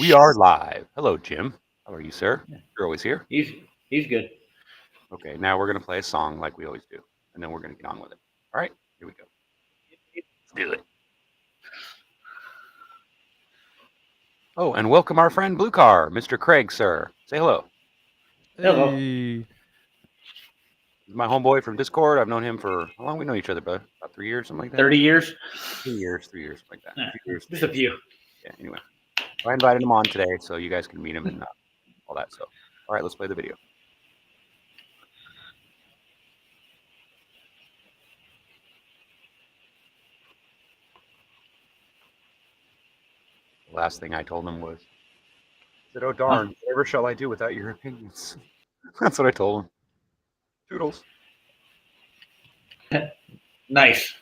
We are live. Hello, Jim. How are you, sir? You're always here. He's good. Okay, now we're going to play a song like we always do, and then we're going to get on with it. All right, here we go. Let's do it. Oh, and welcome our friend Blue Car, Mr. Craig, sir. Say hello. Hello. Hey. He's my homeboy from Discord. I've known him for how long? We know each other, brother. About 3 years, something like that. 30 years? 3 years, something like that. Yeah, 2 years. just a few. Yeah. Anyway, I invited him on today so you guys can meet him and all that stuff. All right, let's play the video. The last thing I told him was, I said, "Oh darn, whatever shall I do without your opinions?" That's what I told him. Toodles. Nice.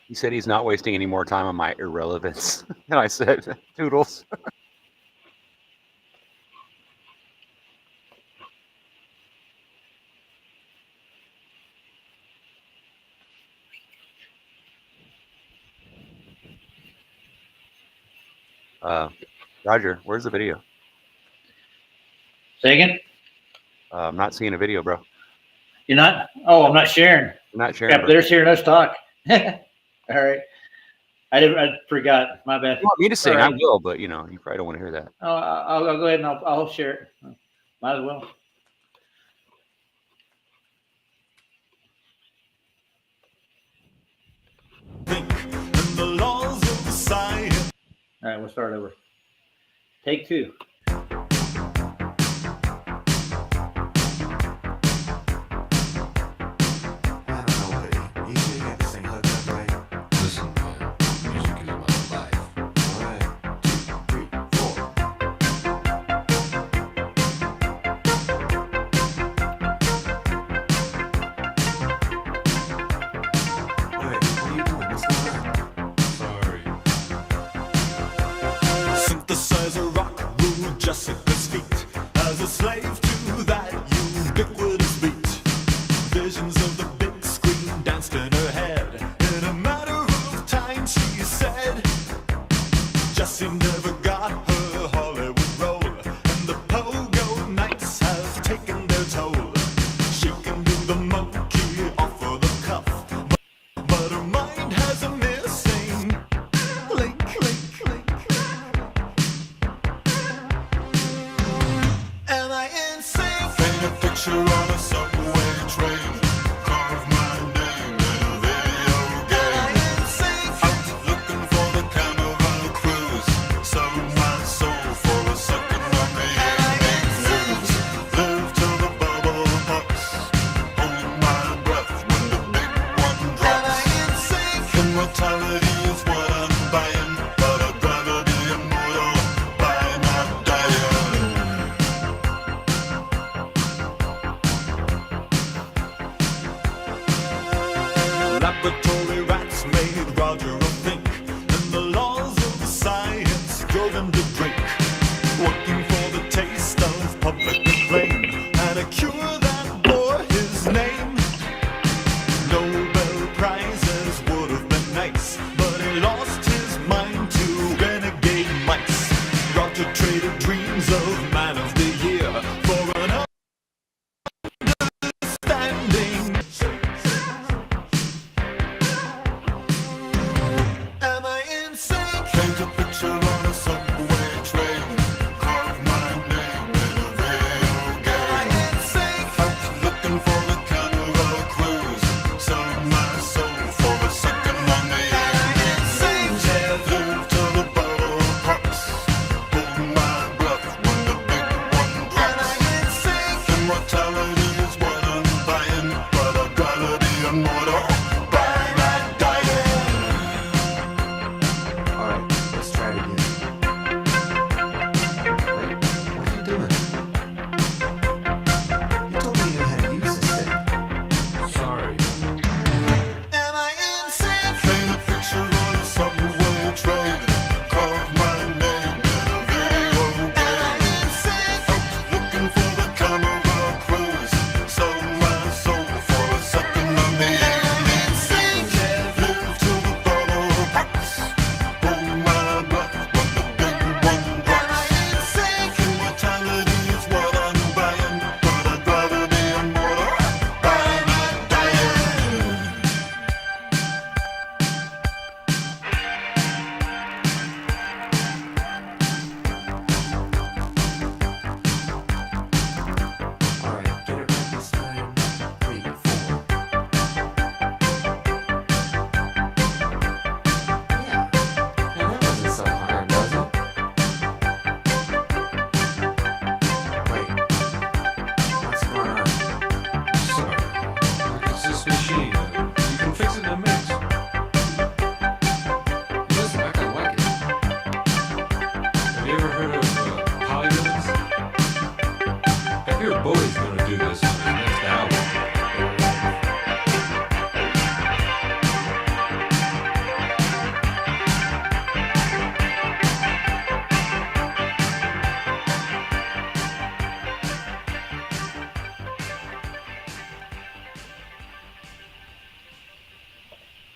He said he's not wasting any more time on my irrelevance. And I said, toodles. Roger, where's the video? Say again? I'm not seeing a video, bro. You're not? Oh, I'm not sharing. I'm not sharing. Yeah, Bro. they're hearing us talk. All right. I forgot. My bad. If you want me to sing, All I right. will, but you probably don't want to hear that. Oh, I'll go ahead and I'll share it. Might as well. All right, we'll start over. Take two. Listen, man, music is my life. 1, 2, 3, 4. Wait, what are you doing? What's going on? Sorry. Synthesizer rock ruled Jessica's feet as a slave to that ubiquitous beat. Visions of the big screen danced in her head. In a matter of time, she said, Jessie never got her Hollywood role, and the pogo nights have taken their toll. She can do the monkey off of the cuff, but her mind has a missing link. Am I in sync? Paint a picture on a subway train. Carve my name in a video game. Am I in sync? Out looking for the Carnival cruise. Sell my soul for a second on the news. Live till the bubble pops. Hold my breath when the big one drops. Am I in sync? Immortality is what I'm buying, but I'd rather be immortal by not dying. Laboratory rats made Roger think, and the laws of science drove him to drink. Working for the taste of public acclaim and a cure that bore his name. Nobel Prizes would have been nice, but he lost his mind to renegade mice. Roger traded dreams of Man of the Year for an understanding. Am I in sync? Paint a picture on a subway train. Carve my name in a video game. Am I in sync? Out looking for the Carnival cruise. Sell my soul for a second on the Am I in sync? Tethered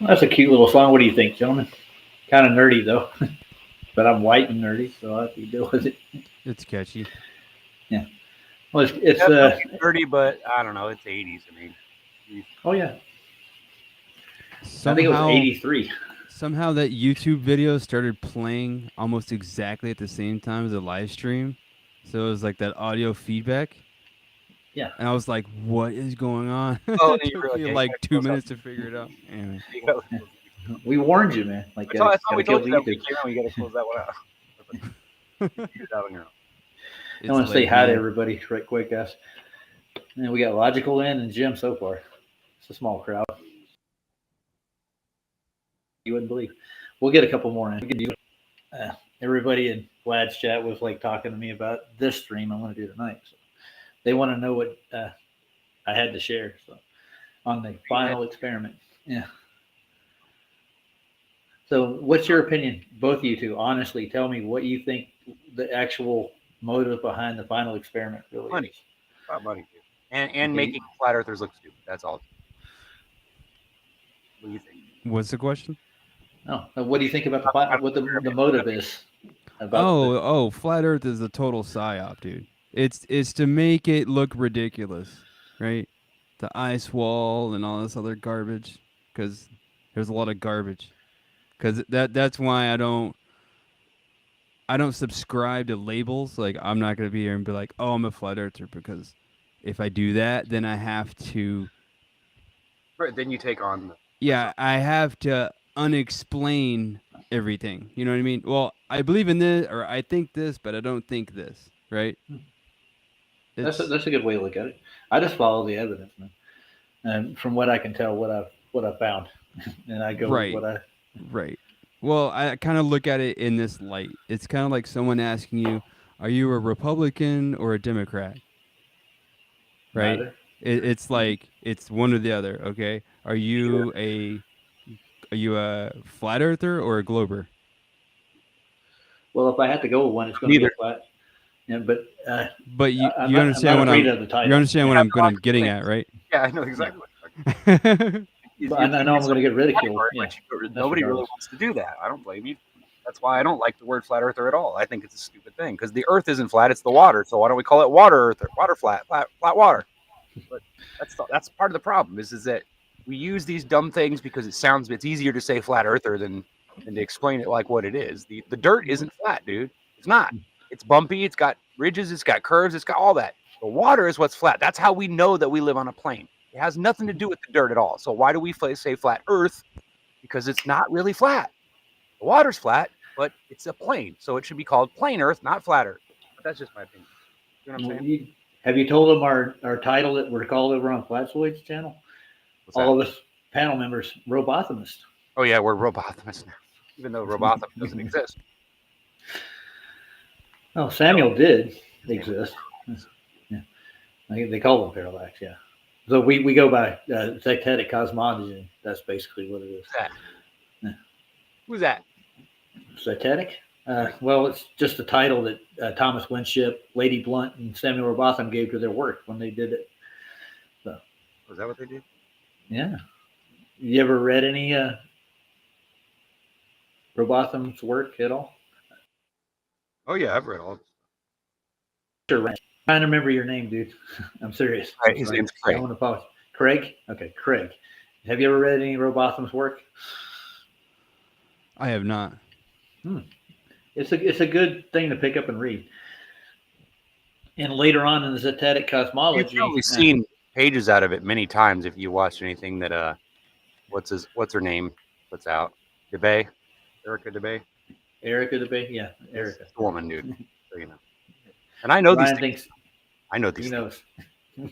Well, that's a cute little song. What do you think, gentlemen? Kind of nerdy though, but I'm white and nerdy, so I have to deal with it. It's catchy. Well, it's Definitely dirty, but I don't know. It's 80s. I mean, oh yeah, I think it was Somehow, 83. somehow that YouTube video started playing almost exactly at the same time as the live stream. So it was like that audio feedback. Yeah. And I was like, what is going on? Oh, It and you took were like, me yeah, you like gotta 2 close minutes to figure it out. Anyway. you gotta- We warned you, man. Like, I thought we gotta told you kill that we YouTube. came out. We got to close that one out. Get it out on your own. I want It's to say late, hi to man. everybody right quick, guys. And we got Logical in and Jim so far. It's a small crowd. You wouldn't believe. We'll get a couple more in. Everybody in Vlad's chat was like talking to me about this stream I want to do tonight. So they want to know what I had to share. So on the final experiment. Yeah. So what's your opinion, both of you two? Honestly, tell me what you think the actual motive behind the final experiment really Money. is. About money, too. And Okay. making flat earthers look stupid. That's all. What do you think? What's the question? No, what do you think about what the motive is? About Oh, flat Earth is a total psyop, dude. It's to make it look ridiculous, right? The ice wall and all this other garbage, because there's a lot of garbage. Because that's why I don't subscribe to labels. Like, I'm not gonna be here and be like, oh, I'm a flat earther, because if I do that, then I have to, Right, then you take on the yeah, I have to unexplain everything. You know what I mean? Well, I believe in this, or I think this, but I don't think this, right? that's It's- a good way to look at it. I just follow the evidence, man, and from what I can tell, what I found, and I go Right. with what I. Right. Well, I kind of look at it in this light. It's kind of like someone asking you, "Are you a Republican or a Democrat?" Right. Neither. It's like it's one or the other. Okay. Are you a flat earther or a glober? Well, if I had to go with one, it's going to be Neither. flat. Yeah, but But you, I'm you not- understand I'm what not afraid I'm of the title. you understand what Yeah, I'm but I'm getting saying- at, right? Yeah, I know exactly. What But I know I'm going to get ridiculed. Yeah. Nobody really regardless. wants to do that. I don't blame you. That's why I don't like the word flat earther at all. I think it's a stupid thing because the earth isn't flat; it's the water. So why don't we call it water earth or water flat water? But that's part of the problem is that we use these dumb things because it's easier to say flat earther than to explain it like what it is. The dirt isn't flat, dude. It's not. It's bumpy. It's got ridges. It's got curves. It's got all that. The water is what's flat. That's how we know that we live on a plane. It has nothing to do with the dirt at all. So why do we say flat earth? Because it's not really flat. The water's flat, but it's a plane. So it should be called plain earth, not flat earth. But that's just my opinion. You know what I'm saying? Have you told them our title that we're called over on Flatzoid's channel? What's that? All of us panel members, Robothamists. Oh yeah, we're Robothamists now. Even though Robotham doesn't exist. Oh, Samuel did exist. Yeah, they call them parallax. Yeah. So we go by Zectetic cosmology. That's basically what it is. Who's that? Zectetic? Well, it's just a title that Thomas Winship, Lady Blunt, and Samuel Robotham gave to their work when they did it. Was that what they did? Yeah. You ever read any Robotham's work at all? Oh yeah, I've read all. Sure. I'm trying to remember your name, dude. I'm serious. Right, his name's Craig. I want to apologize. Craig? Okay, Craig. Have you ever read any Robotham's work? I have not. It's a good thing to pick up and read. And later on in the Zetetic cosmology, You've probably seen pages out of it many times if you watched anything that what's her name puts out. DeBay, Erica DeBay. Erica DeBay, yeah, Erica. It's a woman, dude. So you know. And I know Ryan these things. thinks I know he these things. knows.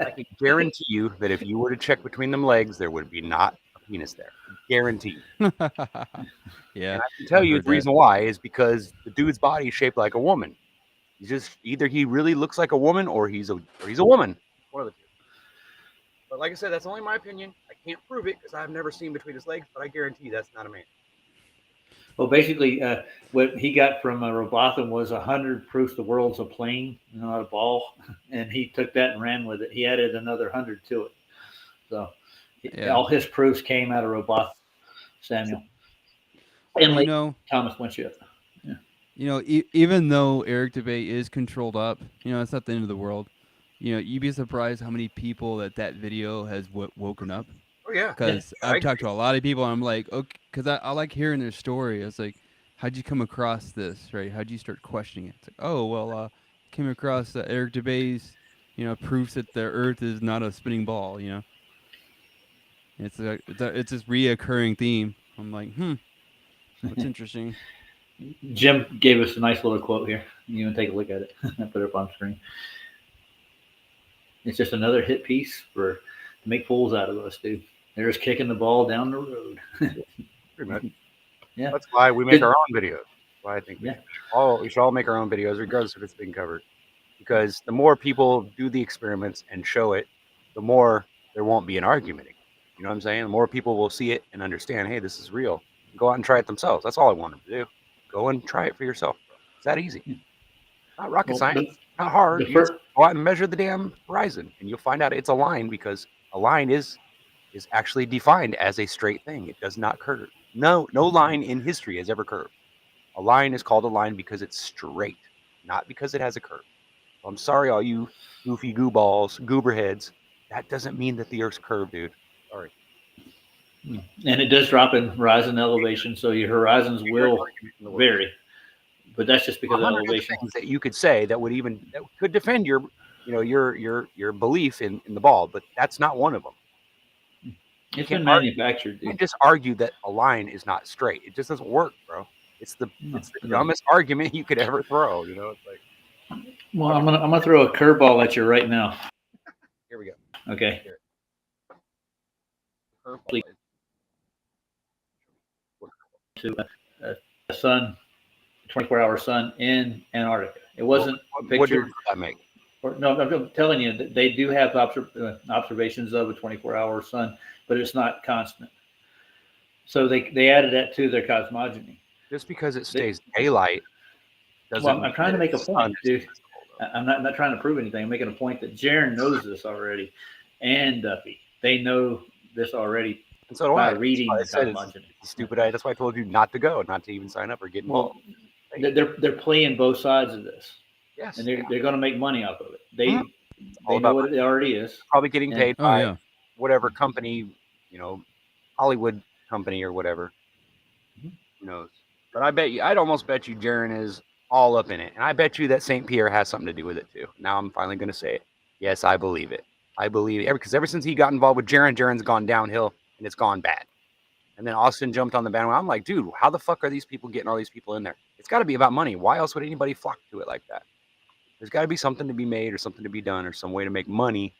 I can guarantee you that if you were to check between them legs, there would be not a penis there. Guaranteed. Yeah. And I can tell I've you heard the reason why is because the dude's body is shaped like a woman. He's just either he really looks like a woman or he's a woman. One of the two. But like I said, that's only my opinion. I can't prove it because I've never seen between his legs, but I guarantee that's not a man. Well, basically, what he got from Robotham was 100 proofs the world's a plane, not a ball, and he took that and ran with it. He added another 100 to it. So Yeah. All his proofs came out of Roboth, Samuel, and Well, you like know, Thomas Winship. even though Eric Debate is controlled up, it's not the end of the world. You'd be surprised how many people that video has woken up. Oh yeah. Because I I've talked to a lot of people, and I'm like, okay, because I like hearing their story. It's like, how'd you come across this, right? How'd you start questioning it? It's like, oh, well, came across Eric Debay's, proofs that the Earth is not a spinning ball. It's this reoccurring theme. I'm like, that's interesting. Jim gave us a nice little quote here. You can take a look at it. I put it up on screen. It's just another hit piece to make fools out of us, dude. They're just kicking the ball down the road. Pretty much. Yeah. That's why we make our own videos. Why I think Yeah. we should all make our own videos, regardless if it's being covered. Because the more people do the experiments and show it, the more there won't be an argument. You know what I'm saying? The more people will see it and understand, hey, this is real. Go out and try it themselves. That's all I want them to do. Go and try it for yourself. It's that easy. Not rocket Well, science. Not hard. the You just fir- go out and measure the damn horizon, and you'll find out it's a line, because a line is actually defined as a straight thing. It does not curve. No line in history has ever curved. A line is called a line because it's straight, not because it has a curve. So I'm sorry, all you goofy goober heads. That doesn't mean that the Earth's curved, dude. Sorry. And it does drop in horizon elevation, so your horizons will vary. But that's just because of 100 other elevation. things that you could say that could defend your belief in the ball, but that's not one of them. It's can't been argue. manufactured, You dude. can't just argue that a line is not straight. It just doesn't work, bro. It's the No, it's the it doesn't. dumbest argument you could ever throw. It's like, Well, I'm gonna throw a curveball at you right now. here we go. Okay. Curveball. To a sun, 24-hour sun in Antarctica. It wasn't What pictured. difference does that make? No, I'm telling you that they do have observations of a 24-hour sun, but it's not constant. So they added that to their cosmogony. Just because it stays daylight doesn't. Well, I'm trying to mean make a the sun point, is dude. invisible, though. I'm not trying to prove anything. I'm making a point that Jaron knows this already, and Duffy. They know this already And so do by I. reading That's the why I said cosmogony. it's a stupid idea. That's why I told you not to go, not to even sign up or get involved. Well, they're playing both sides of this, Yes, and they're going to make money off of it. They Mhm. all they about know what it already is. probably getting And- paid Oh by yeah. whatever company, Hollywood company or whatever. Mhm. Who knows? But I'd almost bet you Jaron is all up in it. And I bet you that St. Pierre has something to do with it too. Now I'm finally going to say it. Yes, I believe it. I believe it. Because ever since he got involved with Jaron's gone downhill and it's gone bad. And then Austin jumped on the bandwagon. I'm like, dude, how the fuck are these people getting all these people in there? It's got to be about money. Why else would anybody flock to it like that? There's got to be something to be made or something to be done or some way to make money.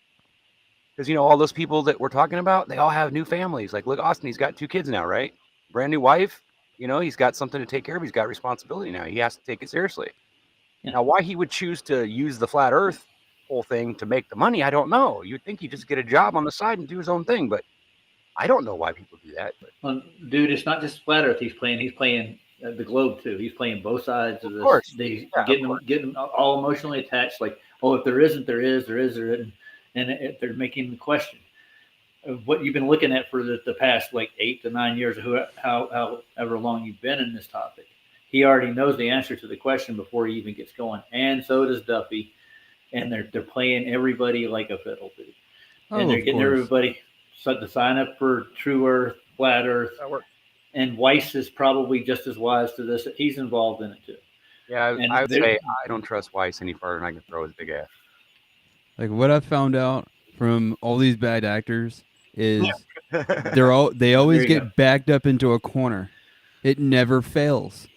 Because, all those people that we're talking about, they all have new families. Like, look, Austin, he's got 2 kids now, right? Brand new wife. He's got something to take care of. He's got responsibility now. He has to take it seriously. Yeah. Now, why he would choose to use the flat earth whole thing to make the money, I don't know. You'd think he'd just get a job on the side and do his own thing. But I don't know why people do that. But Well, dude, it's not just flat Earth he's playing. He's playing the globe too. He's playing both sides of this. course. He's Yeah, of getting them all emotionally attached. Like, oh, if there isn't, there is, there isn't, and they're making the question of what you've been looking at for the past like 8 to 9 years, however long you've been in this topic. He already knows the answer to the question before he even gets going, and so does Duffy. And they're playing everybody like a fiddle, dude. Oh, And they're of getting course. everybody to sign up for True Earth, Flat Earth. that works. And Weiss is probably just as wise to this. He's involved in it too. Yeah, And I would there- say I don't trust Weiss any farther than I can throw his big ass. Like what I found out from all these bad actors is they always There you get backed up into a corner. It never fails.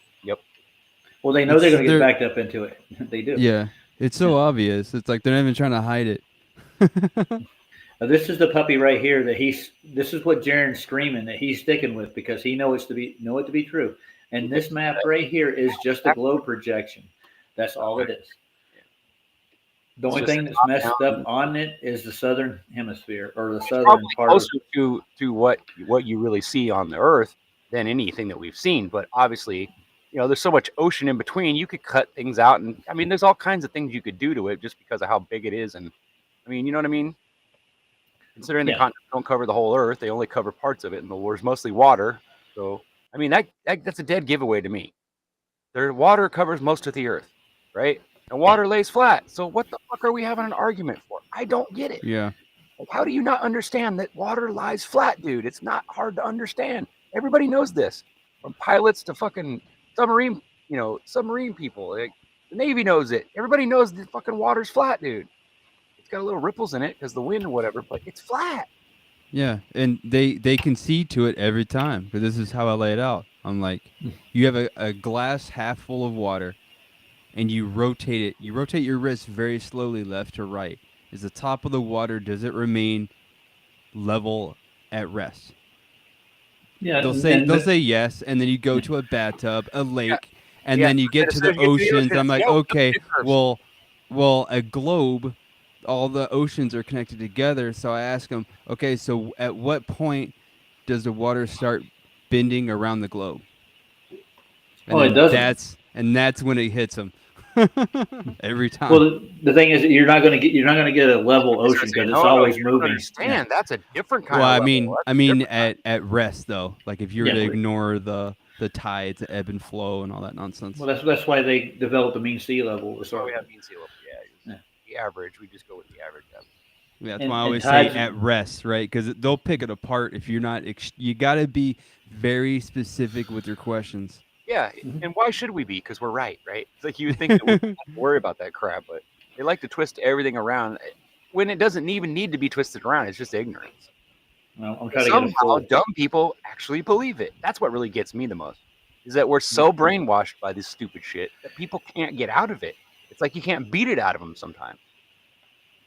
Well, they know they're going to They're- get backed up into it. They do. Yeah. It's so obvious. It's like they're not even trying to hide it. Now, this is the puppy right here that this is what Jaron's screaming that he's sticking with because he knows it to be true. And this map right here is just a globe projection. That's all it is. The only just thing that's messed up on it is the southern hemisphere or the southern Probably part of closer to what you really see on the Earth than anything that we've seen. But obviously, there's so much ocean in between. You could cut things out, and I mean, there's all kinds of things you could do to it just because of how big it is. And I mean, you know what I mean? Considering the Yeah. continents don't cover the whole Earth, they only cover parts of it, and the water's mostly water. So, I mean, that's a dead giveaway to me. Their water covers most of the Earth, right? And water lays flat. So, what the fuck are we having an argument for? I don't get it. Yeah. Like, how do you not understand that water lies flat, dude? It's not hard to understand. Everybody knows this, from pilots to fucking submarine, submarine people. Like, the Navy knows it. Everybody knows the fucking water's flat, dude. It's got a little ripples in it because the wind or whatever, but it's flat. Yeah, and they concede to it every time because this is how I lay it out. I'm like, you have a glass half full of water, and you rotate it. You rotate your wrist very slowly left to right. Is the top of the water, does it remain level at rest? Yeah. They'll say yes, and then you go to a bathtub, a lake, and Yeah, then you get as to soon the as you get to the oceans. I'm oceans, like, yeah, okay, it curves. well, a globe, all the oceans are connected together. So I ask them, okay, so at what point does the water start bending around the globe? And Oh, it then doesn't. that's when it hits them every time. Well, the thing is, you're not going to get a level I was ocean gonna say, because no, it's no, always you don't moving. understand. That's a different kind Well, of I level. mean, That's a different at rest though, like if you were Yeah. to ignore the tides, the ebb and flow, and all that nonsense. Well, that's why they developed the mean sea level. To Oh, start we have with. mean sea level. Yeah. The average. We just go with the average. Yeah, that's And- why I and always say tides- at rest, right? Because they'll pick it apart if you're not. You got to be very specific with your questions. Yeah, Mhm. and why should we be? Because we're right, right? It's like you would think that we don't have to worry about that crap, but they like to twist everything around when it doesn't even need to be twisted around. It's just ignorance. Well, I'm trying to get a Somehow, full. dumb people actually believe it. That's what really gets me the most. Is that we're so brainwashed by this stupid shit that people can't get out of it. It's like you can't beat it out of them sometimes.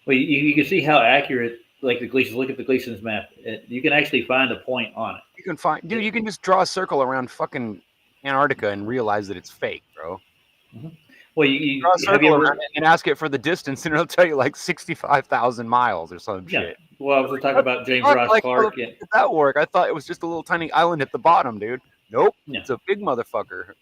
Well, you can see how accurate, like the Gleasons. Look at the Gleasons map. You can actually find a point on it. You can find, dude. You can just draw a circle around fucking Antarctica and realize that it's fake, bro. Well, you Draw a have circle you around ever? it and ask it for the distance, and it'll tell you like 65,000 miles or some Yeah. shit. Well, I was talking about James Fuck, Ross like, Clark. how did that work? I thought it was just a little tiny island at the bottom, dude. Nope, Yeah. it's a big motherfucker.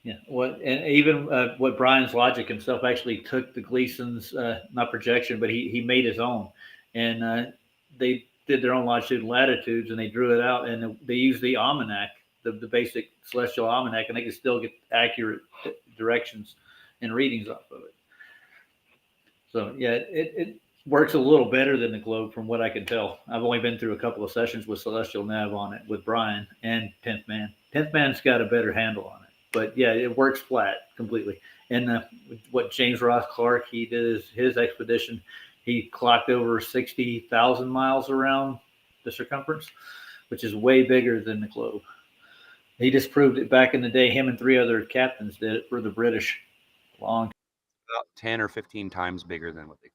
Yeah. And even what Brian's logic himself actually took the Gleasons, not projection, but he made his own, and they did their own longitude and latitudes, and they drew it out, and they used the almanac, the basic celestial almanac, and they could still get accurate directions and readings off of it. So yeah, it works a little better than the globe from what I can tell. I've only been through a couple of sessions with Celestial Nav on it with Brian and 10th Man. 10th Man's got a better handle on it, but yeah, it works flat completely. And what James Ross Clark, he did his expedition, he clocked over 60,000 miles around the circumference, which is way bigger than the globe. He just proved it back in the day. Him and 3 other captains did it for the British. Long. About 10 or 15 times bigger than what they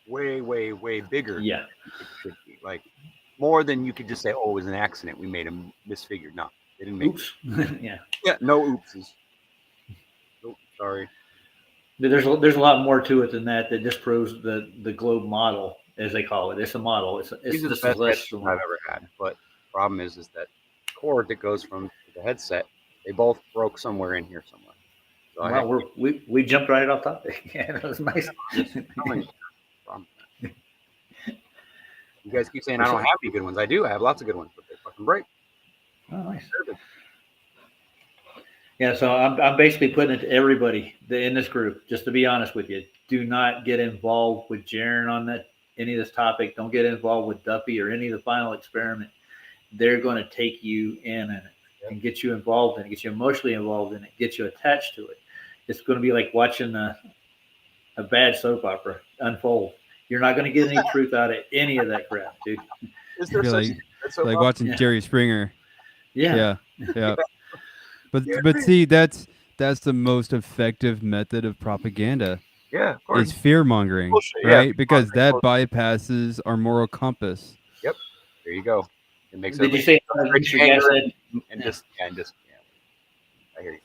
claim. Way, way, way bigger. Yeah. Than it should be. Like more than you could just say, "Oh, it was an accident. We made a misfigured." No, they didn't make. Oops. Yeah. Yeah, no oopses. Nope, sorry. There's a lot more to it than that. That just proves the globe model, as they call it. It's a model. It's These are the this best is less headsets than I've ever had. But the problem is that cord that goes from the headset, they both broke somewhere in here somewhere. So I Wow, we jumped right off topic. Yeah, that was nice. You guys keep saying I don't have any good ones. I do. I have lots of good ones, but they fucking break. Oh, nice. Yeah, so I'm basically putting it to everybody in this group. Just to be honest with you, do not get involved with Jaron on any of this topic. Don't get involved with Duffy or any of the final experiment. They're going to take you in it and get you involved in it, get you emotionally involved in it, get you attached to it. It's going to be like watching a bad soap opera unfold. You're not going to get any truth out of any of that crap, dude. Is there You're such like- that's so Like fun. watching Yeah. Jerry Springer. Yeah. Yeah. But Yeah. but see, that's the most effective method of propaganda Yeah, of course. is fear mongering, Bullshit, yeah, right? Because that fear-mongering bypasses our moral compass. There you go. It makes Did you everybody say rich Mr. Gass anger said- and just I hear you.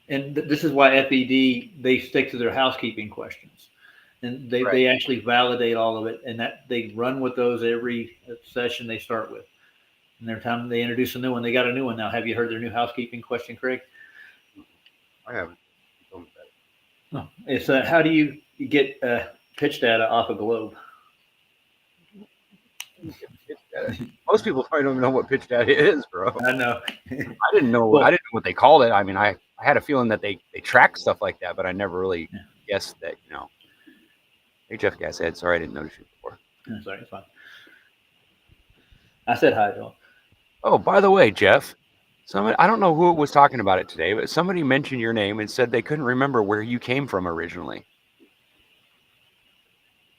And this is why FED, they stick to their housekeeping questions, and they Right. actually validate all of it, and that they run with those every session they start with. And every time they introduce a new one, they got a new one now. Have you heard their new housekeeping question, Craig? I haven't. You told me that. No. It's how do you get pitch data off a globe. Most people probably don't even know what pitch data is, bro. I know. I didn't know. Well- I didn't know what they called it. I mean, I had a feeling that they track stuff like that, but I never really Yeah. guessed that. Hey, Jeff Gashead. Sorry, I didn't notice you before. Sorry, it's fine. I said hi, Joel. Oh, by the way, Jeff, I don't know who was talking about it today, but somebody mentioned your name and said they couldn't remember where you came from originally.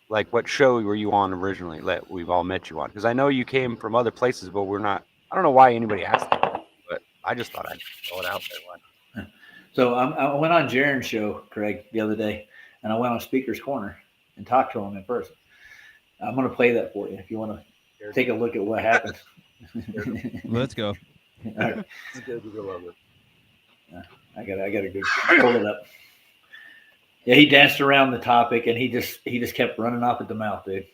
Like, what show were you on originally that we've all met you on? Because I know you came from other places, but we're not. I don't know why anybody asked that, but I just thought I'd throw it out there. Why not? So I went on Jaron's show, Craig, the other day, and I went on Speaker's Corner and talked to him in person. I'm going to play that for you if you want to take a look at what happened. Let's go. All right. You'll love it. I gotta go pull it up. Yeah, he danced around the topic and he just kept running off at the mouth, dude.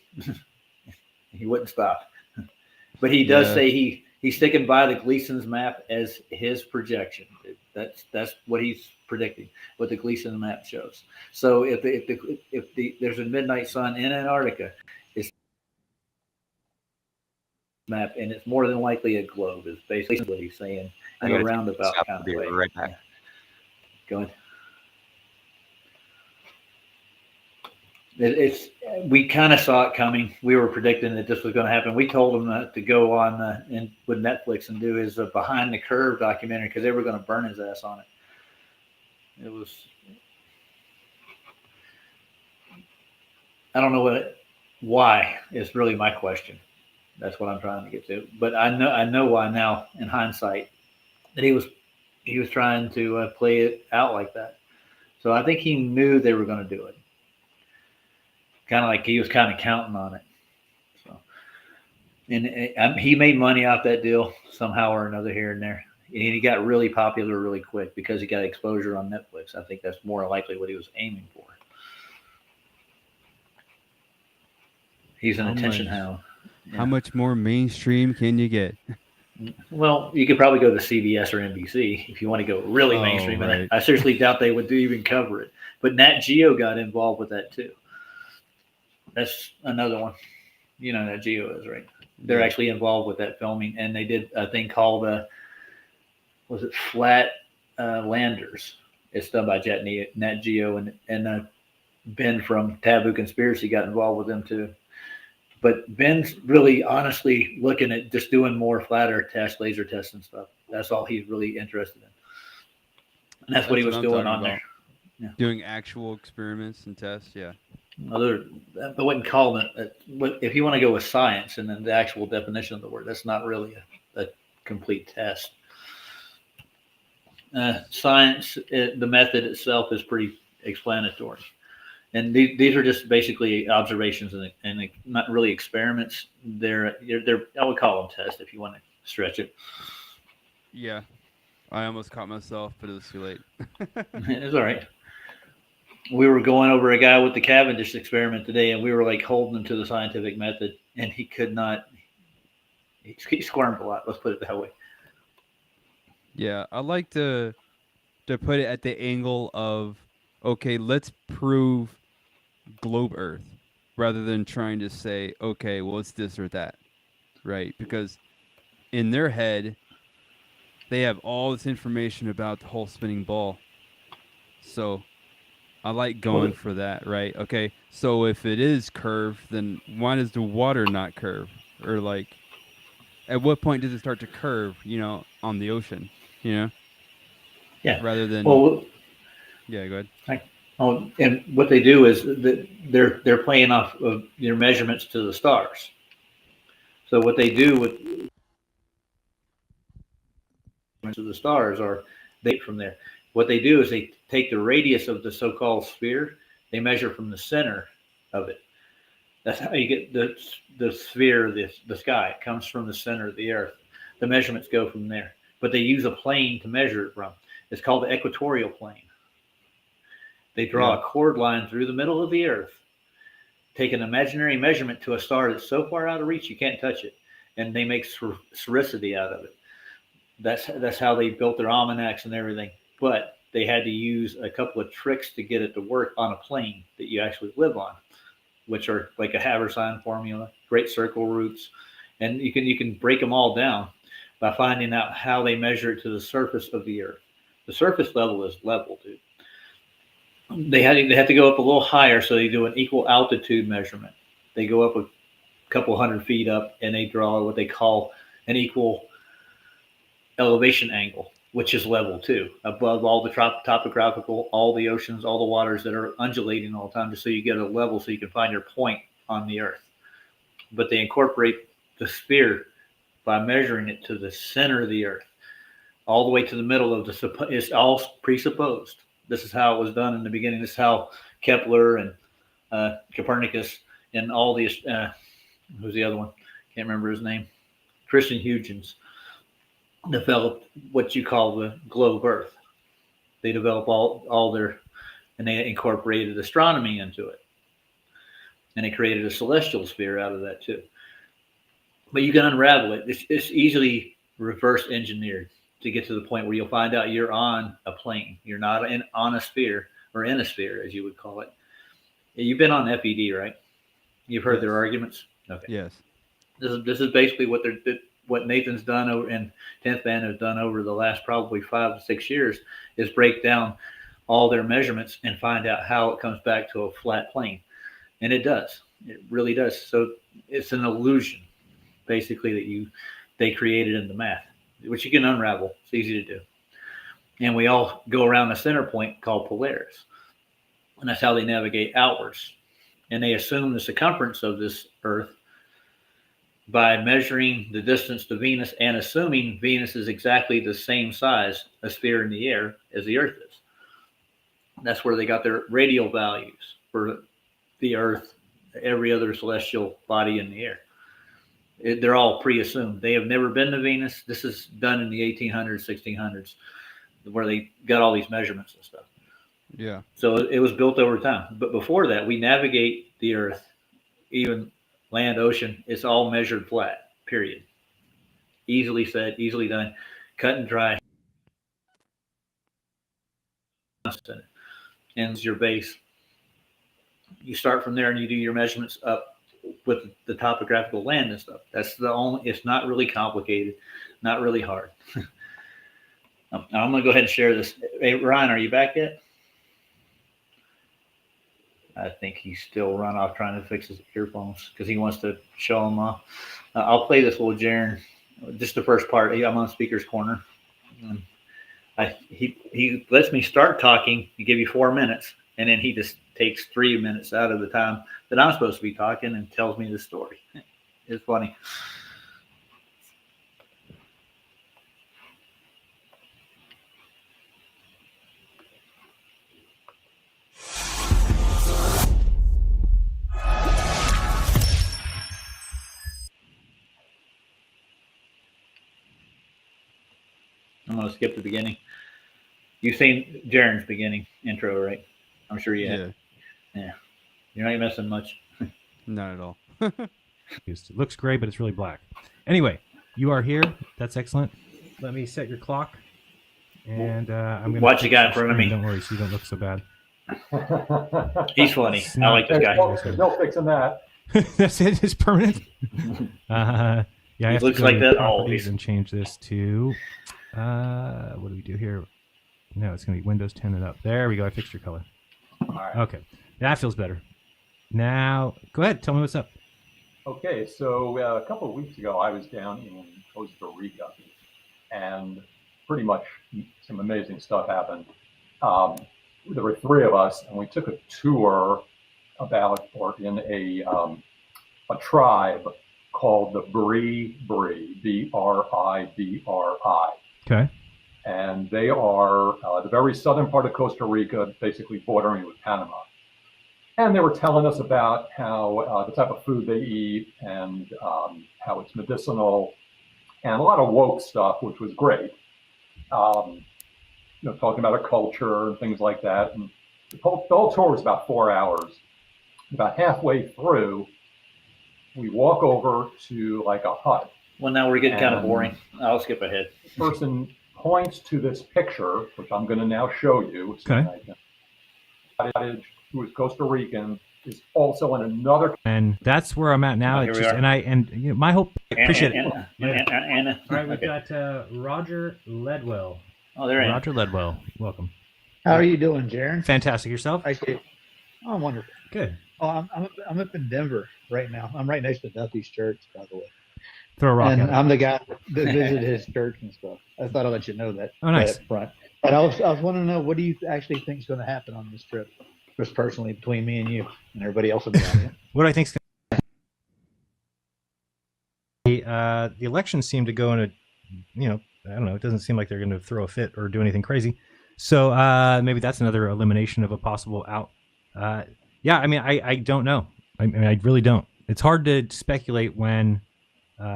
He wouldn't stop. But he does Yeah. say he's sticking by the Gleason's map as his projection. That's what he's predicting, what the Gleason map shows. So if there's a midnight sun in Antarctica, it's map, and it's more than likely a globe. Is basically what he's saying in a roundabout Stop kind the of way. video right back. Yeah. Go ahead. We kind of saw it coming. We were predicting that this was going to happen. We told him to go on with Netflix and do his Behind the Curve documentary because they were going to burn his ass on it. It was, I don't know why is really my question. That's what I'm trying to get to. But I know why now in hindsight that he was trying to play it out like that. So I think he knew they were going to do it. Kind of like he was kind of counting on it. So, and he made money off that deal somehow or another here and there. And he got really popular really quick because he got exposure on Netflix. I think that's more likely what he was aiming for. He's an How attention much? hound. How much more mainstream can you get? Well, you could probably go to CBS or NBC if you want to go really Oh, mainstream. And right. I seriously doubt they would even cover it. But Nat Geo got involved with that too. That's another one. You know Nat Geo is, right? They're actually involved with that filming, and they did a thing called was it Flat Landers? It's done by Nat Geo, and Ben from Taboo Conspiracy got involved with them too. But Ben's really honestly looking at just doing more flat earth tests, laser tests and stuff. That's all he's really interested in. And that's what he was I'm doing talking on about. there. Yeah. Doing actual experiments and tests. Yeah. I wouldn't call it. If you want to go with science and then the actual definition of the word, that's not really a complete test. Science, the method itself is pretty explanatory. And these are just basically observations and not really experiments. They're I would call them tests if you want to stretch it. Yeah. I almost caught myself, but it was too late. It's all right. We were going over a guy with the Cavendish experiment today, and we were like holding him to the scientific method, and he could not. He squirmed a lot. Let's put it that way. Yeah, I like to put it at the angle of, okay, let's prove globe Earth rather than trying to say, okay, well, it's this or that, right? Because in their head, they have all this information about the whole spinning ball. So I like going for that, right? Okay, so if it is curved, then why does the water not curve? Or like, at what point does it start to curve, on the ocean, Yeah. Rather than, Well, yeah, go ahead. and what they do is that they're playing off of your measurements to the stars. So what they do with to the stars are they from there. What they do is they take the radius of the so-called sphere. They measure from the center of it. That's how you get the sphere, the sky. It comes from the center of the earth. The measurements go from there. But they use a plane to measure it from. It's called the equatorial plane. They draw a chord line through the middle of the earth, take an imaginary measurement to a star that's so far out of reach you can't touch it, and they make sphericity out of it. That's how they built their almanacs and everything. But they had to use a couple of tricks to get it to work on a plane that you actually live on. which are like a Haversine formula, Great Circle roots, and you can break them all down by finding out how they measure it to the surface of the earth. The surface level is level, dude. They have to go up a little higher, so they do an equal altitude measurement. They go up a couple 100 feet up, and they draw what they call an equal elevation angle, which is level 2, above all the topographical, all the oceans, all the waters that are undulating all the time, just so you get a level so you can find your point on the earth. But they incorporate the sphere by measuring it to the center of the earth, all the way to the middle of it's all presupposed. This is how it was done in the beginning. This is how Kepler and Copernicus and all these, who's the other one? Can't remember his name. Christian Huygens developed what you call the globe Earth. They developed all their, and they incorporated astronomy into it. And they created a celestial sphere out of that too. But you can unravel it. It's easily reverse engineered to get to the point where you'll find out you're on a plane. You're not on a sphere, or in a sphere, as you would call it. You've been on FED, right? You've heard their arguments? Okay. Yes. This is basically what Nathan's done over, and 10th Band has done over the last probably 5 to 6 years, is break down all their measurements and find out how it comes back to a flat plane. And it does. It really does. So it's an illusion, basically, that they created in the math, which you can unravel. It's easy to do. And we all go around a center point called Polaris. And that's how they navigate outwards. And they assume the circumference of this Earth by measuring the distance to Venus and assuming Venus is exactly the same size, a sphere in the air, as the Earth is. That's where they got their radial values for the Earth, every other celestial body in the air. They're all pre-assumed. They have never been to Venus. This is done in the 1800s, 1600s, where they got all these measurements and stuff. Yeah. So it was built over time. But before that, we navigate the Earth, even land, ocean. It's all measured flat, period. Easily said, easily done, cut and dry. Ends your base. You start from there and you do your measurements up with the topographical land and stuff. It's not really complicated, not really hard. I'm going to go ahead and share this. Hey, Ryan, are you back yet? I think he's still run off trying to fix his earphones because he wants to show them off. I'll play this little Jaren, just the first part. I'm on speaker's corner. He lets me start talking and give you 4 minutes, and then he just takes 3 minutes out of the time that I'm supposed to be talking and tells me the story. It's funny. I'm going to skip the beginning. You've seen Jaren's beginning intro, right? I'm sure you have. Yeah. You're not missing much. Not at all. It looks gray, but it's really black. Anyway, you are here. That's excellent. Let me set your clock. And I'm going to watch the guy in front of me. Don't worry, so you don't look so bad. He's funny. I like this guy. No fixing that. That's it. It's permanent. Yeah, I have looks to go like to that properties always. and change this to what do we do here? No, it's going to be Windows 10 and up. There we go. I fixed your color. All right. Okay, that feels better. Now, go ahead. Tell me what's up. Okay, so a couple of weeks ago, I was down in Costa Rica, and pretty much some amazing stuff happened. There were 3 of us, and we took a tour in a tribe called the Bri, B-R-I-B-R-I. Okay. And they are the very southern part of Costa Rica, basically bordering with Panama. And they were telling us about how the type of food they eat and how it's medicinal and a lot of woke stuff, which was great. Talking about a culture and things like that. And the whole tour was about 4 hours. About halfway through, we walk over to like a hut. Well, now we're getting kind of boring. I'll skip ahead. The person points to this picture, which I'm going to now show you. Okay. Cottage, who is Costa Rican, is also on another. And that's where I'm at now. Oh, It's here we just, are. and you know, my hope. Appreciate it. Anna. All right, we've Okay. got Roger Ledwell. Oh, there I am. Roger Ledwell, welcome. How are you doing, Jaron? Fantastic. Yourself? Actually, oh, I'm wonderful. Good. Oh, I'm up in Denver right now. I'm right next to Duffy's church, by the way. Throw a rock And at it. I'm the guy that visited his church and stuff. I thought I'd let you know that. Oh, nice. Right up front. But I was wanting to know, what do you actually think is going to happen on this trip, just personally between me and you and everybody else in the audience? What do I think's the elections seem to go in a, you know, I don't know. It doesn't seem like they're going to throw a fit or do anything crazy. So maybe that's another elimination of a possible out. Yeah, I mean, I don't know. I mean, I really don't. It's hard to speculate when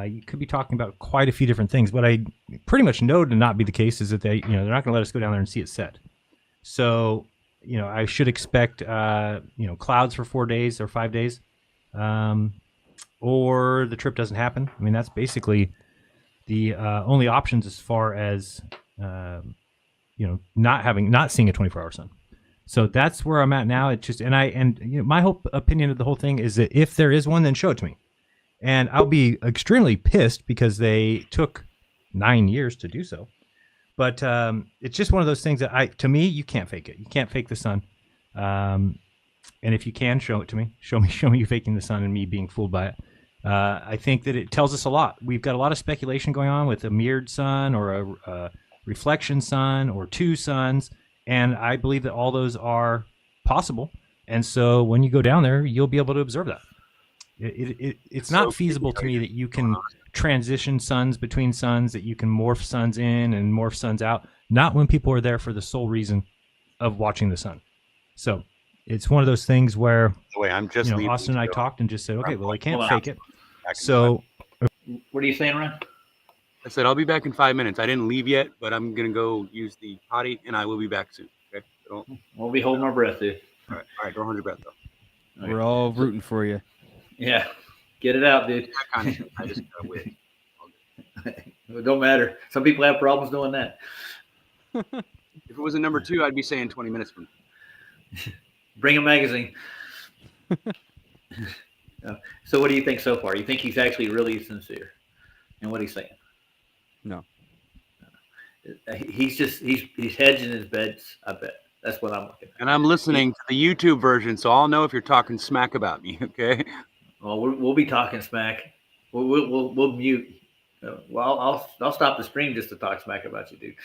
you could be talking about quite a few different things. What I pretty much know to not be the case is that they, you know, they're not going to let us go down there and see it set. So, you know, I should expect, you know, clouds for 4 days or 5 days, or the trip doesn't happen. I mean, that's basically the only options as far as, you know, not seeing a 24-hour sun. So that's where I'm at now. It's just, and you know, my whole opinion of the whole thing is that if there is one, then show it to me. And I'll be extremely pissed because they took 9 years to do so. But it's just one of those things that to me, you can't fake it. You can't fake the sun. And if you can, show it to me. Show me you faking the sun and me being fooled by it. I think that it tells us a lot. We've got a lot of speculation going on with a mirrored sun or a reflection sun or two suns. And I believe that all those are possible. And so when you go down there, you'll be able to observe that. It's not feasible to me that you can transition suns between suns, that you can morph suns in and morph suns out, not when people are there for the sole reason of watching the sun. So it's one of those things where, By the way, I'm just you know, leaving Austin and I to go. talked and just said, okay, well, I can't Hold on. fake it. Back in So What are you saying, Ryan? I said I'll be back in 5 minutes. I didn't leave yet, but I'm gonna go use the potty, and I will be back soon. Okay. So don't, We'll be holding our breath, dude. all right. Don't hold your breath though. We're all rooting for you. Yeah. Get it out, dude. That kind of shit. I just gotta wait. It don't matter. Some people have problems doing that. If it was a number 2, I'd be saying 20 minutes from. Bring a magazine. So what do you think so far? You think he's actually really sincere in what he's saying? No. He's hedging his bets, I bet. That's what I'm looking at. And I'm listening to the YouTube version, so I'll know if you're talking smack about me. Okay. Well, we'll be talking smack. We'll mute. Well, I'll stop the stream just to talk smack about you, dude.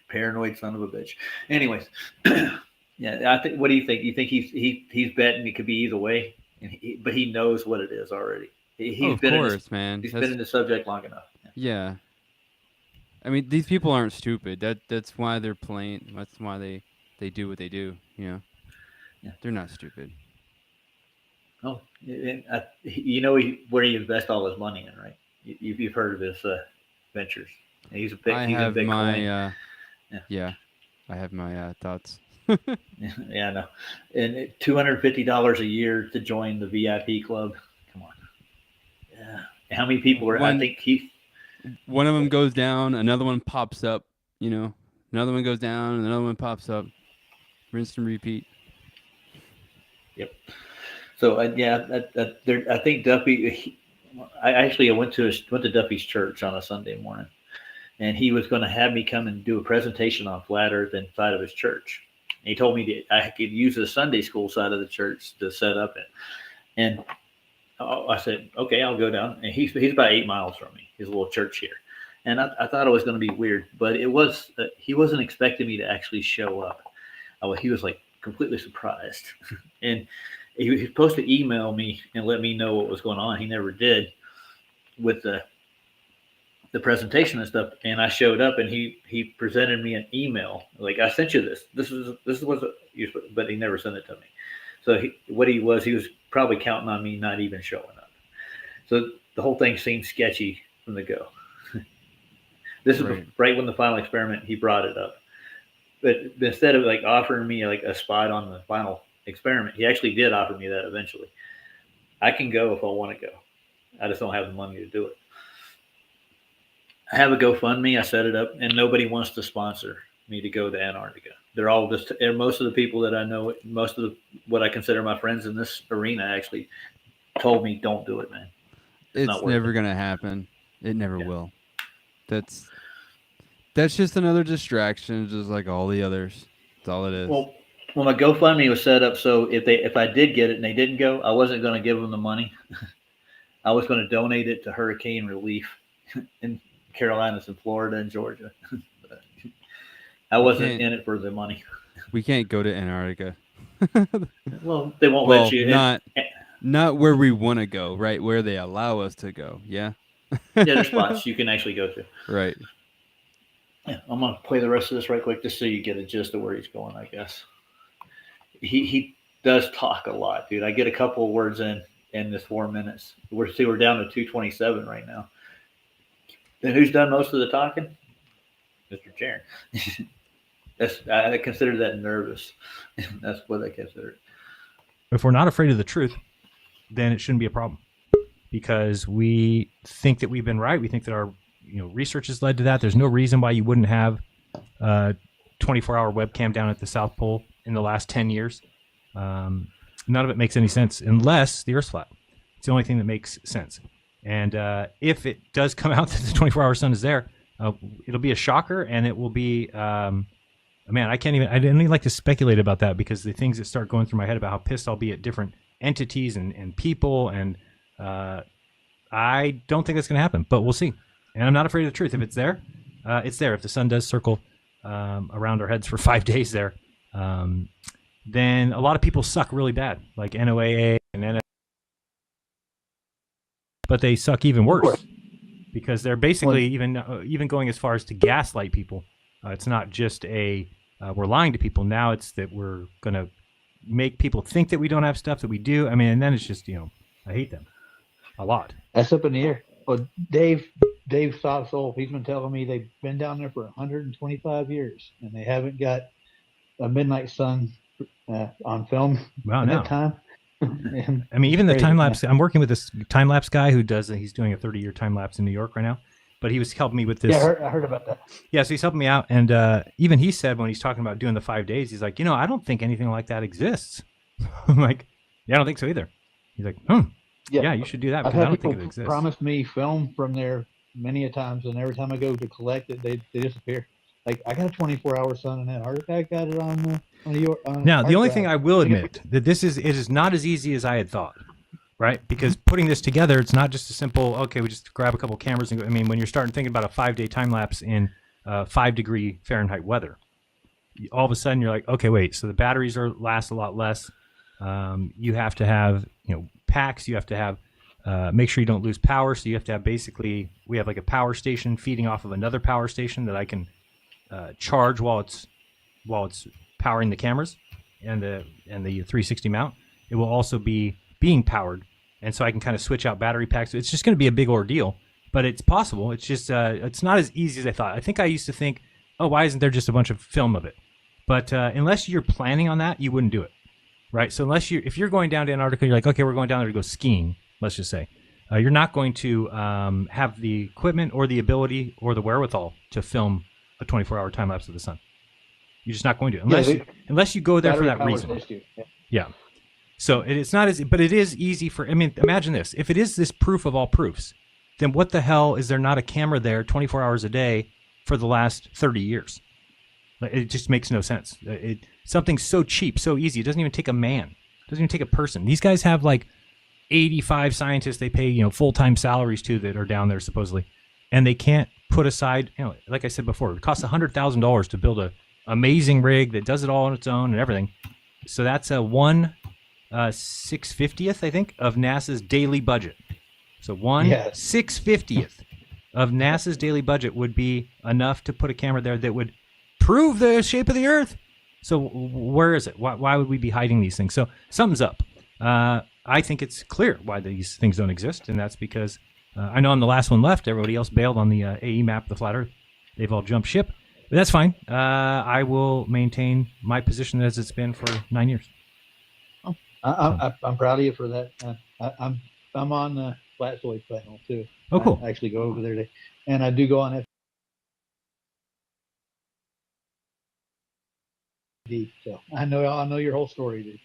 Paranoid son of a bitch. Anyways, yeah. I think. What do you think? You think he's betting it could be either way, but he knows what it is already. He's Of been in course, this, man. he's That's- been in the subject long enough. Yeah. I mean, these people aren't stupid. That's why they're playing. That's why they do what they do. You know. Yeah. They're not stupid. Oh, and you know where he invests all his money in, right? You've heard of his ventures. He's a big. I He's have in Bitcoin. my Yeah. yeah. I have my thoughts. Yeah, I know. And $250 a year to join the VIP club. Come on. Yeah. How many people are? I One- think he. One of them goes down, another one pops up. You know, another one goes down, and another one pops up. Rinse and repeat. So I think Duffy. I went to Duffy's church on a Sunday morning, and he was going to have me come and do a presentation on flat Earth inside of his church. And he told me that I could use the Sunday school side of the church to set up it, and I said, okay, I'll go down. And he's about 8 miles from me, his little church here, and I thought it was going to be weird, but it was. He wasn't expecting me to actually show up. He was like completely surprised, and he was supposed to email me and let me know what was going on. He never did with the presentation and stuff. And I showed up, and he presented me an email like, I sent you this. This is what but he never sent it to me. So he was probably counting on me not even showing up. So the whole thing seemed sketchy from the go. This is right when the final experiment, he brought it up. But instead of like offering me like a spot on the final experiment, he actually did offer me that eventually. I can go if I want to go. I just don't have the money to do it. I have a GoFundMe. I set it up, and nobody wants to sponsor me to go to Antarctica. they're all just, and most of the people that I know, most of what I consider my friends in this arena actually told me, don't do it, man. It's not worth never it. gonna happen. It never Yeah. will. That's just another distraction, just like all the others. That's all it is. Well, my GoFundMe was set up so if I did get it and they didn't go, I wasn't going to give them the money. I was going to donate it to hurricane relief in Carolinas and Florida and Georgia. I wasn't can't- in it for the money. We can't go to Antarctica. Well, they won't Well, let you. not where we want to go, right? Where they allow us to go. Yeah. Yeah, there's spots you can actually go to. Right. Yeah, I'm gonna play the rest of this right quick just so you get a gist of where he's going. I guess he does talk a lot, dude. I get a couple of words in this 4 minutes. We're down to 227 right now. And who's done most of the talking? Mr. Jaron. I consider that nervous. That's what I consider it. If we're not afraid of the truth, then it shouldn't be a problem, because we think that we've been right. We think that our research has led to that. There's no reason why you wouldn't have a 24-hour webcam down at the South Pole in the last 10 years. None of it makes any sense unless the Earth's flat. It's the only thing that makes sense. And if it does come out that the 24-hour sun is there, it'll be a shocker, and it will be man, I didn't even like to speculate about that, because the things that start going through my head about how pissed I'll be at different entities and people, and I don't think that's going to happen, but we'll see. And I'm not afraid of the truth. If it's there, it's there. If the sun does circle around our heads for 5 days there, then a lot of people suck really bad, like NOAA and NS, but they suck even worse, because they're basically even going as far as to gaslight people. It's not just we're lying to people. Now it's that we're going to make people think that we don't have stuff that we do. I mean, and then it's just, I hate them a lot. That's up in the air. Well, Dave Soul, he's been telling me they've been down there for 125 years, and they haven't got a midnight sun on film Wow, in no. that time. And I mean, even the crazy, time yeah. lapse. I'm working with this time lapse guy who he's doing a 30-year time lapse in New York right now. But he was helping me with this. Yeah, I heard about that. Yeah, so he's helping me out. And even he said when he's talking about doing the 5 days, he's like, I don't think anything like that exists. I'm like, yeah, I don't think so either. He's like, yeah, you should do that, I've because I had don't think people it exists. promise me film from there many a times, and every time I go to collect it, they disappear. Like, I got a 24-hour sun in Antarctica. I got it on New York. Now, the only hard thing drive. I will admit that it is not as easy as I had thought, right? Because putting this together, it's not just a simple, okay, we just grab a couple cameras and go. I mean, when you're starting thinking about a 5-day time lapse in 5-degree Fahrenheit weather, all of a sudden you're like, okay, wait, so the batteries last a lot less. You have to have, packs. You have to have, make sure you don't lose power. So you have to have we have like a power station feeding off of another power station that I can charge while it's powering the cameras and the 360 mount. It will also be being powered, and so I can kind of switch out battery packs. It's just going to be a big ordeal, but it's possible. It's just it's not as easy as I thought. I think I used to think, oh, why isn't there just a bunch of film of it? But unless you're planning on that, you wouldn't do it, right? So if you're going down to Antarctica, you're like, okay, we're going down there to go skiing, let's just say. You're not going to have the equipment or the ability or the wherewithal to film a 24-hour time lapse of the sun. You're just not going to, unless you go there for Battery that powered reason. issue. Yeah. Yeah. So it's not as, but it is easy for. I mean, imagine this: if it is this proof of all proofs, then what the hell is there not a camera there 24 hours a day for the last 30 years? It just makes no sense. Something so cheap, so easy. It doesn't even take a man. It doesn't even take a person. These guys have like 85 scientists they pay, full-time salaries to that are down there supposedly, and they can't put aside, like I said before, it costs $100,000 to build a amazing rig that does it all on its own and everything. So that's a 1/650th, I think, of NASA's daily budget. So 1/650th of NASA's daily budget would be enough to put a camera there that would prove the shape of the Earth. So where is it? Why would we be hiding these things? So something's up. I think it's clear why these things don't exist, and that's because I know I'm the last one left. Everybody else bailed on the AE map, the flat Earth. They've all jumped ship. But that's fine. I will maintain my position as it's been for 9 years. I'm proud of you for that. I'm on the Flatzoid panel too. Oh, cool. I actually go over there and I do go on deep. So I know your whole story, dude.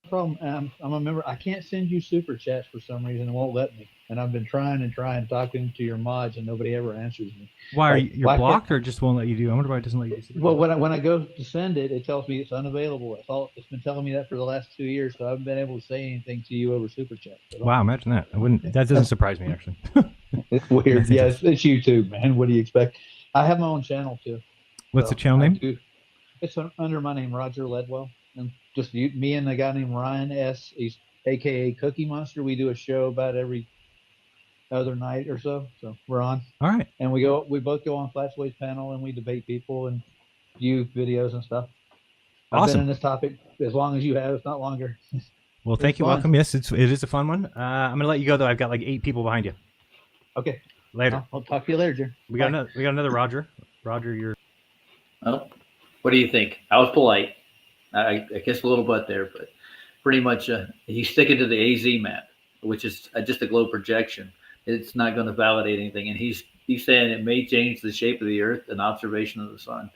No problem. I'm a member. I can't send you super chats for some reason. It won't let me. And I've been trying talking to your mods, and nobody ever answers me. Why are Like, you you're why can't- blocked or just won't let you do? I wonder why it doesn't let you do super Well, chat. when I go to send it, it tells me it's unavailable. It's been telling me that for the last 2 years, so I haven't been able to say anything to you over super chat. So don't- Wow, imagine that. I wouldn't. That doesn't surprise me actually. It's weird. That's Yeah, it's YouTube, man. What do you expect? I have my own channel too. What's So the channel I name? do- It's under my name, Roger Ledwell, and just me and a guy named Ryan S. He's AKA Cookie Monster. We do a show about every other night or so. So we're on, All right. and we both go on Flashways panel and we debate people and view videos and stuff. I've Awesome. been in this topic as long as you have, if not longer. Well, thank It's you. fun. Welcome. Yes, it is a fun one. I'm gonna let you go though. I've got like 8 people behind you. Okay, Later. I'll talk to you later, Jim. We got Bye. another Roger. Roger, you're Well, what do you think? I was polite. I kissed a little butt there, but pretty much he's sticking to the AZ map, which is just a globe projection. It's not going to validate anything, and he's saying it may change the shape of the Earth, an observation of the sun.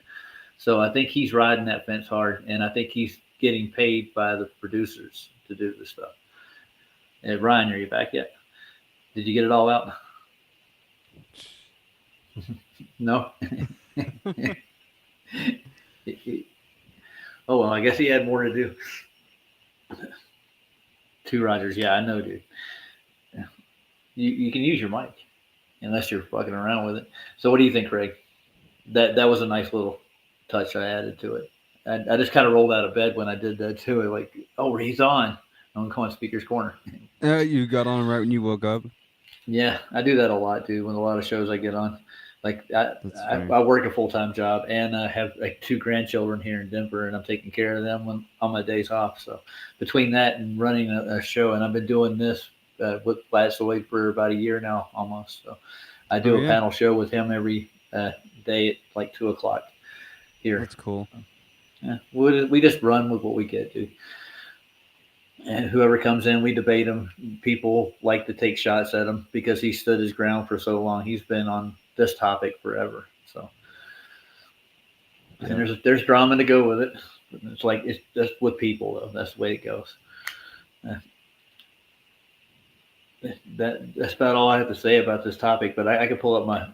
So I think he's riding that fence hard, and I think he's getting paid by the producers to do this stuff. And Ryan, are you back yet? Did you get it all out? No. Oh well, I guess he had more to do. 2 Rogers, yeah, I know, dude. You can use your mic, unless you're fucking around with it. So what do you think, Craig? That was a nice little touch I added to it. I just kind of rolled out of bed when I did that too. Like, oh, he's on. I'm gonna come on Speaker's Corner. You got on right when you woke up. Yeah, I do that a lot, dude. When a lot of shows I get on, like That's I fair. work a full time job and I have like 2 grandchildren here in Denver, and I'm taking care of them when on my days off. So between that and running a show, and I've been doing this with Last Away for about a year now, almost. So I do Oh, a yeah. panel show with him every day at like 2:00 here. That's cool. Yeah, we just run with what we get, dude. And whoever comes in, we debate him. People like to take shots at him because he stood his ground for so long. He's been on this topic forever. So, and there's drama to go with it. It's like it's just with people though. That's the way it goes. That's about all I have to say about this topic. But I could pull up my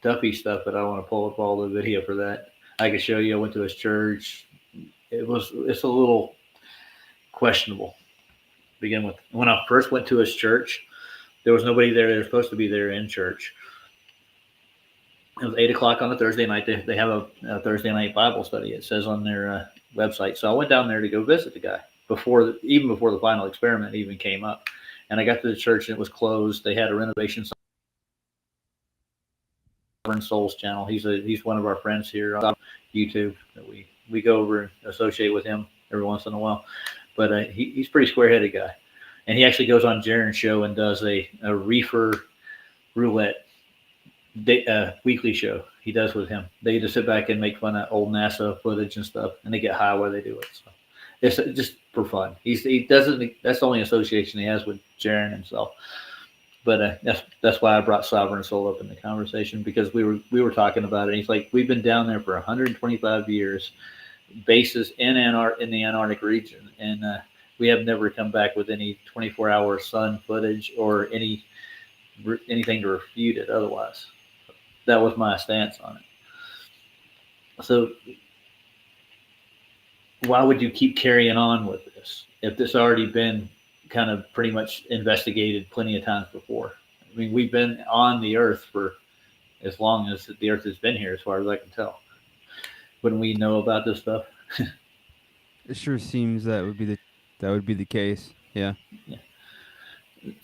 Duffy stuff, but I don't want to pull up all the video for that. I could show you. I went to his church. It's a little questionable to begin with. When I first went to his church, there was nobody there. They were supposed to be there in church. It was 8:00 on a Thursday night. They have a Thursday night Bible study. It says on their website. So I went down there to go visit the guy even before the final experiment even came up. And I got to the church and it was closed. They had a renovation. Sovereign Souls channel. He's one of our friends here on YouTube that we go over and associate with him every once in a while. But he's a pretty square-headed guy, and he actually goes on Jaron's show and does a reefer roulette weekly show. He does with him. They just sit back and make fun of old NASA footage and stuff, and they get high while they do it. So it's just for fun. He doesn't. That's the only association he has with Jaron himself. But that's why I brought Sovereign Soul up in the conversation, because we were talking about it. And he's like, we've been down there for 125 years. Bases in the Antarctic region, and we have never come back with any 24-hour sun footage or anything to refute it otherwise. That was my stance on it. So why would you keep carrying on with this if this already been kind of pretty much investigated plenty of times before? I mean, we've been on the Earth for as long as the Earth has been here, as far as I can tell. Wouldn't we know about this stuff? It sure seems that would be the case. Yeah.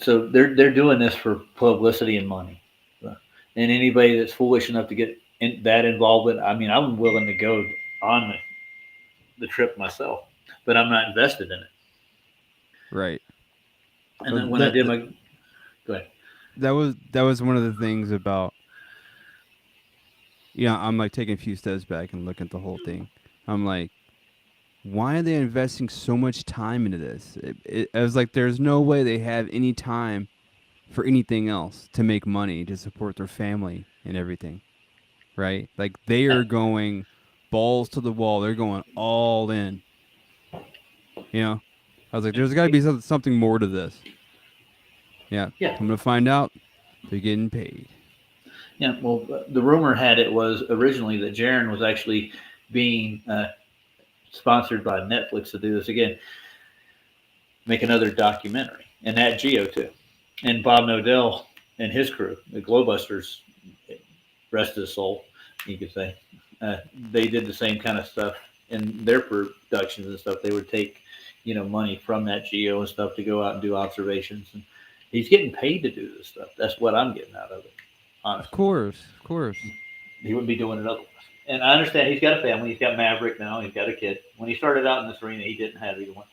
So they're doing this for publicity and money. And anybody that's foolish enough to get that involvement, I mean, I'm willing to go on the trip myself, but I'm not invested in it. Right. And then when I did my, go ahead. That was one of the things about. Yeah, I'm like taking a few steps back and looking at the whole thing. I'm like, why are they investing so much time into this? I was like, there's no way they have any time for anything else to make money to support their family and everything, right? Like they are going balls to the wall. They're going all in. You know, I was like, there's got to be something more to this. Yeah. Yeah. I'm gonna find out. They're getting paid. Yeah, well, the rumor had it was originally that Jaron was actually being sponsored by Netflix to do this again, make another documentary, and Nat Geo too, and Bob Nodell and his crew, the Glowbusters, rest of his soul, you could say, they did the same kind of stuff in their productions and stuff. They would take, money from Nat Geo and stuff to go out and do observations, and he's getting paid to do this stuff. That's what I'm getting out of it. Honestly. Of course. He wouldn't be doing it otherwise. And I understand he's got a family. He's got Maverick now. He's got a kid. When he started out in this arena, he didn't have either one.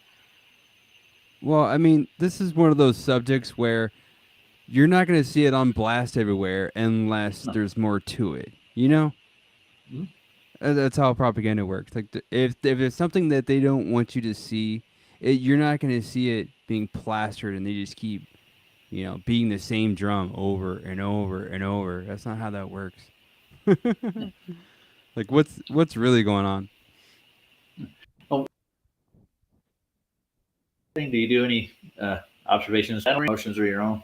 Well, I mean, this is one of those subjects where you're not going to see it on blast everywhere unless there's more to it. You know? Mm-hmm. That's how propaganda works. Like, if it's something that they don't want you to see, you're not going to see it being plastered, and they just keep, beating the same drum over and over and over. That's not how that works. Like, what's really going on? Do you do any observations, promotions, or your own?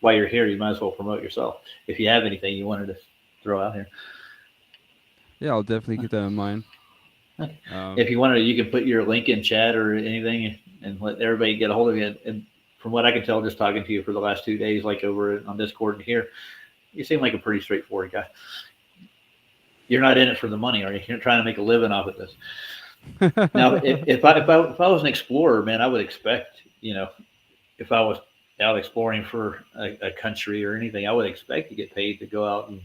While you're here, you might as well promote yourself. If you have anything you wanted to throw out here. Yeah, I'll definitely keep that in mind. If you wanted, you can put your link in chat or anything and let everybody get a hold of you. And from what I can tell, just talking to you for the last 2 days, like over on Discord and here, you seem like a pretty straightforward guy. You're not in it for the money, are you? You're trying to make a living off of this. Now, if I was an explorer, man, I would expect, if I was out exploring for a country or anything, I would expect to get paid to go out and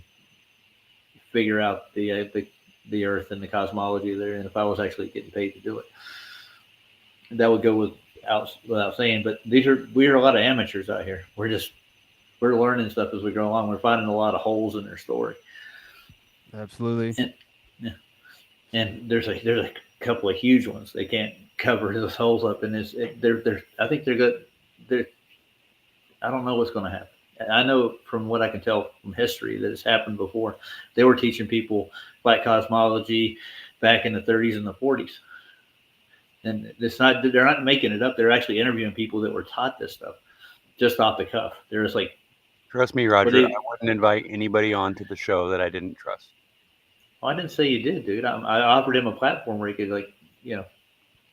figure out the Earth and the cosmology there. And if I was actually getting paid to do it, that would go without saying. But we are a lot of amateurs out here. We're learning stuff as we go along. We're finding a lot of holes in their story. Absolutely. And there's a couple of huge ones. They can't cover those holes up, and I think they're good. I don't know what's going to happen. I know from what I can tell from history that it's happened before. They were teaching people flat cosmology back in the 30s and the 40s, and they're not making it up. They're actually interviewing people that were taught this stuff just off the cuff. They're just like, Trust me, Roger, I wouldn't invite anybody on to the show that I didn't trust. I didn't say you did, dude. I offered him a platform where he could,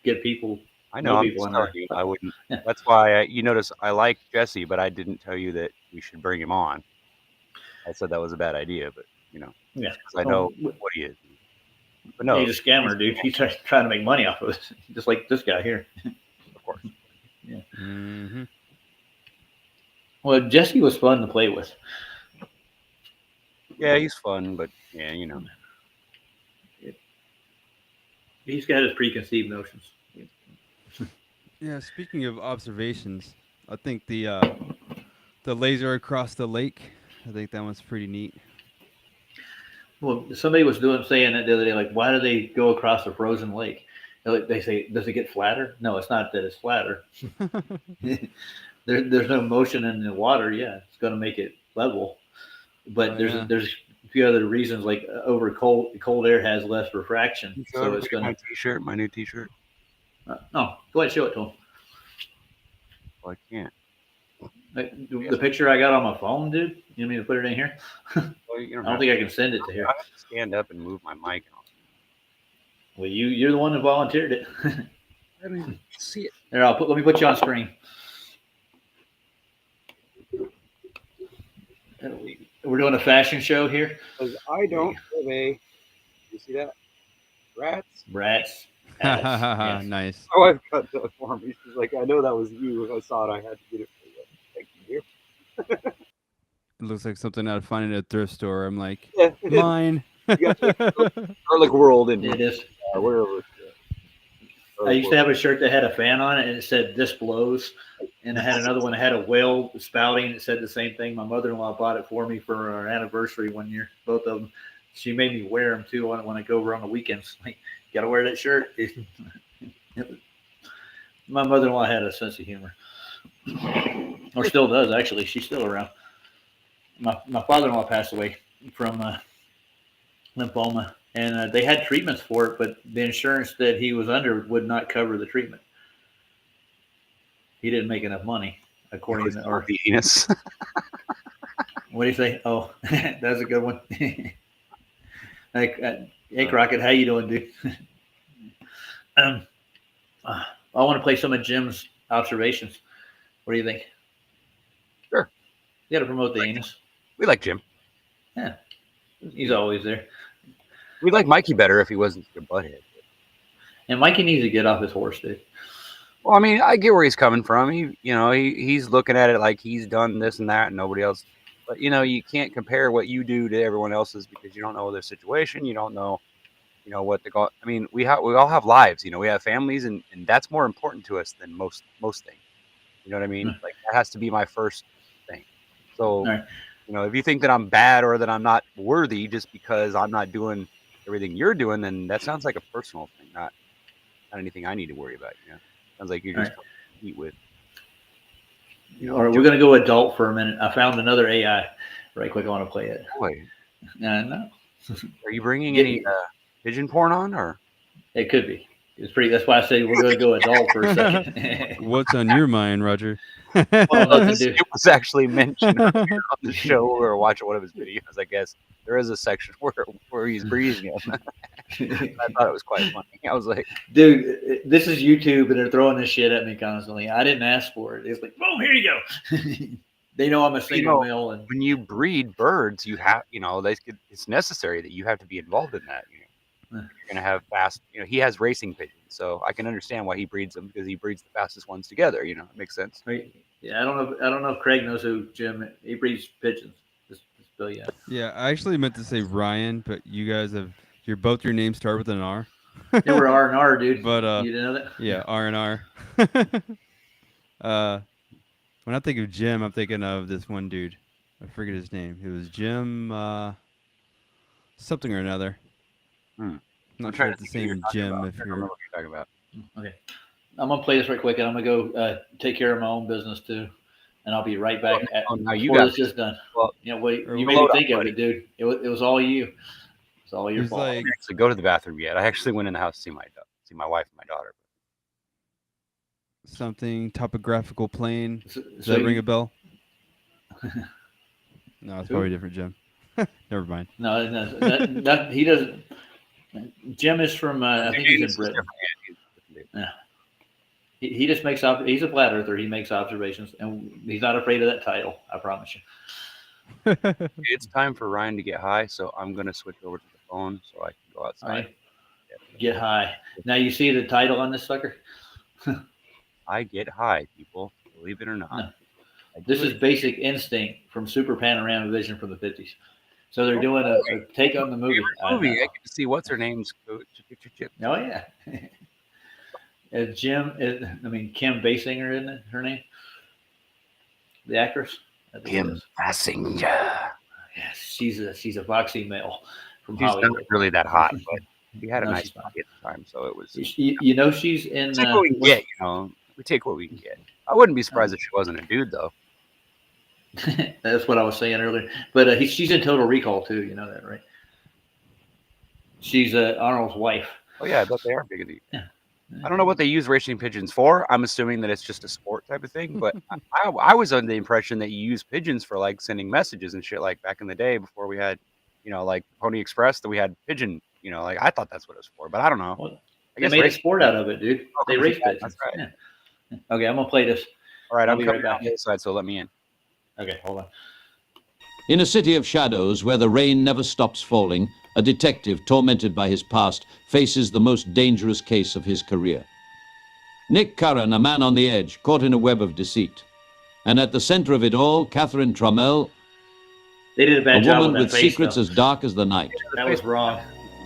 get people. I know. I'm people just telling you, I wouldn't. That's why you notice I like Jesse, but I didn't tell you that we should bring him on. I said that was a bad idea, but Yeah, 'cause I know what he is. But no, he's a scammer, dude. He's trying to make money off of it, just like this guy here. of course. Yeah. Mm-hmm. Well, Jesse was fun to play with. Yeah, he's fun, but He's got his preconceived notions. Yeah, speaking of observations, I think the laser across the lake, I think that one's pretty neat. Well, somebody was saying that the other day, like, why do they go across a frozen lake? They say, does it get flatter? No, it's not that it's flatter. There's no motion in the water. Yeah, it's going to make it level. But there's a few other reasons, like over cold air has less refraction, so it's going to. My new T-shirt. No, go ahead, show it to him. Well, I can't. The picture I got on my phone, dude. You want me to put it in here? Well, I don't think I can send it to here. I have to stand up and move my mic. Well, you're the one that volunteered it. I don't even see it. There, let me put you on screen. We're doing a fashion show here. Because I don't have a. You see that? Rats. Yes. Nice. Oh, I've got that for me. She's like, I know that was you. I saw it. I had to get it for you. Thank you. It looks like something I'd find in a thrift store. I'm like, Yeah, mine. Garlic World and It is. wherever. I used to have a shirt that had a fan on it, and it said "This blows," and I had another one that had a whale spouting. It said the same thing. My mother-in-law bought it for me for our anniversary one year. Both of them. She made me wear them too when I go over on the weekends. Like, got to wear that shirt. My mother-in-law had a sense of humor, or still does. Actually, she's still around. My father-in-law passed away from lymphoma and they had treatments for it, but the insurance that he was under would not cover the treatment. He didn't make enough money, according to or Venus. what do you say? Oh, that's a good one. Hey, Crockett, how you doing, dude? I want to play some of Jim's observations. What do you think? Sure. You got to promote the anus. We like Jim. Yeah, he's always there. We'd like Mikey better if he wasn't your butthead. And Mikey needs to get off his horse, dude. Well, I mean, I get where he's coming from. He's looking at it like he's done this and that, and nobody else. But you can't compare what you do to everyone else's because you don't know their situation. You don't know, what they got. I mean, we all have lives. We have families, and that's more important to us than most things. You know what I mean? Like that has to be my first thing. So, Right. If you think that I'm bad or that I'm not worthy just because I'm not doing everything you're doing, then that sounds like a personal thing, not anything I need to worry about. Sounds like you're just Right. eat with. All right, we're going to go adult for a minute. I found another AI right quick. I want to play it. Boy, No, are you bringing any pigeon porn on, or it could be. It's pretty. That's why I say we're going to go adult for a second. What's on your mind, Roger? Well, nothing, dude. it was actually mentioned earlier on the show or watching one of his videos? I guess there is a section where he's breathing it. I thought it was quite funny. I was like, Dude, this is YouTube, and they're throwing this shit at me constantly. I didn't ask for it. It's like, boom, here you go. They know I'm a single male, and when you breed birds, you have, it's necessary that you have to be involved in that. You're going to have fast, he has racing pigeons, so I can understand why he breeds them because he breeds the fastest ones together. It makes sense. right? Yeah, I don't know if Craig knows who Jim. He breeds pigeons. Just Bill, yeah. Yeah, I actually meant to say Ryan, but you guys both your names start with an R. They were R&R, dude. But You didn't know that? yeah, R&R. When I think of Jim, I'm thinking of this one dude. I forget his name. It was Jim something or another. I'm not sure trying if to it's the think who same you're talking Jim. about. If I don't you're remember what you're talking about. Okay. I'm gonna play this right quick, and I'm gonna go take care of my own business too, and I'll be right back. Now you before got this is done. well, Wait, or you made me load up, think of buddy. it, dude. It was all you. It's all your He's fault. like- I didn't actually go to the bathroom yet. I actually went in the house to see my wife and my daughter. something topographical plane. So, Does so that you- ring a bell? No, it's Who? probably different, Jim. Never mind. no, that, he doesn't. Jim is from I think he's in Britain. He just makes he's a flat earther. He makes observations, and he's not afraid of that title. I promise you. It's time for Ryan to get high, so I'm gonna switch over to the phone so I can go outside. All right. Get high. Now you see the title on this sucker. I get high, people. Believe it or not. No. This is Basic Instinct from Super Panorama Vision from the 50s. So they're doing a take on the movie. Movie. I get to see what's her name's. Oh yeah. Kim Basinger, isn't it her name? The actress. I think it Kim is. Basinger. Yes, she's a foxy male from She's Hollywood. not really that hot, but we had a No, nice she's not. body at the time, so it was. You know she's in. We take what we can get, We take what we can get. I wouldn't be surprised if she wasn't a dude, though. That's what I was saying earlier. But she's in Total Recall too. You know that, right? She's Arnold's wife. Oh yeah, I bet they are big of these. Yeah. I don't know what they use racing pigeons for. I'm assuming that it's just a sport type of thing. But I was under the impression that you use pigeons for like sending messages and shit. Like back in the day before we had, like Pony Express, that we had pigeon. Like I thought that's what it was for, but I don't know. Well, I they guess made a racing- sport out of it, dude. Oh, They cool. race Yeah, pigeons. that's right. Yeah. Okay, I'm gonna play this. All right, I'll I'm be coming right on back. the other side, so let me in. Okay, hold on. In a city of shadows where the rain never stops falling, a detective tormented by his past faces the most dangerous case of his career. Nick Curran, a man on the edge, caught in a web of deceit. And at the center of it all, Catherine Trammell, They did a a bad job woman with with that face, secrets though. as dark as the night. That was wrong.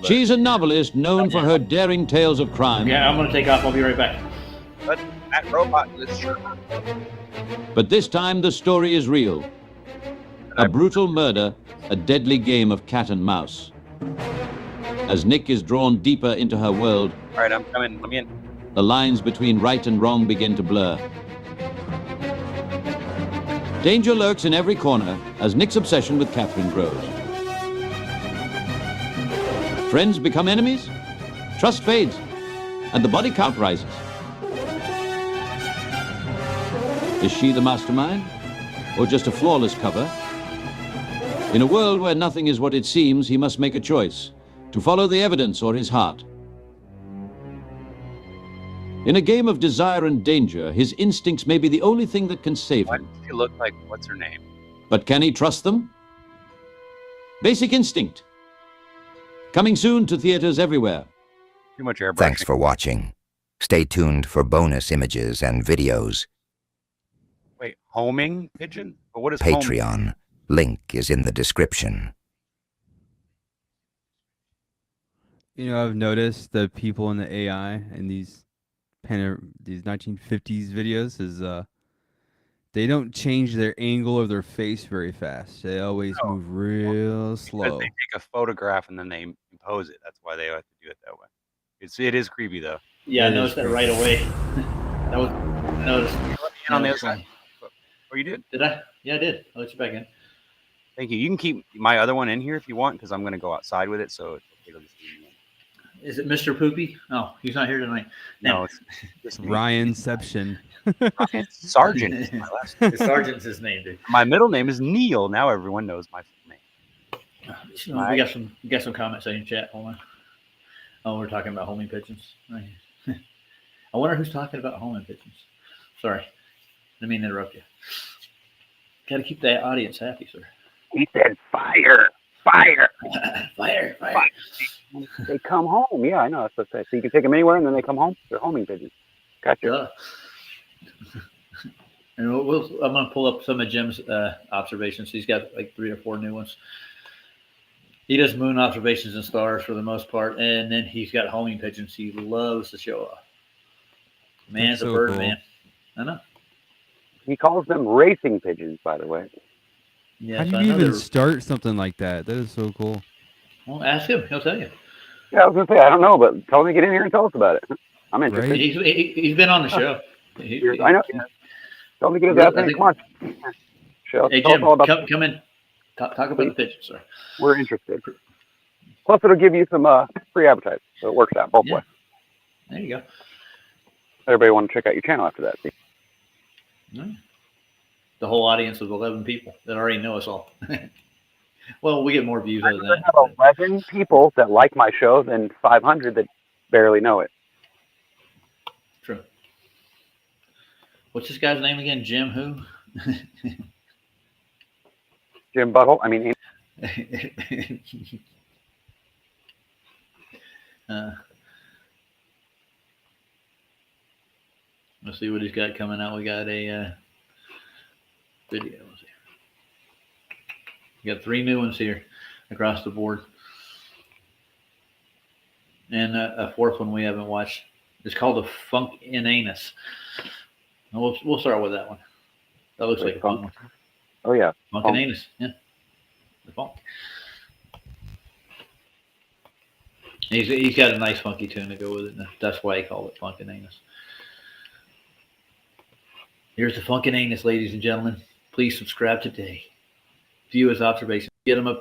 She's a novelist known for her daring tales of crime, Yeah, I'm gonna take off. I'll be right back. But that robot in this shirt. but this time the story is real. A brutal murder, a deadly game of cat and mouse. As Nick is drawn deeper into her world, All right, I'm coming. Let me in. the lines between right and wrong begin to blur. Danger lurks in every corner as Nick's obsession with Catherine grows. Friends become enemies, trust fades, and the body count rises. Is she the mastermind, or just a flawless cover? In a world where nothing is what it seems, he must make a choice, to follow the evidence or his heart. In a game of desire and danger, his instincts may be the only thing that can save Why him. does she look like what's her name? But can he trust them? Basic Instinct. Coming soon to theaters everywhere. Too much airbrushing. Thanks for watching. Stay tuned for bonus images and videos. Wait, homing pigeon? But what is homing? Patreon. Link is in the description. You know, I've noticed the people in the AI in these 1950s videos is they don't change their angle of their face very fast. They always No. move real Because slow. they take a photograph and then they impose it. That's why they have to do it that way. It is creepy though. Yeah, I It is noticed that pretty- right away. That was I noticed. You let me in on the other Noticed side. Oh, you did? Did I? Yeah, I did. I'll let you back in. Thank you. You can keep my other one in here if you want, because I'm going to go outside with it. So it'll just be me. Is it Mr. Poopy? No, he's not here tonight. No, it's just me. Ryanception. Sergeant is my last name. The sergeant's his name, dude. My middle name is Neil. Now everyone knows my name. We got some comments in chat. Hold on. Oh, we're talking about homing pigeons. Right. I wonder who's talking about homing pigeons. Sorry, didn't mean to interrupt you. Got to keep the audience happy, sir. He said fire. Fire. Fire. They come home. Yeah, I know. That's what I say. So you can take them anywhere and then they come home. They're homing pigeons. Gotcha. Duh. And I'm going to pull up some of Jim's observations. He's got like 3 or 4 new ones. He does moon observations and stars for the most part, and then he's got homing pigeons he loves to show off. Man's That's a so bird cool. man. I know. He calls them racing pigeons, by the way. Yeah, How so do I you know even they're- start something like that? That is so cool. Well, ask him. He'll tell you. Yeah, I was going to say, I don't know, but tell him to get in here and tell us about it. I'm interested. Right? He's been on the show. I know. Tell him to get his ass in. Come on. Show. Hey, Tell us Jim, all about come in. Talk about the pigeons, sir. We're interested. Plus, it'll give you some free advertising, so it works out both Yeah. ways. There you go. Everybody want to check out your channel after that. See? The whole audience of 11 people that already know us all. Well, we get more views I other than have 11 people that like my show than 500 that barely know it. True. What's this guy's name again? Jim who? Jim Butthole. I mean, Let's see what he's got coming out. We got a video. We got 3 new ones here across the board. And a 4th one we haven't watched. It's called the Funk in Anus. And we'll start with that one. That looks like a fun one. oh yeah. Funk in Anus. Yeah. The funk. He's got a nice funky tune to go with it. And that's why he called it Funk in Anus. Here's the Funk in Anus, ladies and gentlemen. Please subscribe today. View his observations. Get them up.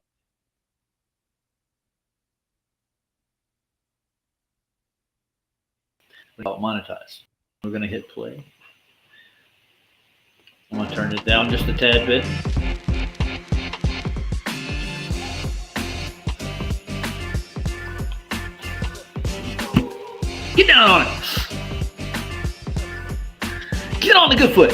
About monetize. We're going to hit play. I'm going to turn it down just a tad bit. Get down on it. Get on the good foot.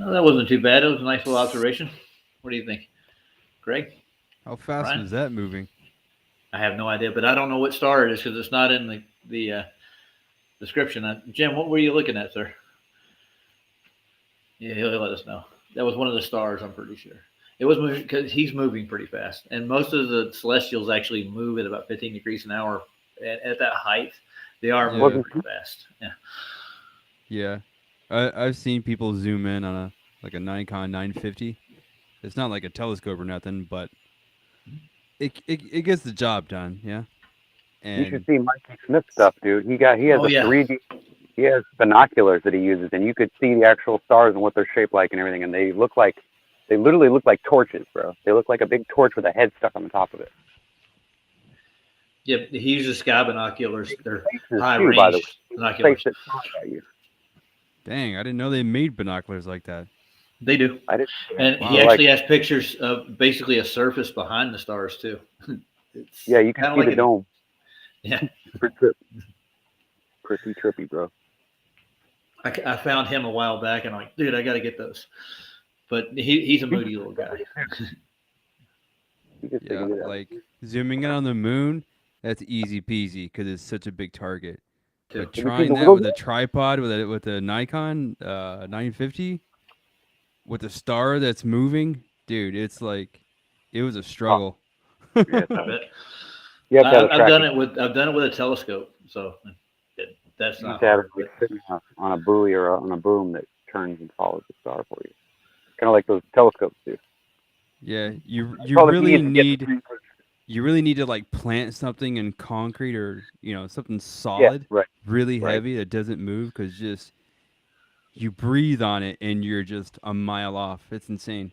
Well, that wasn't too bad. It was a nice little observation. What do you think, Greg? How fast Ryan? was that moving? I have no idea, but I don't know what star it is because it's not in the description. Jim, what were you looking at, sir? Yeah, he'll let us know. That was one of the stars, I'm pretty sure. It was moving because he's moving pretty fast, and most of the celestials actually move at about 15 degrees an hour at that height. They are Yeah. moving pretty fast. Yeah. Yeah, I've seen people zoom in on a Nikon 950. It's not like a telescope or nothing, but it gets the job done. Yeah. You should And see Mikey Smith stuff, dude. He has Oh, a yeah. 3D. He has binoculars that he uses, and you could see the actual stars and what they're shaped like and everything. And they literally look like torches, bro. They look like a big torch with a head stuck on the top of it. Yeah, he uses sky binoculars. They're Faces high too, by the range way. binoculars. Face that talk at you. dang, I didn't know they made binoculars like that. They do. I did. And Wow. he actually has pictures of basically a surface behind the stars too. It's Yeah, you can kinda see like the dome. Yeah, Pretty trippy, bro. I found him a while back, and I'm like, dude, I got to get those. But he's a moody little guy. You can Yeah, figure it out. like zooming in on the moon, that's easy peasy because it's such a big target. Too. But see trying the that little with a tripod with a Nikon 950 with a star that's moving, dude, it's like it was a struggle. Yeah, I bet. you have to have a I've done tracking. it with a telescope, so that's You not have to have hard. it sitting on a buoy or on a boom that turns and follows the star for you. Kind of like those telescopes do. Yeah, you Probably really easy to get need the- you really need to like plant something in concrete or something Yeah, solid, right. really right. heavy that doesn't move because just you breathe on it and you're just a mile off. It's insane.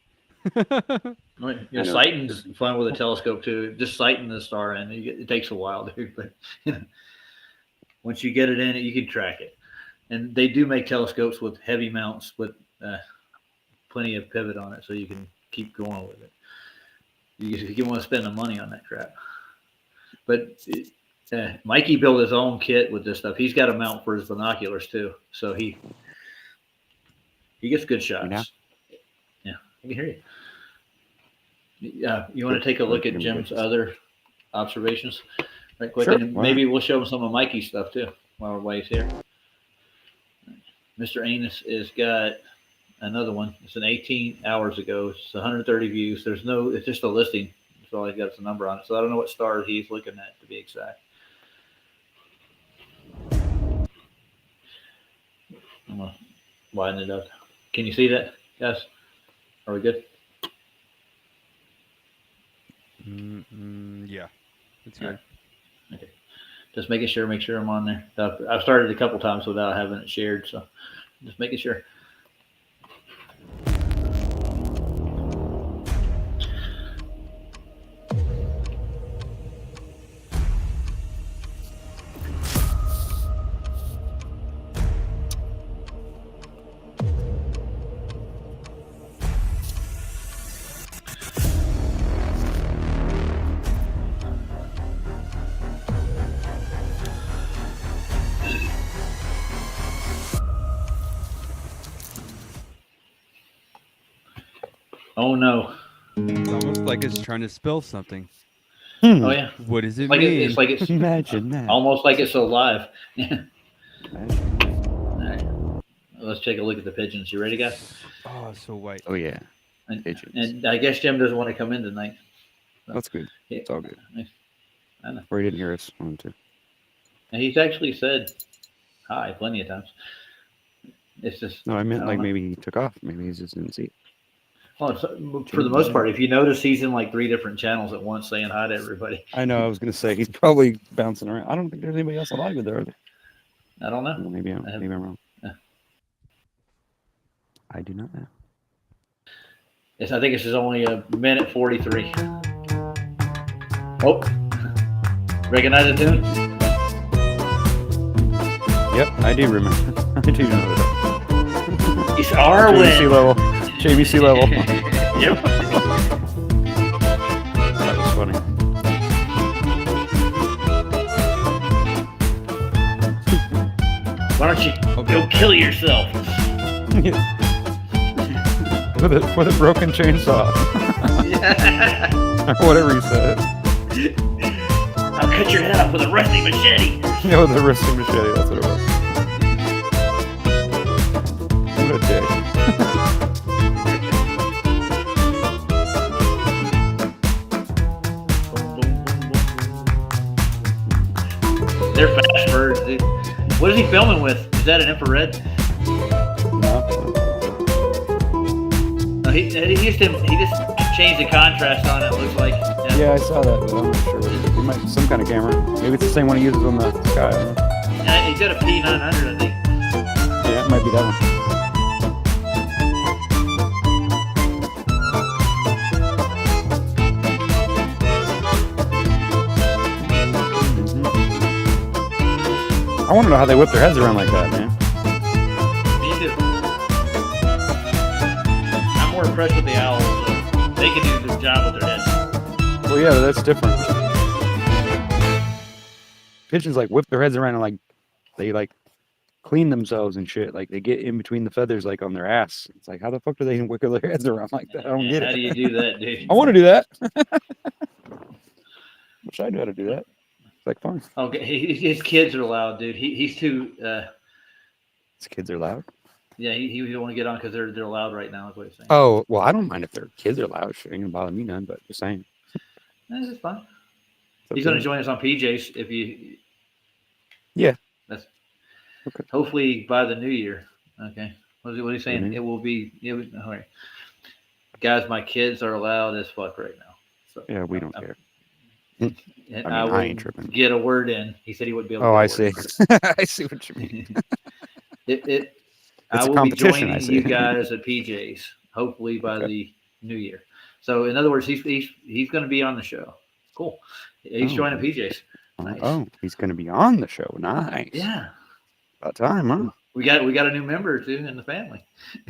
Right. I know. Sighting's fun with a telescope too. Just sighting the star in, it takes a while, dude. But once you get it in, you can track it. And they do make telescopes with heavy mounts with plenty of pivot on it, so you can keep going with it. You want to spend the money on that crap. But Mikey built his own kit with this stuff. He's got a mount for his binoculars too, so he gets good shots. Yeah. Yeah, I can hear you. You want to take a look at Jim's other observations right quick? Sure, And why maybe we'll show him some of Mikey's stuff too while he's here. Mr. Anus has got another one. It's an 18 hours ago. It's 130 views. It's just a listing. That's all he's got. It's a number on it. So I don't know what star he's looking at to be exact. I'm going to widen it up. Can you see that, guys? Are we good? Yeah, it's good. Okay. Just making sure, make sure I'm on there. I've started a couple times without having it shared, so just making sure. Oh no! It's almost like it's trying to spell something. Oh yeah, What does it like mean? it's like it's Imagine that. almost like it's alive. Imagine. All right, let's take a look at the pigeons. You ready, guys? Oh, so white. Oh yeah, And, pigeons. and I guess Jim doesn't want to come in tonight. That's good. Yeah. It's all good. I know. Or he didn't hear us on to. And he's actually said hi plenty of times. It's just No, I meant I like don't know. maybe he took off. Maybe he just didn't see it. well, for the most part, if you notice, he's in like 3 different channels at once saying hi to everybody. I know. I was gonna say he's probably bouncing around. I don't think there's anybody else alive with there. Are there? I don't know. Well, maybe I'm wrong. Yeah. I do not know. I think this is only a minute 43. Oh, recognize the tune? Yep, I do remember. I do know that. It's Jamie C. Arwen. Level. Jamie C. Level. Yep. That was funny. Why don't you Okay. go kill yourself? with a broken chainsaw. Or whatever he said. I'll cut your head off with a rusty machete. Yeah, with a rusty machete, that's what it was. What a dick. They're fast birds, dude. What is he filming with? Is that an infrared? No, he just changed the contrast on it. Looks like. Yeah, I saw that, but I'm not sure. It might be some kind of camera. Maybe it's the same one he uses on the sky. I don't know. Yeah, he's got a P900, I think. Yeah, it might be that one. I want to know how they whip their heads around like that, man. Me too. I'm more impressed with the owls. They can do the job with their heads. Well, yeah, that's different. Pigeons like whip their heads around and like they like clean themselves and shit. Like they get in between the feathers, like on their ass. It's like, how the fuck do they wiggle their heads around like that? I don't get it. How do you do that, dude? I want to do that. Wish I knew how to do that. It's like fun. Okay, his kids are loud, dude. He's too. His kids are loud. Yeah, he don't want to get on because they're loud right now. Is what he's saying. Oh well, I don't mind if their kids are loud. Shit ain't gonna bother me none. But just saying. This is fun. It's He's okay. going to join us on PJs if you. Yeah. That's okay. Hopefully by the new year. Okay. What are you saying? Mhm. It will be. All right. Guys, my kids are loud as fuck right now. So Yeah, we don't care. And I mean, will I ain't tripping. get a word in. He said he would be able. Oh, to I get a see. word I see what you mean. I a will be competition, I joining see. you guys at PJs hopefully by the new year. So in other words, he's going to be on the show. Cool. He's Oh. joining PJs. Nice. Oh, he's gonna be on the show. Nice. Yeah. About time, huh? We got a new member too in the family.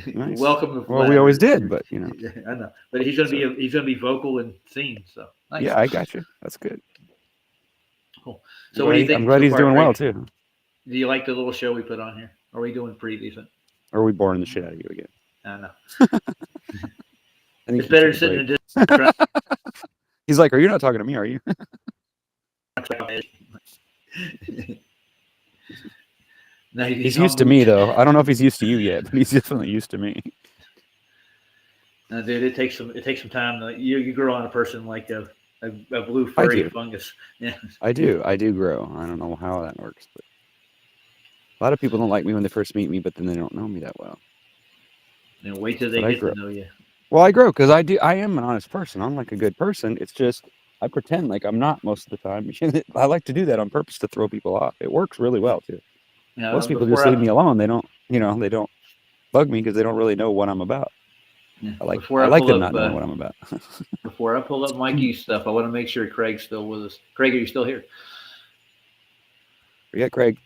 Nice. Welcome to Well, we always did, but you know. I know, but he's gonna be vocal and seen. So nice. Yeah, I got you. That's good. Cool. So what do you think? I'm glad so he's far, doing well Craig? too. Do you like the little show we put on here? Are we doing pretty decent? Or are we boring the shit out of you again? I know. I think It's better than sitting in a distance. He's like, "Are you not talking to me? Are you?" No, He's used to me though. I don't know if he's used to you yet, but he's definitely used to me. No, dude, it takes some time. You grow on a person like a blue furry do. fungus. Yeah. I do grow. I don't know how that works, but a lot of people don't like me when they first meet me, but then they don't know me that well. And wait till they But I get grow. to know you. Well, I grow because I am an honest person. I'm like a good person. It's just I pretend like I'm not most of the time. I like to do that on purpose to throw people off. It works really well too. Yeah, Most people before just I- leave me alone. They don't, they don't bug me because they don't really know what I'm about. Yeah. I like Before I like pull them up, not knowing what I'm about. Before I pull up Mikey's stuff, I want to make sure Craig's still with us. Craig, are you still here? We got Craig.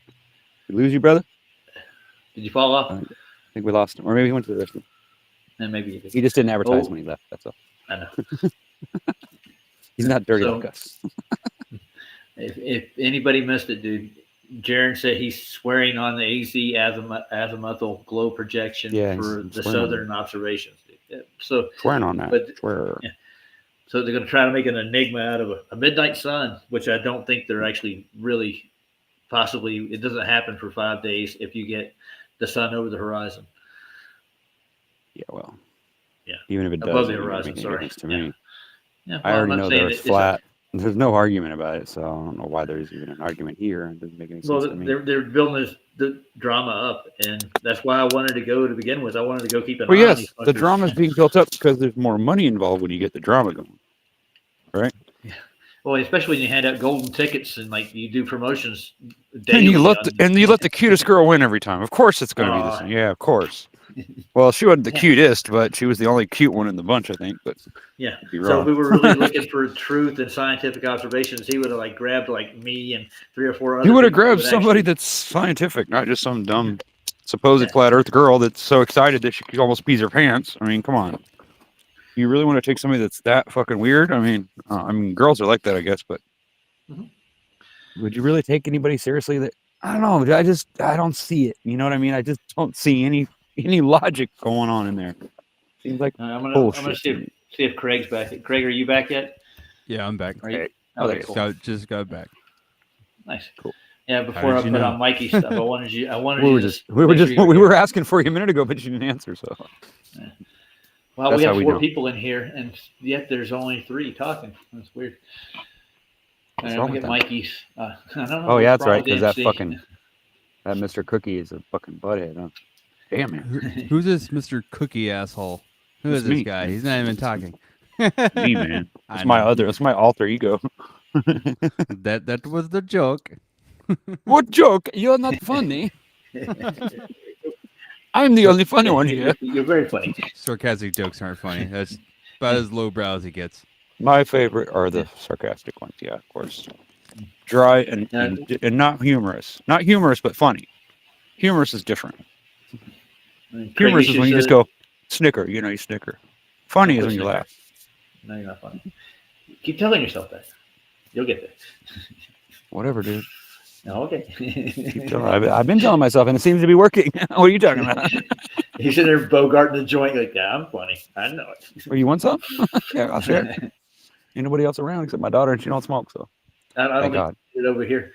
Did we lose you, brother? Did you fall off? I think we lost him, or maybe he went to the restroom. And maybe you did. He just didn't advertise Oh. when he left. That's all. I know. He's not dirty So- like us. If anybody missed it, dude, Jaron said he's swearing on the AZ azimuthal glow projection Yeah, for he's the swearing on southern observations. Dude. Yeah, so Swearing on that. But- Swear. yeah. So they're going to try to make an enigma out of a midnight sun, which I don't think they're actually really possibly. It doesn't happen for 5 days if you get the sun over the horizon. Yeah, well. Yeah. Even if it does, Above the it doesn't horizon, make any sorry. difference to me. Yeah, I well, already I'm not know saying that it's it's flat. There's no argument about it, so I don't know why there's even an argument here. It doesn't make any sense Well, to me. they're building the drama up, and that's why I wanted to go to begin with. I wanted to go keep an Well, eye on yes, these the fuckers. drama's being built up because there's more money involved when you get the drama going, right? Well, especially when you hand out golden tickets and like you do promotions And daily. you let on- the cutest girl win every time. Of course, it's going to be the Aw. same. Yeah, of course. Well, she wasn't the Yeah. cutest, but she was the only cute one in the bunch, I think. But Yeah. I'd be So if wrong. we were really looking for truth and scientific observations, he would have like grabbed like me and 3 or 4 other. You would have people grabbed that somebody actually- that's scientific, not just some dumb supposed Yeah. flat Earth girl that's so excited that she could almost pees her pants. I mean, come on. You really want to take somebody that's that fucking weird? I mean, girls are like that, I guess. But Mhm. would you really take anybody seriously? That I don't know. I don't see it. You know what I mean? I just don't see any logic going on in there. Seems like I'm gonna bullshit see to me. if Craig's back. Craig, are you back yet? Yeah, I'm back. Are you? Okay. Oh, there Okay, you cool. Just got back. Nice. Cool. Yeah, before I did you put know? on Mikey stuff, I wanted you. We were to just make sure you we here. were asking for you a minute ago, but you didn't answer. So Well, That's we how have we 4 know. people in here, and yet there's only 3 talking. That's weird. What's I'm wrong gonna with get them? Mikey's. I don't know. Oh yeah, what's that's wrong right. with Because that MC. fucking that Mr. Cookie is a fucking butthead. Huh? Damn it. Who's this Mr. Cookie asshole? Who It's is this me. guy? He's not even talking. Me, man. I It's my know. other. It's my alter ego. That was the joke. What joke? You're not funny. I'm the only funny one here. You're very funny. Sarcastic jokes aren't funny. That's about as lowbrow as he gets. My favorite are the sarcastic ones. Yeah, of course. Dry and not humorous. Not humorous, but funny. Humorous is different. Humorous is when you just go snicker. You know, you snicker. Funny is when you laugh. No, you're not funny. Keep telling yourself that. You'll get there. Whatever, dude. Oh, okay. I've been telling myself, and it seems to be working. What are you talking about? He's sitting there bogarting the joint like, yeah, I'm funny. I know it. Oh, you want some? Yeah, I'll share. Ain't nobody else around except my daughter, and she don't smoke, so I don't thank think God. it over here.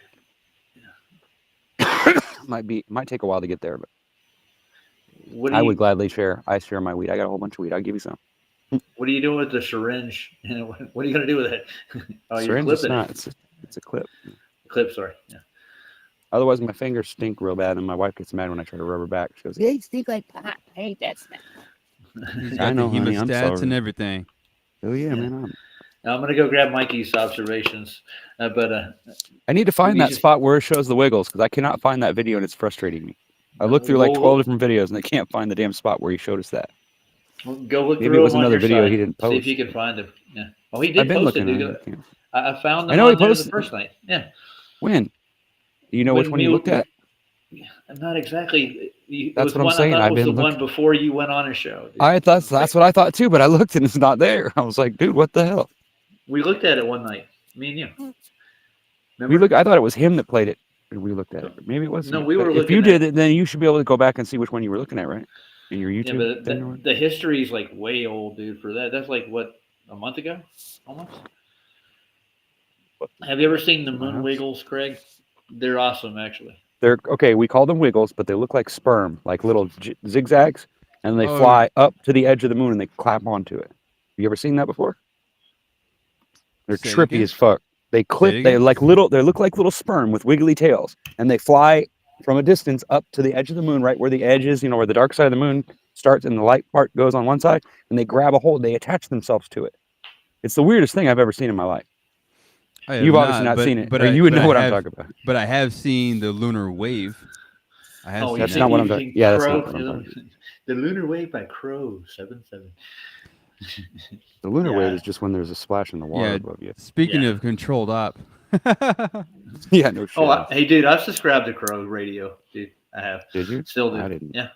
Might take a while to get there, but What do I you, would gladly share. I share my weed. I got a whole bunch of weed. I'll give you some. What are you doing with the syringe? What are you gonna do with it? Oh, you're Syringe is clipping not. it. It's a clip. Clip, sorry. Yeah. Otherwise, my fingers stink real bad, and my wife gets mad when I try to rub her back. She goes, "Yeah, you stink like pot. I hate that smell." He's I got know, the honey. I'm hemostats sorry. and everything. Oh yeah, man. Now I'm gonna go grab Mikey's observations, but I need to find We that just- spot where it shows the wiggles because I cannot find that video, and it's frustrating me. I looked through like Well, 12 different videos, and I can't find the damn spot where he showed us that. go look Maybe through it was them on another your video side. he didn't See if post. you can find them. Yeah. Oh, he did I've been post it, looking dude. at it. I found them I know he on there the posted- first night. Yeah. When? Do you know which When one you we- looked at? Not exactly. It That's was what I'm one, saying. I thought I've it was been the one before you went on a show. dude. I thought that's what I thought too, but I looked and it's not there. I was like, dude, what the hell? We looked at it one night. Me and you. We Remember? looked. I thought it was him that played it, and we looked at it. Maybe it wasn't. No, we were But if looking you at- did it, then you should be able to go back and see which one you were looking at, right? In your Yeah, YouTube. but thing or the history is like way old, dude. For that, that's like what, a month ago, almost. Have you ever seen the moon Wow. wiggles, Craig? They're awesome, actually. They're okay. We call them wiggles, but they look like sperm, like little zigzags, and they Oh, fly up to the edge of the moon and they clap onto it. You ever seen that before? They're Say it trippy again? as fuck. They clip. it They again? like little. They look like little sperm with wiggly tails, and they fly from a distance up to the edge of the moon, right where the edge is. You know, where the dark side of the moon starts and the light part goes on one side, and they grab a hold. They attach themselves to it. It's the weirdest thing I've ever seen in my life. I have You've obviously not but- seen it, but or I- you would but know I what I'm have- talking about. But I have seen the lunar wave. I have Oh, seen you That's that. not what I'm you talking- think yeah, that's Crow- not what I'm talking The Lunar Wave by Crow 77. The lunar Yeah. wave is just when there's a splash in the water Yeah. above you. Speaking Yeah. of controlled op. Yeah, no shit. Oh, hey, dude, I've subscribed to Crow Radio, dude. I have. Did you? Still do. I didn't. Yeah.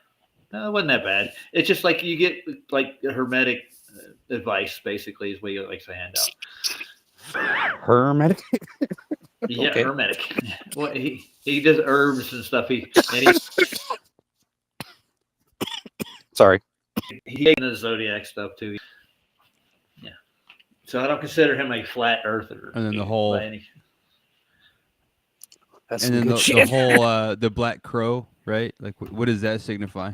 No, it wasn't that bad. It's just like you get like hermetic advice, basically, is what he likes to hand out. Hermetic. Yeah, Okay. hermetic. Well, he does herbs and stuff. He Sorry. does zodiac stuff too. Yeah. So I don't consider him a flat earther. And then the whole- by any- That's And some then good the shit. whole the black crow, right? Like what does that signify?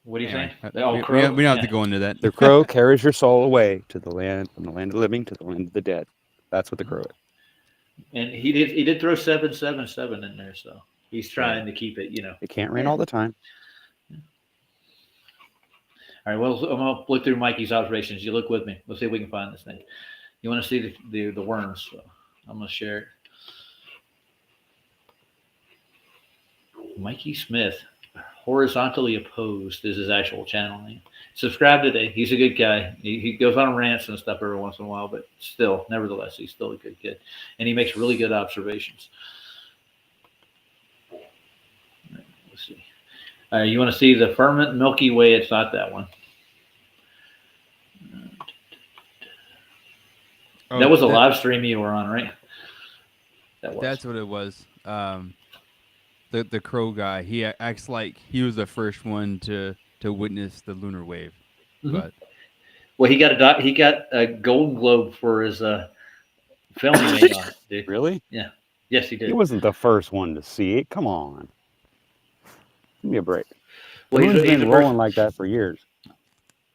What do you Anyway, think? we, Oh, we Crow? don't we don't have Yeah. to go into that. The crow carries your soul away to the land, from the land of the living to the land of the dead. That's what the crow is. And he did throw 777 in there, so he's trying to keep it, you know. It can't rain all the time. All right, well, I'm gonna look through Mikey's observations. You look with me. Let's see if we can find this thing. You want to see the worms? So I'm gonna share it. Mikey Smith, horizontally opposed, is his actual channel name. Subscribe today. He's a good guy. He goes on rants and stuff every once in a while, but still, nevertheless, he's still a good kid, and he makes really good observations. All right, let's see. You want to see the Firmament Milky Way? It's not that one. Oh, That was a live stream you were on, right? That was. That's what it was. The crow guy. He acts like he was the first one to to witness the lunar wave. Mhm. But Well, he got a Golden Globe for his film he made on it, dude. Really? Yes, he He did. wasn't the first one to see it. Come on. Give me a break. Well, The moon's he's been the rolling first. like that for years.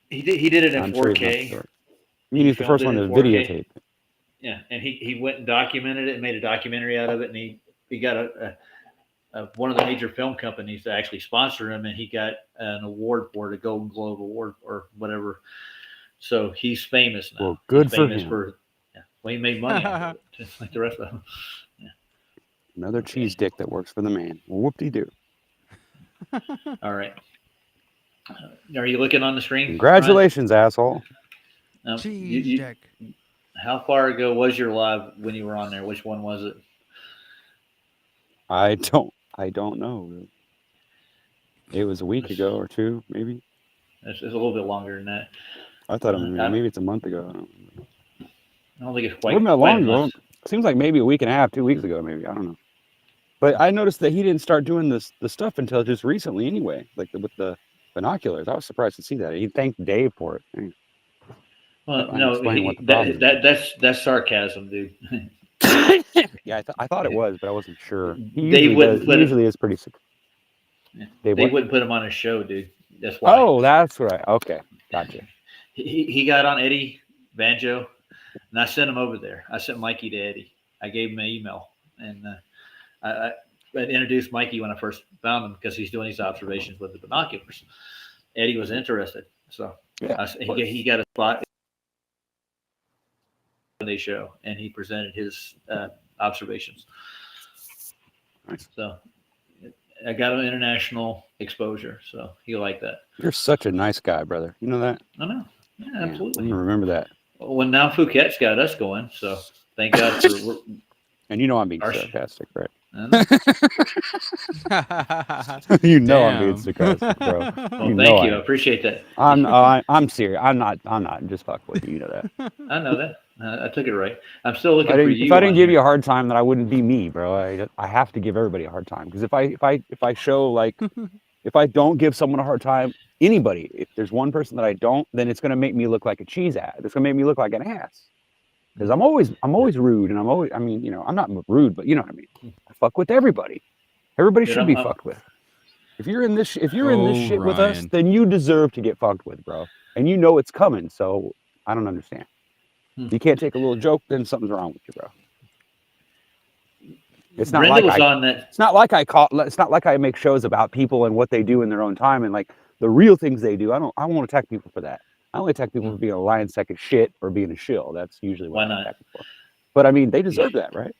He did it in I'm sure he's not the 4K. first. I mean, he's the filmed first it one to in 4K. videotape it. Yeah, and he went and documented it and made a documentary out of it, and he got one of the major film companies to actually sponsor him, and he got an award for it, a Golden Globe Award or whatever. So he's famous now. Well, good He's for famous him. Well, he made money out of it, just like the rest of them. Another cheese dick that works for the man. Whoop-de-doo. All right. Are you looking on the screen? Congratulations, asshole. Ryan? Cheese Jack. How far ago was your live when you were on there? Which one was it? I don't know. It was a week ago or two, maybe. It's a little bit longer than that. I thought maybe it's a month ago. I don't know. I don't think it's It quite. wasn't that quite long a ago. month. Seems like maybe a week and a half, 2 weeks ago, maybe. I don't know. But I noticed that he didn't start doing the stuff until just recently, anyway. Like with the binoculars, I was surprised to see that. He thanked Dave for it. Dang. Well, I'm no, explaining what the problem that's sarcasm, dude. Yeah, I thought it was, but I wasn't sure. He Dave wouldn't put it- usually is pretty. Dave, They what? wouldn't put him on his show, dude. That's why. Oh, that's right. Okay, gotcha. He got on Eddie Banjo, and I sent him over there. I sent Mikey to Eddie. I gave him an email, and I introduced Mikey when I first found him because he's doing these observations with the binoculars. Eddie was interested, so Yeah, he got a spot in the show, and he presented his observations. Nice. So I got him international exposure, so he liked that. You're such a nice guy, brother. You know that? I know. Yeah, Yeah, absolutely. I'm gonna remember that. Well, now Phuket's got us going, so thank God for. And you know I'm being Our- sarcastic, right? I know. You know I'm being Damn. sarcastic, bro. Well, You know thank you. I I am. appreciate that. I'm serious. I'm not just fuck with you. You know that. I know that. I took it right. I'm still looking I for didn't, you. if I didn't on give here. you a hard time, then I wouldn't be me, bro. I have to give everybody a hard time because if I show like if I don't give someone a hard time, anybody, if there's one person that I don't, then it's gonna make me look like a cheese ass. It's gonna make me look like an ass. Because I'm always rude, and I mean, you know, I'm not rude, but you know what I mean. I fuck with everybody. Everybody Dude, should be I'm- fucked with. If you're in this shit with us, Ryan. then you deserve to get fucked with, bro. And you know it's coming, so I don't understand. If you can't take a little joke, then something's wrong with you, bro. It's not Brenda like was I, on that. it's not like I make shows about people and what they do in their own time and like the real things they do. I won't attack people for that. I only attack people for being a lying sack of shit or being a shill. That's usually what Why I not? attack them for. But I mean, they deserve that, right?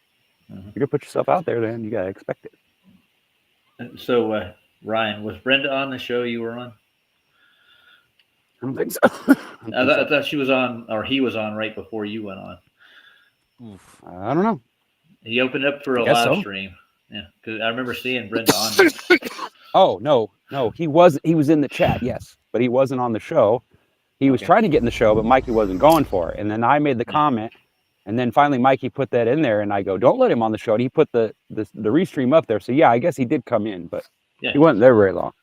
Mhm. You're gonna put yourself out there, then you gotta expect it. So, Ryan, was Brenda on the show you were on? I don't think so. I thought she was on, or he was on right before you went on. Oof. I don't know. He opened up for a Guess live so. stream. Yeah, because I remember seeing Brenda on there. Oh no, he was in the chat, yes, but he wasn't on the show. He was Okay. trying to get in the show, but Mikey wasn't going for it. And then I made the comment, and then finally Mikey put that in there, and I go, "Don't let him on the show." And he put the restream up there, so yeah, I guess he did come in, but Yeah. he wasn't there very long.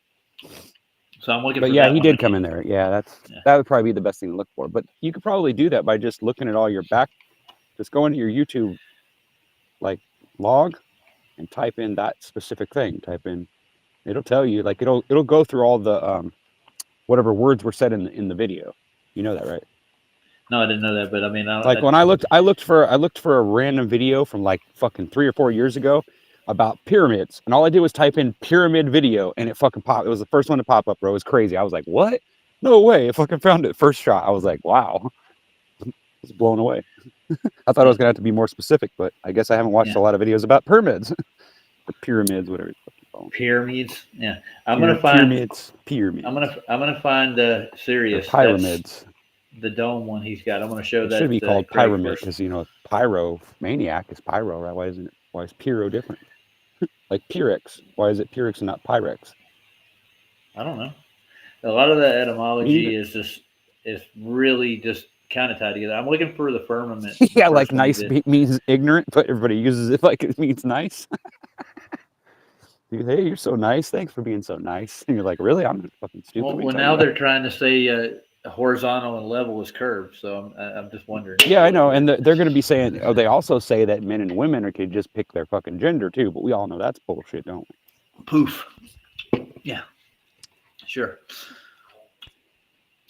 So I'm looking But for yeah, that he one. did come in there. Yeah, Yeah. that would probably be the best thing to look for. But you could probably do that by just looking at all your back. Just go into your YouTube like log and type in that specific thing. Type in, it'll tell you like it'll go through all the whatever words were said in the video. You know that, right? No, I didn't know that, but I mean, Like when I looked for a random video from like fucking 3 or 4 years ago about pyramids, and all I did was type in pyramid video, and it fucking popped. It was the first one to pop up, bro. It was crazy. I was like, what? No way! I fucking found it first shot. I was like, wow. I was blown away. I thought I was gonna have to be more specific, but I guess I haven't watched a lot of videos about pyramids, or pyramids, whatever. It's fucking called. pyramids. Yeah, I'm gonna find. Pyramids. I'm gonna find Sirius. Or pyramids. That's the dome one he's got. I'm gonna show It that. should be called Craig pyramid first. because you know pyromaniac is pyro, right? Why is pyro different? Like Pyrex. Why is it Pyrex and not Pyrex? I don't know. A lot of the etymology Either. is really just kind of tied together. I'm looking for the firmament. Yeah, the like first one he nice did. means ignorant, but everybody uses it like it means nice. Hey, you're so nice. Thanks for being so nice. And you're like, really? I'm not fucking stupid. Well, What are you well talking now about?" they're trying to say horizontal and level is curved. So I'm just wondering. Yeah, I know. And they're going to be saying, oh, they also say that men and women could just pick their fucking gender too. But we all know that's bullshit, don't we? Poof. Yeah. Sure.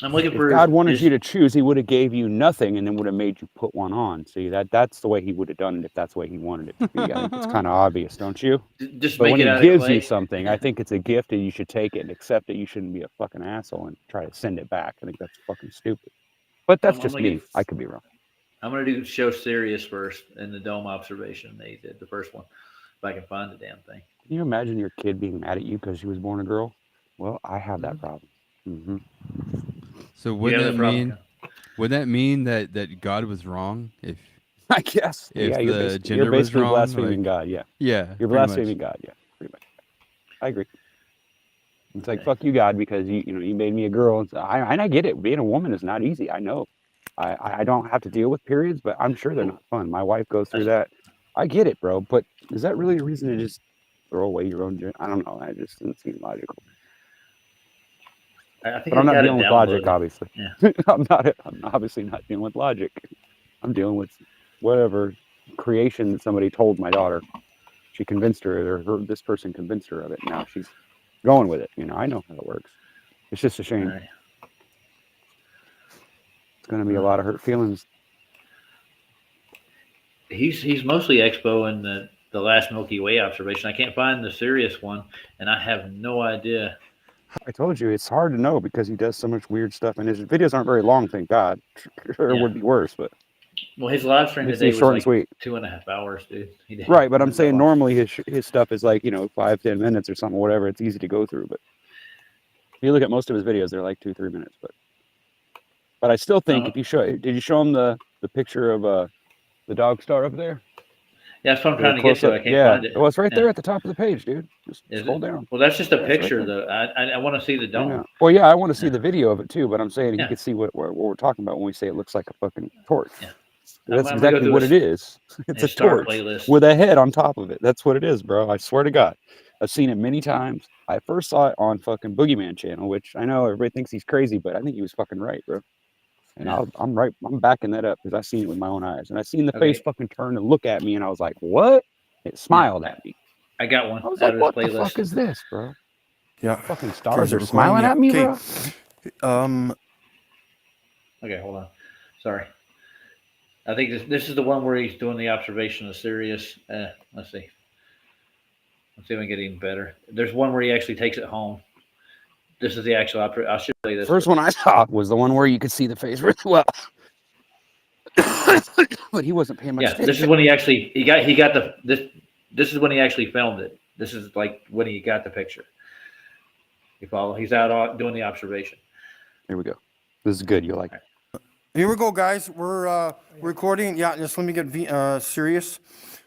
I'm looking If for. God wanted you to choose, he would have gave you nothing and then would have made you put one on. See, that's the way he would have done it if that's the way he wanted it to be. I think it's kind of obvious, don't you? Just But make when it he out of gives clay. you something, I think it's a gift and you should take it and accept it. You shouldn't be a fucking asshole and try to send it back. I think that's fucking stupid. But that's I'm just looking- me. I could be wrong. I'm gonna do show Sirius first in the dome observation they did, the first one, if I can find the damn thing. Can you imagine your kid being mad at you because she was born a girl? Well, I have that problem. So You would have that the problem, mean? Would that mean that God was wrong if I guess. if Yeah, the gender you're was basically wrong? blaspheming Like, God. Yeah. yeah, You're pretty blaspheming much. God. Yeah, pretty much. I agree. It's like, fuck you, God, because you made me a girl. And I get it. Being a woman is not easy. I know. I don't have to deal with periods, but I'm sure they're not fun. My wife goes through that. I get it, bro. But is that really a reason to just throw away your own gender? I don't know. That just doesn't seem logical. I think But I'm not got it dealing with logic, downloaded. obviously. Yeah. I'm obviously not dealing with logic. I'm dealing with whatever creation that somebody told my daughter. She convinced her, this person convinced her of it. Now she's going with it. I know how it works. It's just a shame. All right. It's going to be a lot of hurt feelings. He's mostly expo in the last Milky Way observation. I can't find the Sirius one, and I have no idea. I told you, it's hard to know because he does so much weird stuff. And his videos aren't very long, thank God. Sure, it would be worse, but Well, his live stream It's today was short and like sweet. 2.5 hours, dude. He did- right. But I'm saying normally his stuff is like 5-10 minutes or something, whatever. It's easy to go through. But if you look at most of his videos, they're like 2-3 minutes. But I still think if you did you show him the picture of the dog star up there? Yeah, that's what I'm trying to get to. I can't find it. Well, it's right Yeah. there at the top of the page, dude. Just Is scroll it? down. Well, that's just a Yeah, it's right picture, there. though. I want to see the I know. dome. Well, yeah, I want to see the video of it too, but I'm saying he Yeah. could see what we're talking about when we say it looks like a fucking torch. Yeah. That's I'm gonna go exactly through what his- it is. It's a his star torch playlist. with a head on top of it. That's what it is, bro. I swear to God. I've seen it many times. I first saw it on fucking Boogeyman channel, which I know everybody thinks he's crazy, but I think he was fucking right, bro. And Yeah. I'm right. I'm backing that up because I've seen it with my own eyes. And I seen the Okay. face fucking turn and look at me, and I was like, what? It smiled at me. I got one I was out like, of his what the playlist. fuck is this, bro? Yeah. Fucking Guys stars are recording, smiling yeah. at me, Okay. bro. Okay, hold on. Sorry. I think this is the one where he's doing the observation of Sirius. Let's see. Let's see if I can get even better. There's one where he actually takes it home. This is the actual. I should play this. First one I saw was the one where you could see the face really well. But he wasn't paying much Yeah, attention. this is when he actually he got the this is when he actually filmed it. This is like when he got the picture. You follow? He's out doing the observation. Here we go. This is good. You'll like it. Here we go, guys. We're recording. Yeah, just let me get Sirius.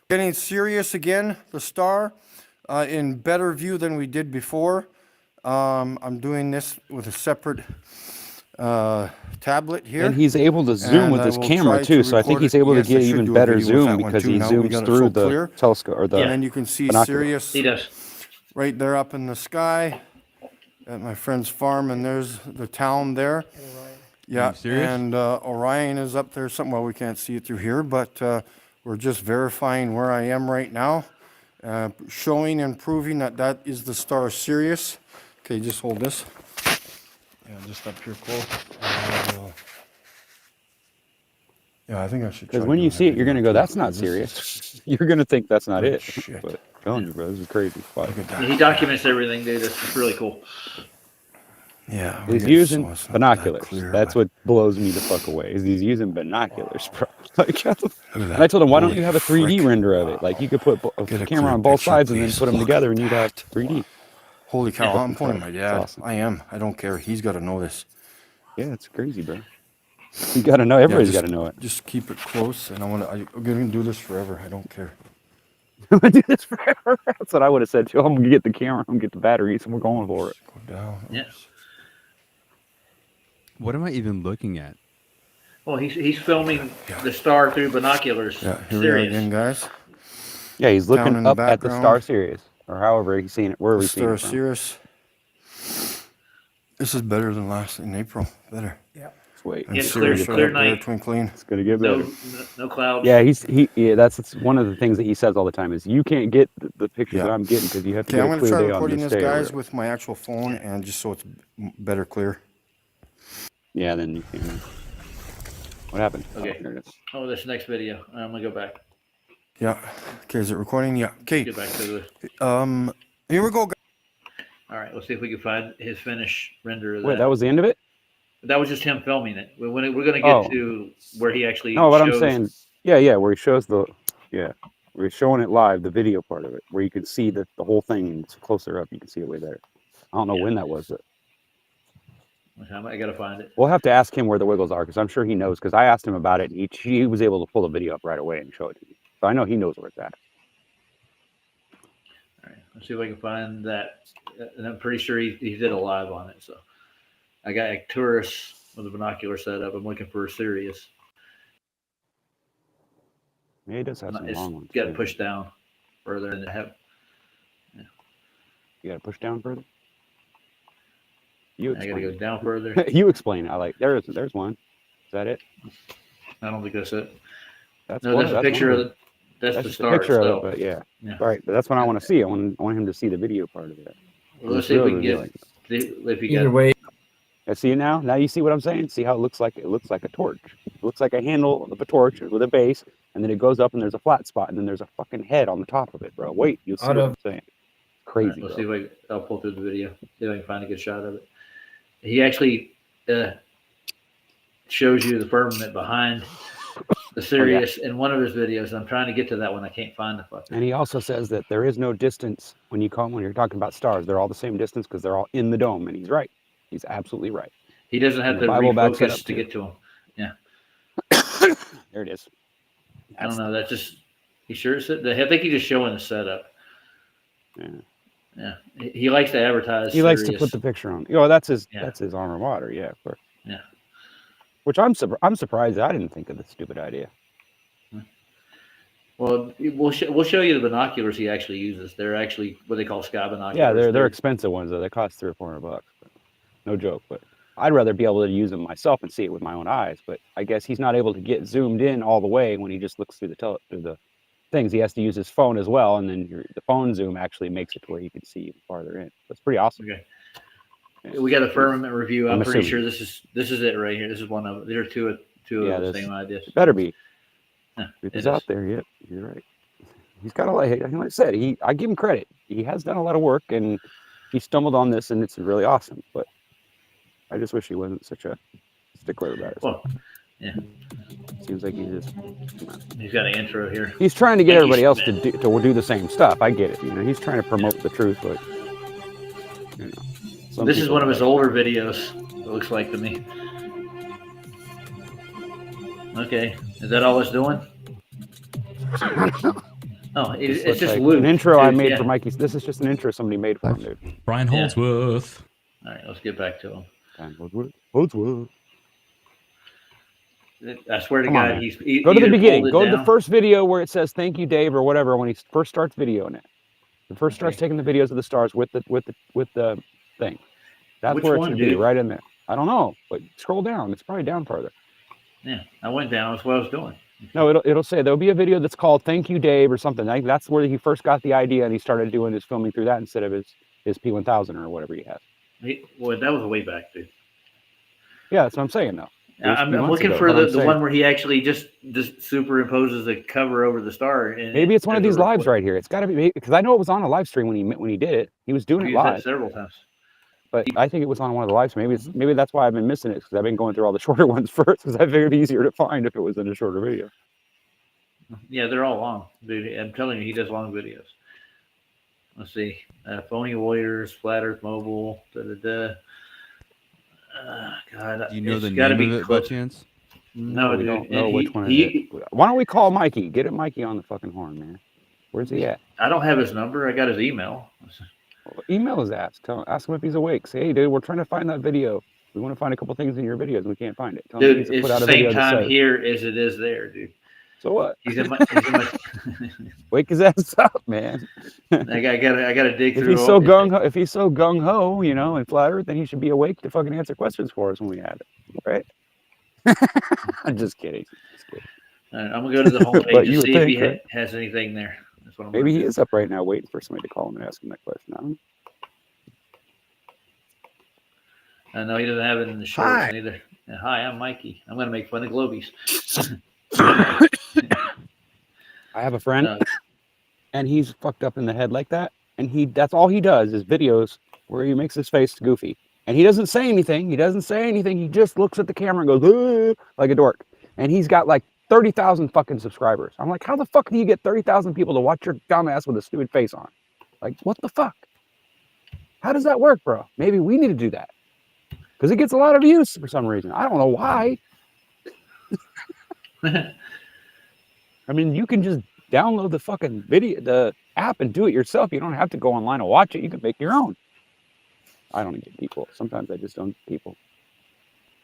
Getting Sirius again, the star, in better view than we did before. I'm doing this with a separate tablet here. And he's able to zoom And with I his will camera try too, to so I think record he's it. able Yes, to I get should even do a better video with that zoom one because too. he Now we zooms got it through so the clear. telescope or the And then you can see binocular. Sirius He does. right there up in the sky at my friend's farm, and there's the town there. Yeah, you serious? and Orion is up there somewhere. Well, we can't see it through here, but we're just verifying where I am right now, showing and proving that that is the star Sirius. Okay, just hold this. Yeah, just up here close. Yeah, I think I should. Because try when you doing see that it, you're gonna video go, too. "That's not This is- serious." You're gonna think that's not Oh, it. shit. But I'm telling you, bro, this is crazy. Fuck. Look at that. He documents everything, dude. It's really cool. Yeah, He's using binoculars. That's what blows me the fuck away. Is he's using binoculars, bro. Like, and I told him, why don't you have a 3D render of it? Like you could put a Get a camera clear on both picture, sides and then please. put them Look together, at and you'd have 3D. Holy cow! Yeah. I'm pointing at my dad. Awesome. I am. I don't care. He's got to know this. Yeah, it's crazy, bro. You gotta know. Everybody's just- gotta know it. Just keep it close, and I'm gonna do this forever. I don't care. I'm gonna do this forever. That's what I would have said too. I'm gonna get the camera. I'm gonna get the batteries, and we're going for it. Go down. Yeah. What am I even looking at? Well, he's filming the star through binoculars. Yeah, here we are Sirius. again, guys. Yeah, he's Down looking in the up at the background. star Sirius. or however he's seen it, wherever The he's seen Star it from. Sirius. This is better than last in April. Better. Let's wait. And Yeah, clear- Sirius right clear up there, night. twinkling. It's gonna get No, better. no clouds. Yeah, that's one of the things that he says all the time is you can't get the pictures Yeah. that I'm getting because you have to Okay, get I'm a going to clear try day on recording this this, day. or guys, whatever. with my actual phone and just so it's better clear. Yeah, then you can. What happened? Okay. Oh, there it is. Oh, this next video. I'm gonna go back. Yeah. Okay, is it recording? Yeah. Okay. Get back to the. Here we go, guys. All right, let's see if we can find his finish render of Wait, that was the end of it? That was just him filming it. We're gonna get Oh. to where he actually. No, what I'm shows- saying, where he shows where he's showing it live, the video part of it, where you can see the whole thing and it's closer up, you can see it way better. I don't know when that was. I gotta find it. We'll have to ask him where the wiggles are because I'm sure he knows. Because I asked him about it, and he was able to pull the video up right away and show it to me. So I know he knows where it's at. All right, let's see if I can find that. And I'm pretty sure he did a live on it. So I got a tourist with a binocular setup. I'm looking for Sirius. Yeah, he does have some It's long ones. got to too. push down further and have. You got to push down further. You I got to go explain. down further. You explain. There's one. Is that it? I don't think that's it. That's No, one- that's a one picture of of them. that's the just star a picture of itself. it, but yeah. Yeah. Right, but that's what I want to see. I want him to see the video part of it. Well, let's It's see if we really can revealing. if you Either got. way, I see it now. Now you see what I'm saying? See how it looks like? It looks like a torch. It looks like a handle of a torch with a base, and then it goes up and there's a flat spot, and then there's a fucking head on the top of it, bro. Wait, you'll see Out what of- I'm saying. All right, Crazy, let's bro. see if I'll pull through the video. See if I can find a good shot of it. He actually shows you the firmament behind the Sirius in one of his videos. I'm trying to get to that one. I can't find the fucker. And he also says that there is no distance when you're talking about stars. They're all the same distance because they're all in the dome, and he's right. He's absolutely right. He doesn't have And to the Bible backs it refocus up, to too. get to him. Yeah. There it is. I don't know. That's just he sure said. I think he's just showing the setup. Yeah. Yeah. He likes to advertise. He likes to Sirius. put the picture on. You know, that's his Yeah. that's his armor water. Yeah, of course. Yeah. Which I'm surprised I didn't think of this stupid idea. Well, we'll show you the binoculars he actually uses. They're actually what they call sky binoculars. Yeah, they're expensive ones though. They cost $300 or $400. But no joke. But I'd rather be able to use them myself and see it with my own eyes. But I guess he's not able to get zoomed in all the way when he just looks through the things. He has to use his phone as well, and then the phone zoom actually makes it to where you can see even farther in. That's pretty awesome. Okay. We got a firmament review. I'm I'm pretty assuming. sure this is it right here. This is one of there are two Yeah, of the this- same ideas. It better be. Yeah, If it he's out is. there, yep, you're right. He's got like I said, I give him credit. He has done a lot of work and he stumbled on this and it's really awesome. But I just wish he wasn't such a stickler about it. Well, yeah. Seems like he's He's got an intro here. he's trying to get Thank you, everybody else to Schmidt. do the same stuff. I get it. You know, he's trying to promote the truth, but you know, some This is people one of his are- older videos. It looks like to me. Okay, is that all it's doing? Oh, This it's looks just like Luke. an intro I Dude, made yeah. for Mikey. This is just an intro somebody made for him, dude. Brian Yeah. Holdsworth. All right, let's get back to him. Holdsworth. I swear to Come on, God, man. he Go to the either beginning. pulled it Go to the down- first video where it says "Thank you, Dave" or whatever. When he first starts videoing it, the first starts taking the videos of the stars with the thing. That's Which where it one, should be, dude? right in there. I don't know, but scroll down. It's probably down farther. Yeah, I went down. That's what I was doing. No, it'll say there'll be a video that's called "Thank you, Dave" or something. Like that's where he first got the idea, and he started doing his filming through that instead of his P1000 or whatever he has. Well, that was way back, dude. Yeah, that's what I'm saying though. It was a I'm few months looking ago, for but I'm the saying- one where he actually just superimposes the cover over the star. And Maybe it's one of as a these lives report. right here. It's got to be because I know it was on a live stream when he did it. He was doing it He's done it live. several times. But I think it was on one of the lives. Maybe that's why I've been missing it because I've been going through all the shorter ones first because I figured it'd be easier to find if it was in a shorter video. Yeah, they're all long, dude. I'm telling you, he does long videos. Let's see. Phony Warriors, Flat Earth Mobile, God. Do you know it's the gotta name be of it by close. chance? No, we dude. don't know and which one he- it is. Why don't we call Mikey? Get it, Mikey, on the fucking horn, man. Where's he at? I don't have his number. I got his email. Well, email his ass. Ask him if he's awake. Say, hey, dude, we're trying to find that video. We want to find a couple things in your videos. We can't find it. Tell him he Dude, needs to it's put the out a video same that time says- here as it is there, dude. So what? He's in my Wake his ass up, man. I gotta dig If through. he's so gung ho, you know, in flat Earth, then he should be awake to fucking answer questions for us when we have it, right? I'm just kidding. All right, I'm gonna go to the homepage But to you would see if he think, right? has anything there. That's what I'm Maybe gonna he do. is up right now waiting for somebody to call him and ask him that question. I don't know. I know he doesn't have it in the shorts Hi. either. And hi, I'm Mikey. I'm gonna make fun of Globies. I have a friend, and he's fucked up in the head like that, and that's all he does is videos where he makes his face goofy, and he doesn't say anything. He just looks at the camera and goes like a dork, and he's got like 30,000 fucking subscribers. I'm like, how the fuck do you get 30,000 people to watch your dumb ass with a stupid face on? Like, what the fuck? How does that work, bro? Maybe we need to do that because it gets a lot of views for some reason. I don't know why. I mean, you can just download the fucking the app and do it yourself. You don't have to go online and watch it. You can make your own. I don't get people. Sometimes I just don't get people.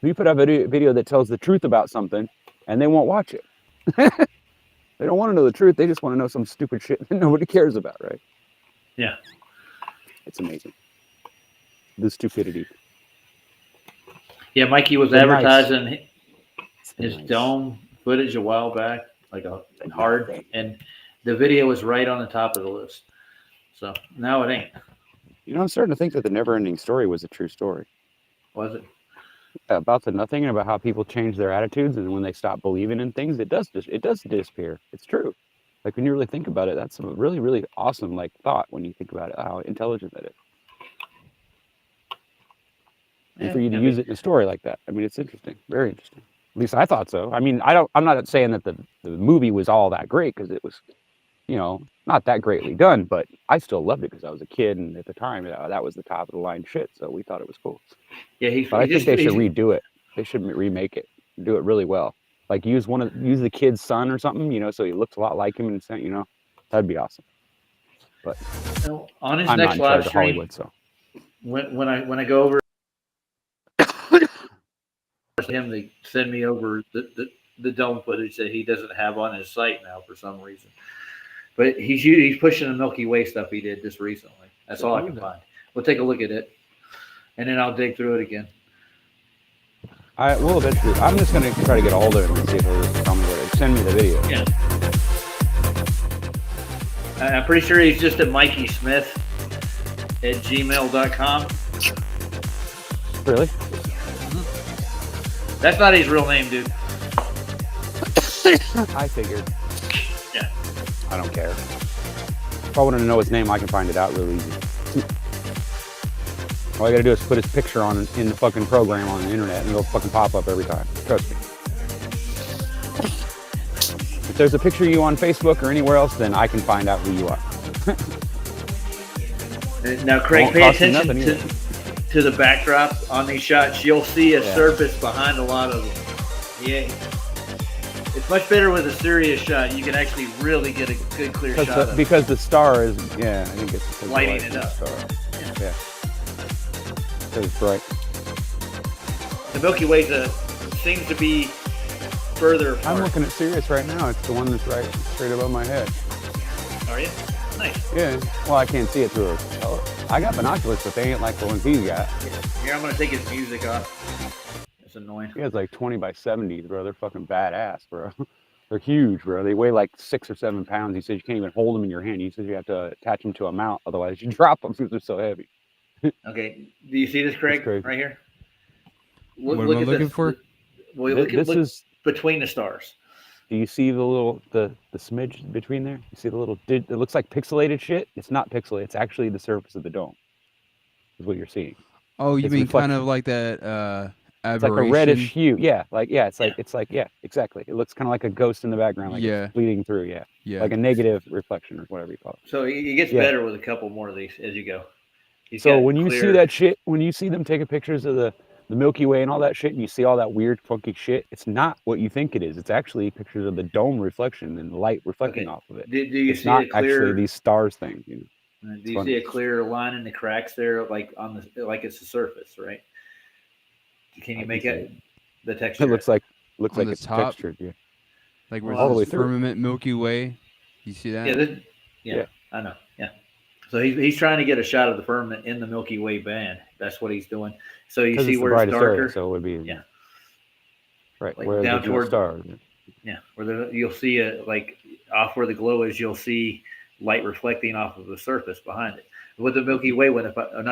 If you put up a video that tells the truth about something and they won't watch it. They don't want to know the truth. They just want to know some stupid shit that nobody cares about, right? Yeah. It's amazing. The stupidity. Yeah, Mikey was They're nice. advertising his dome footage a while back, like a hard, and the video was right on the top of the list. So now it ain't. You know, I'm starting to think that the never-ending story was a true story. Was it? About the nothing and about how people change their attitudes, and when they stop believing in things, it does disappear. It's true. Like when you really think about it, that's a really, really awesome like thought when you think about it, how intelligent that is. And for you to use it in a story like that, I mean, it's interesting, very interesting. At least I thought so. I mean, I'm not saying that the movie was all that great because it was, you know, not that greatly done, but I still loved it because I was a kid and at the time that was the top of the line shit. So we thought it was cool. Yeah, but I think they should redo it. They should remake it, do it really well. Like use the kid's son or something, you know, so he looks a lot like him, and you know, that'd be awesome. But on his I'm next not in live charge of stream, Hollywood, so when I go over him to send me over the dome footage that he doesn't have on his site now for some reason. But he's pushing the Milky Way stuff he did just recently. That's all I can find. We'll take a look at it, and then I'll dig through it again. I will eventually. I'm just gonna try to get a hold of him and see if he'll tell me send me the video. Yeah. I'm pretty sure he's just at Mikey Smith at gmail.com. Really? That's not his real name, dude. I figured. Yeah. I don't care. If I wanted to know his name, I can find it out real easy. All I gotta do is put his picture in the fucking program on the internet and it'll fucking pop up every time. Trust me. If there's a picture of you on Facebook or anywhere else, then I can find out who you are. Now, Craig, Won't pay cost you attention nothing to the backdrop on these shots. You'll see a Yeah. surface behind a lot of them. Yeah. It's much better with a serious shot. You can actually really get a good, clear shot of it. Because the star is, yeah, I think it's because of the Lighting light it from the up. Star. Yeah. Because it's bright. The Milky Way seems to be further apart. I'm looking at Sirius right now. It's the one that's right straight above my head. Are you? Nice. Yeah. Well, I can't see it through a color. I got binoculars, but they ain't like the ones he's got. Here, I'm going to take his music off. It's annoying. He has like 20 by 70s, bro. They're fucking badass, bro. They're huge, bro. They weigh like 6 or 7 pounds. He says you can't even hold them in your hand. He says you have to attach them to a mount, otherwise you drop them because they're so heavy. Okay. Do you see this, Craig? Right here? What am I looking for? Well, look between the stars. Do you see the little the smidge between there? You see the little it looks like pixelated shit. It's not pixelated. It's actually the surface of the dome. Is what you're seeing. Oh, you It's mean kind reflection. of like that It's like aberration? a reddish hue. Yeah, it's like yeah, exactly. It looks kind of like a ghost in the background, like Yeah. it's bleeding through. Yeah, Yeah. like a negative reflection or whatever you call it. So it gets Yeah. better with a couple more of these as you go. He's So got when you see clear- that shit, when you see them taking pictures of the Milky Way and all that shit, and you see all that weird, funky shit, it's not what you think it is. It's actually pictures of the dome reflection and the light reflecting off of it. Do you It's see not a clear? actually these stars things. You know? Do It's you funny. see a clear line in the cracks there, like on the like it's the surface, right? Can you make can it the texture? It looks like On the it's top? textured. Yeah. Like where All the way this through. firmament Milky Way. You see that? Yeah, I know. Yeah. So he's trying to get a shot of the firmament in the Milky Way band. That's what he's doing. So you 'Cause see it's the where it's brightest area, darker. so it would be right Like where down the toward stars. Yeah, where you'll see it like off where the glow is. You'll see light reflecting off of the surface behind it. With the Milky Way, not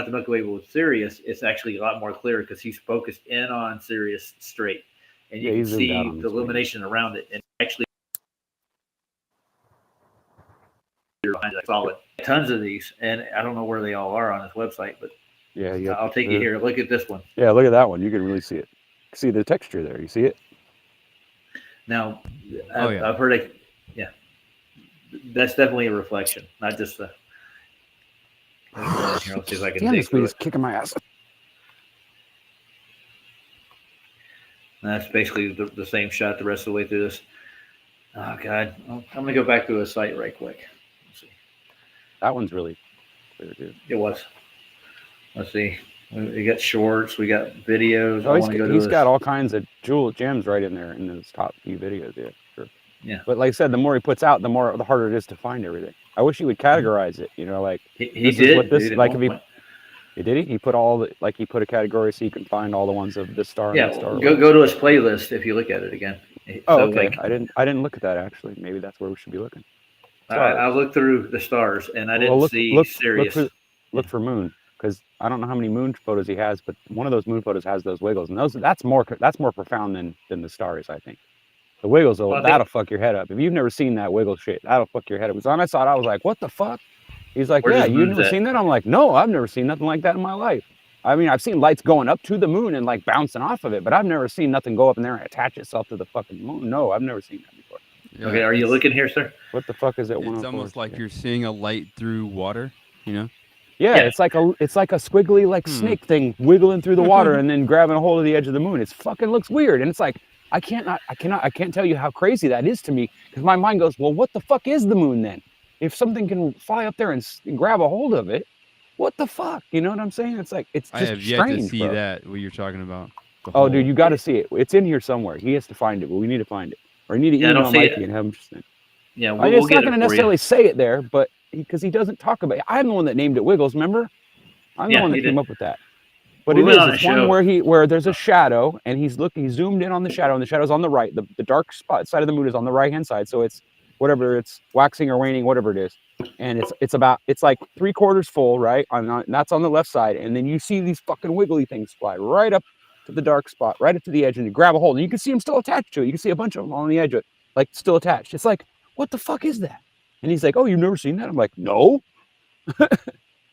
the Milky Way, but with Sirius, it's actually a lot more clear because he's focused in on Sirius straight, and you Yeah, can he's zoomed see out on the this one. illumination around it, and actually behind it, solid. Tons of these, and I don't know where they all are on his website, but Yeah, yeah. I'll take you here. Look at this one. Yeah, look at that one. You can really see it. See the texture there. You see it? Now, Oh, yeah. I've heard it. Yeah, that's definitely a reflection, not just the. Here, let's see if I can Damn, dig this through weed is it. kicking my ass. That's basically the same shot the rest of the way through this. Oh God, I'm gonna go back to the site right quick. Let's see. That one's really clear, dude. It was. Let's see. We got shorts. We got videos. Oh, I want to go to he's this. got all kinds of jewel gems right in there in those top few videos. Yeah, sure. Yeah. But like I said, the more he puts out, the harder it is to find everything. I wish he would categorize it. You know, like He this is did. what this He did like at if one he. point. Did he? He put he put a category so you can find all the ones of this star and Yeah, that star. go to his playlist if you look at it again. Oh, So, okay. like, I didn't look at that actually. Maybe that's where we should be looking. I looked through the stars and I didn't Well, see Sirius. Look for moon, because I don't know how many moon photos he has, but one of those moon photos has those wiggles, and that's more profound than the stars. I think the wiggles that'll fuck your head up. If you've never seen that wiggle shit, that'll fuck your head up. Because when I saw it, I was like, what the fuck? He's like, Where yeah, does you've moons never at? seen that? I'm like, no, I've never seen nothing like that in my life. I mean, I've seen lights going up to the moon and like bouncing off of it, but I've never seen nothing go up in there and attach itself to the fucking moon. No, I've never seen that before. Yeah, Okay, are you looking here, sir? What the fuck is it? It's almost like you're seeing a light through water. You know? Yeah, it's like a squiggly like snake thing wiggling through the water and then grabbing a hold of the edge of the moon. It's fucking looks weird, and it's like I can't tell you how crazy that is to me, because my mind goes, well, what the fuck is the moon then? If something can fly up there and grab a hold of it, what the fuck? You know what I'm saying? It's like it's just I have yet strange, to see bro. that what you're talking about. The Oh, dude, whole- you got to see it. It's in here somewhere. He has to find it, but we need to find it, or you need to Yeah, I don't email see Mikey it. and have him just. Yeah, I mean, we'll it's get not it going to for necessarily you. say it there, but because he doesn't talk about it. I'm the one that named it Wiggles. Remember? I'm the Yeah, one that he came did. up with that. But We it went is. on a It's one show. where there's a shadow, and he's zoomed in on the shadow, and the shadow's on the right. The dark spot side of the moon is on the right hand side, so it's whatever it's waxing or waning, whatever it is, and it's like 3/4 full, right? And that's on the left side, and then you see these fucking wiggly things fly right up to the dark spot, right up to the edge, and you grab a hold, and you can see them still attached to it. You can see a bunch of them on the edge of it, like still attached. It's like, what the fuck is that? And he's like, oh, you've never seen that? I'm like, no.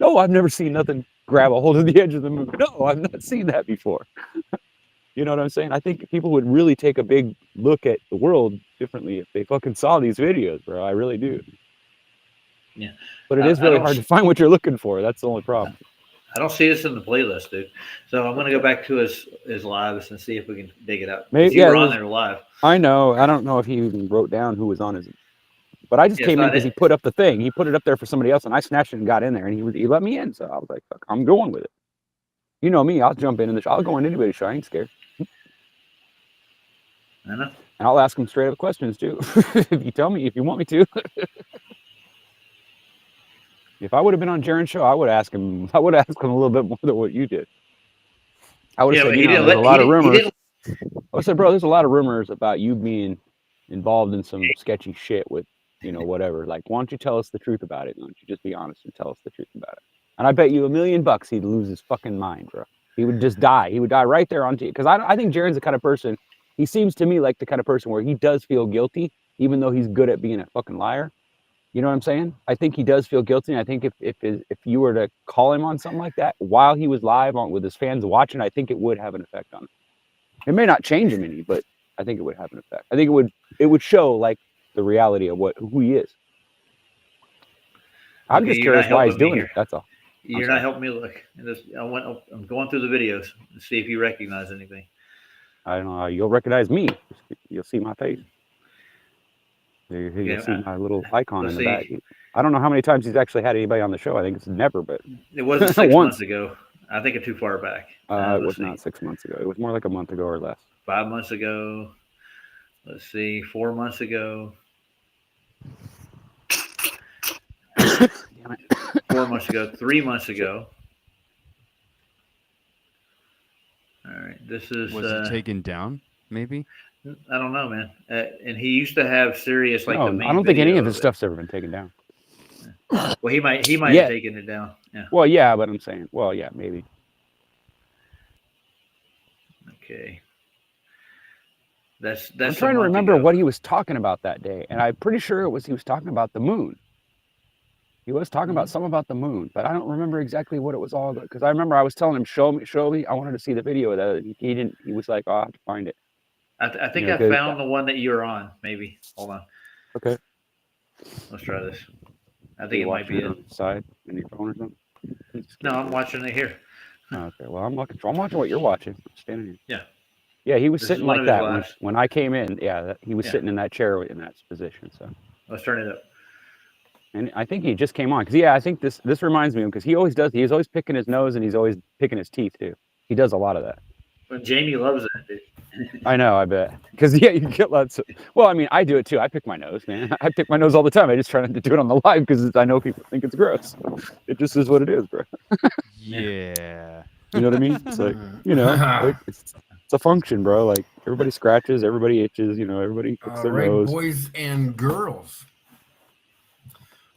No, I've never seen nothing grab a hold of the edge of the moon. No, I've not seen that before. You know what I'm saying? I think people would really take a big look at the world differently if they fucking saw these videos, bro. I really do. Yeah. But it is I really don't hard to find what you're looking for. That's the only problem. I don't see this in the playlist, dude. So I'm gonna go back to his lives and see if we can dig it out. 'Cause Maybe you were it on was- there live. I know. I don't know if he even wrote down who was on his. But I just Yeah, came in it's not because he put up the thing. He put it up there for somebody else, and I snatched it and got in there, and he let me in. So I was like, fuck, I'm going with it. You know me. I'll jump in the show. I'll go in anybody's show. I ain't scared. I know. And I'll ask him straight up questions too. If you tell me, if you want me to. If I would have been on Jaren's show, I would ask him a little bit more than what you did. I would have Yeah, said, but you he know, didn't there's a let- lot he of didn't- he rumors. didn't- I said, bro, there's a lot of rumors about you being involved in some sketchy shit with, whatever. Like, why don't you tell us the truth about it? Why don't you just be honest and tell us the truth about it? And I bet you $1 million he'd lose his fucking mind, bro. He would just die. He would die right there on TV. Because I think Jaren's the kind of person, he seems to me like the kind of person where he does feel guilty, even though he's good at being a fucking liar. You know what I'm saying? I think he does feel guilty. And I think if you were to call him on something like that while he was live with his fans watching, I think it would have an effect on him. It may not change him any, but I think it would have an effect. I think it would show like the reality of who he is. I'm Okay, just you're not curious why he's helping me doing here. it. That's all. You're sorry. not helping me look. I'm going through the videos to see if you recognize anything. I don't know. You'll recognize me. You'll see my face. You'll Yeah, see my little icon let's in the back. see. I don't know how many times he's actually had anybody on the show. I think it's never, but It wasn't 6 once. months ago. I think it's too far back. It let's was see. not 6 months ago. It was more like a month ago or less. 5 months ago. Let's see, 4 months ago. Damn it. 4 months ago, 3 months ago. All right, this is. Was it taken down? Maybe. I don't know, man. And he used to have Sirius like No, the main. I don't think any video of his it. stuff's ever been taken down. Well, he might Yeah. have taken it down. Yeah. Well, yeah, but I'm saying, well, yeah, maybe. Okay. That's. I'm trying to remember what he was talking about that day, and I'm pretty sure he was talking about the moon. He was talking about something about the moon, but I don't remember exactly what it was all about. Because I remember I was telling him, show me. I wanted to see the video of that. He didn't. He was like, oh, I have to find it. I think You know, I 'cause- found the one that you're on. Maybe. Hold on. Okay. Let's try this. I You think it might watching be it it. on the side in your phone or something. No, I'm watching it here. Oh, okay. Well, I'm watching what you're watching. I'm standing here. Yeah. Yeah, he was This is sitting one like of his that when, lives. when I came in. Yeah, he was Yeah. sitting in that chair in that position. So, Let's turn it up. and I think he just came on because I think this reminds me of him because he always does. He's always picking his nose and he's always picking his teeth too. He does a lot of that. But Jamie loves it, dude. I know, I bet. Because you get lots of. Well, I mean, I do it too. I pick my nose, man. I pick my nose all the time. I just try not to do it on the live because I know people think it's gross. It just is what it is, bro. Yeah. You know what I mean? It's like, like, it's a function, bro. Like everybody scratches, everybody itches. Everybody picks All their right, nose. boys and girls,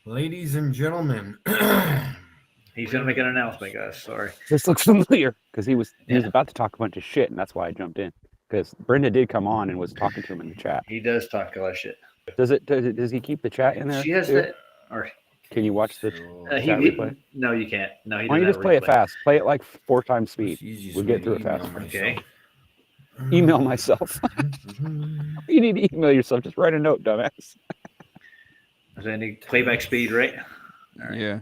ladies and gentlemen. He's gonna make an announcement, guys. Sorry. This looks familiar because he was about to talk a bunch of shit, and that's why I jumped in. Because Brenda did come on and was talking to him in the chat. He does talk a lot of shit. Does he keep the chat in there? She has too? that. Or Can you watch the chat he, replay? no, you can't. No, he Why don't you doesn't just play have it a replay. fast? Play it like 4 times speed. We'll get through it fast. Okay. Email myself. You need to email yourself. Just write a note, dumbass. Is there any playback speed, right? All right. Yeah.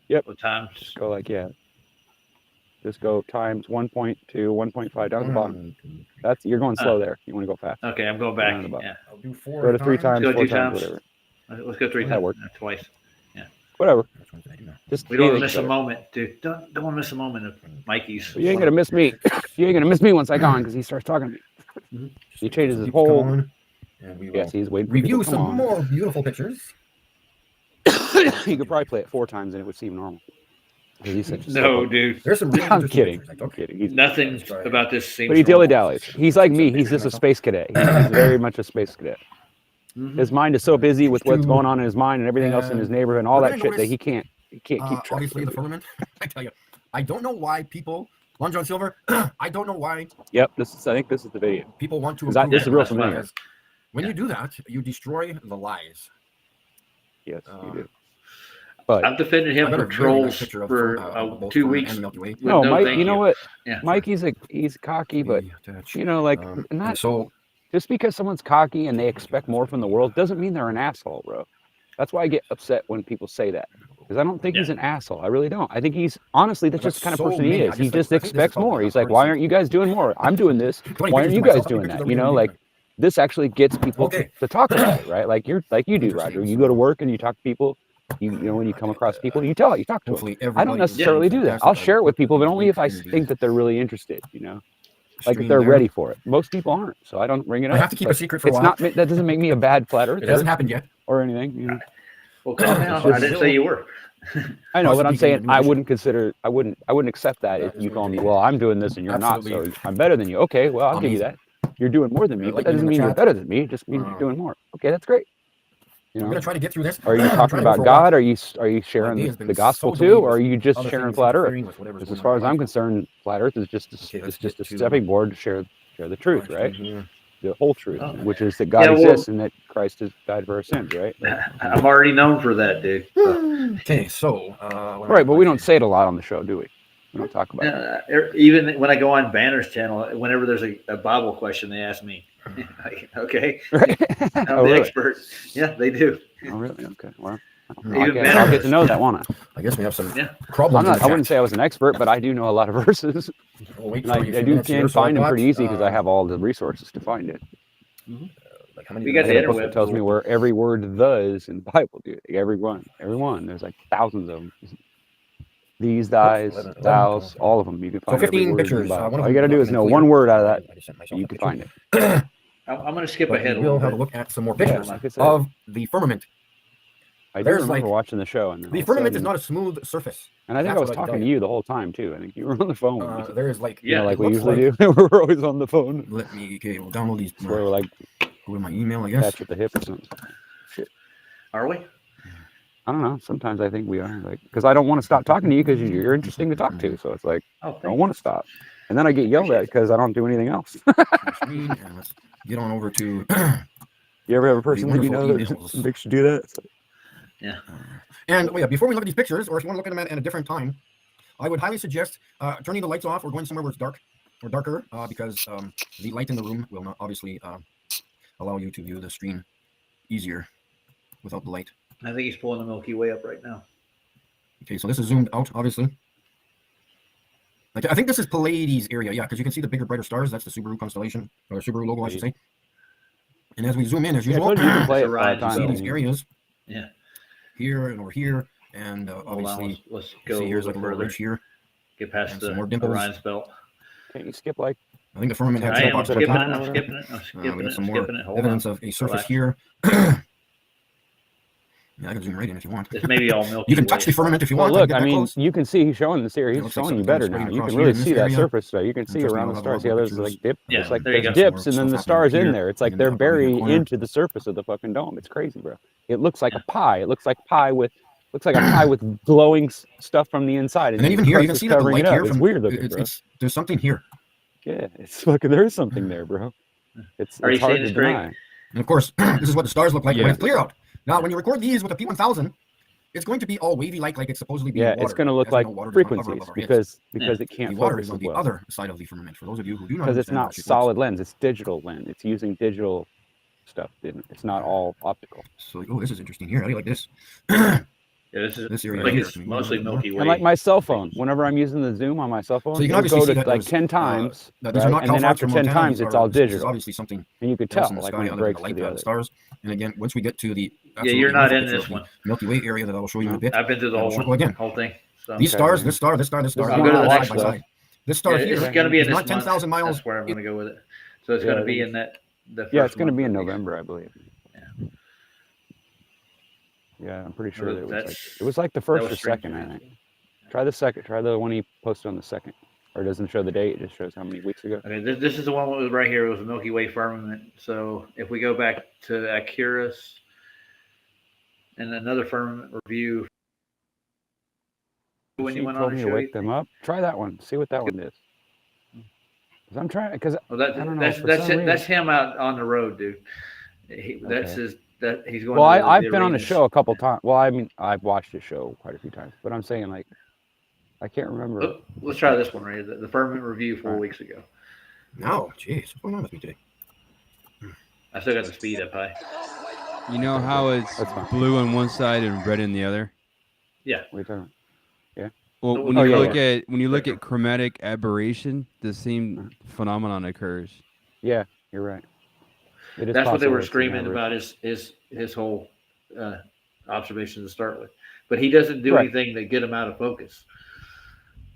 Yep. What time? Just go like, Just go times 1.2, 1.5 down the bottom. You're going slow there. You want to go fast. Okay, I'm going back. Yeah. I'll do 4 Go to 3 times, Let's go 4 2 times, times. whatever. Let's go 3 That times. works. Twice. Yeah. Whatever. Just We don't want to anything miss a better. moment, dude. Don't want to miss a moment of Mikey's. You ain't gonna miss me. You ain't gonna miss me once I go on because he starts talking to me. He changes his People come whole. on, and we will Yes, he's waiting for review people to come some on. more beautiful pictures. You could probably play it 4 times and it would seem normal. Because he's such a No, sicko. dude. There's some really I'm interesting kidding. pictures. I'm kidding. He's, Nothing about this seems. but he normal. dilly dallies. He's like me. He's just a space cadet. He's very much a space cadet. His mind is so busy with what's going on in his mind and everything else in his neighborhood and all we're that gonna shit that he can't keep track. Obviously, of the it. firmament. I tell you, I don't know why people. Long John Silver. I don't know why Yep, I think this is the video. people want to. 'Cause this is approve real it, familiar. because when you do that, you destroy the lies. Yes, you do. But I've defended him I got for a very nice trolls picture of, for both 2 from weeks. and Milky Way. with no, Mike. thank You know what? Yeah. Mike, he's cocky, but like not. And so Just because someone's cocky and they expect more from the world doesn't mean they're an asshole, bro. That's why I get upset when people say that. Because I don't think he's an asshole. I really don't. I think he's honestly that's But just the kind of so person he many. is. I He just just think this is expects probably more. the He's like, person. why aren't you guys doing more? I'm doing this. 20 Why aren't pictures you of guys myself, doing 20 that? pictures You of know, everything. like this actually gets people Okay. to talk about it, right? Like you do, Roger. You go to work and you talk to people. You know, when you come across people, you talk to them. Hopefully I don't everybody is necessarily do that. fantastic. I'll share it with people, but only if I Communities. think that they're really interested. You know, like if Stream they're there. ready for it. Most people aren't, so I don't bring it I up. have to keep a but secret for a it's while. not. That doesn't make me a bad flat earther. It hasn't happened yet. or anything. You know. Well, calm down. I didn't say you were. I know, but I'm Possibly saying getting I leadership. wouldn't consider. I wouldn't accept that if you call me. Well, I'm doing this and you're Absolutely. not, so I'm better than you. Okay, well I'll give you that. You're doing more than me, Like but that me in doesn't the mean you're chat. better than me. It just means you're doing more. Okay, that's great. You I'm know. gonna try to get through this. Are you I'm talking trying to go about for a walk. God? Are you sharing day has been the gospel so too, delayed or are with you just other sharing things flat Earth? interfering with whatever's Because as going far on as in I'm life. concerned, flat Earth is just Okay, let's it's just get a to stepping board to share the truth, right? Here. The whole truth, Oh. which is that God Yeah, well- exists and that Christ has died for our sins, right? I'm already known for that, dude. So, Okay, so Right, but we don't say it a lot on the show, do we? We don't talk about it. even when I go on Banner's channel, whenever there's a Bible question, they ask me. Like, okay, Right? I'm Oh, the really? expert. Yeah, they do. Oh, really? Okay. Well, Even I'll get Banner to know that, won't I? I guess we have some Yeah. problems. in the I wouldn't chat. say I was an expert, but I do know a lot of verses. We'll wait And for I a few do minutes here, can so find them I've pretty got, easy because I have all the resources to find it. Like how many We do got I the have? The book that interweb. tells me where every word "the" is in the Bible, dude. Every one. There's like thousands of them. These, thys, 11, thous, all of them. You can So find every 15 word in the pictures. Bible. One of All you them got to do was is know unclear. one word out of that. I just sent myself You a can picture. find it. I'm going to skip But ahead a we'll little have a bit. look at some more Yeah, pictures like I said. of the firmament. I do There's remember like watching the show, and the firmament is not a smooth surface. And I think That's I was what I can talking tell to you the whole time too. I think you were on the phone. There is like you know, like it we looks usually do. We're always on the phone. Let me okay. We'll download these. Where we're like go to my email, I guess. catch at the hip or something. Shit. Are we? I don't know. Sometimes I think we are, like, because I don't want to stop talking to you because you're interesting to talk to. So it's like Oh, I thank don't want to stop, and then I get yelled at because I don't do anything else. Screen, and let's get on over to. You ever have a person that you know wonderful that makes you do that? So, Yeah. And yeah, before we look at these pictures, or if you want to look at them at a different time, I would highly suggest turning the lights off or going somewhere where it's dark or darker, because the light in the room will not obviously allow you to view the screen easier without the light. I think he's pulling the Milky Way up right now. Okay, so this is zoomed out, obviously. Like, I think this is Pleiades area, yeah, because you can see the bigger, brighter stars. That's the Subaru constellation, or the Subaru logo, I should say. And as we zoom in, as Yeah, I usual, told you to play it Orion all the you see time. these areas Yeah. here and over here, and Hold on, obviously, let's you go see a here's like little a little further. ridge here. Get past and the some more dimples. Orion's belt. Can't you skip like? I think the firmament had I am box at a skipping it. time. I'm skipping it. I'm We skipping got it. some I'm more skipping it. Hold evidence on. of a surface Relax. here. Yeah, I can zoom right in if you want. This may be all Milky You can Way touch the stuff. firmament if you Well, want. look, get I that mean, close. you can see he's showing this here. It He's looks like showing you something better spreading now. You across can here really in this see that area. surface stuff. You can And see trust me, around I'll the have stars. all Yeah, the there's like pictures. dip. Yeah, It's like there you there's go. dips, Some and then more the stuff stars happening in here there. It's like in they're the upper right-hand buried corner. into the surface of the fucking dome. It's crazy, bro. It looks like a pie. It looks like pie with looks like a pie with glowing stuff from the inside, And then even here, you can crust see is that the covering light it up. here It's from weird looking, bro. it's there's something here. Yeah, it's fucking. There is something there, bro. It's Are you hard seeing to this, Greg? deny. And of course, this is what the stars look like when Yeah. it's clear out. Now, when you record these with a P1000, it's going to be all wavy like it's supposedly being Yeah, water. it's going to look As we like know, water does not hover frequencies above our heads. because it can't The water focus is on as the well. other side of the firmament. For those of you who do not Because it's understand how not shit works. solid lens, it's digital lens. It's using digital stuff. It's not all optical. So, oh, this is interesting here. I like this. Yeah, this is This area like here it's to me, mostly more. Milky Way. And like my cell phone, whenever I'm using the zoom on my cell phone, So you can it'll obviously go see to that like there's, 10 times, that these are right? not And then Calfar after from 10 Montana. times, These it's are- all this is digital. obviously something And you could else tell, in the like sky when it other than breaks the to light the of the other. stars. And again, once we get to the Yeah, you're absolutely not wonderful in picture this of the one. Milky Way area that I will show you in a bit. I've been through the And whole we'll circle one, again. whole thing. So These Okay, stars, man. this star, this star, this star, I'll are go to all the side next by one. side. This star Yeah, here it's going to be in is this not 10,000 month. miles. That's where I'm going to go with it. So it's Yeah, going I to be think in that. The Yeah, first it's going to month be in of the year. November, I believe. Yeah. Yeah, I'm pretty sure Well, that it was like that's- it was like the that first was or strange second, to I me. think. Try the second. Try the one he posted on the second. Or it doesn't show the date, it just shows how many weeks ago. Okay, this is the one that was right here. It was the Milky Way firmament. So if we go back to Acurus and another firmament review, when She you went told on me to to show wake them up. Try that one. See what that one is. 'Cause I'm trying because well, that, I don't know. that's for that's some it, that's reason- him out on the road, dude. That's Okay. his. That he's going. Well, to the I've been on a arenas. show a couple times. Well, I mean, I've watched the show quite a few times, but I'm saying like, I can't remember. Oh, let's try this one, Ray. The firmament review 4 weeks ago. No, jeez, what's going on with me today? I still got the speed up high. You know how it's That's fine. blue on one side and red in the other? Yeah. What are you talking about? Yeah. Well, Oh, when yeah, you yeah. look at when you look at chromatic aberration, the same phenomenon occurs. Yeah, you're right. It is That's what they possible were it's an screaming aberration. about his whole observation to start with. But he doesn't do Right. anything to get him out of focus.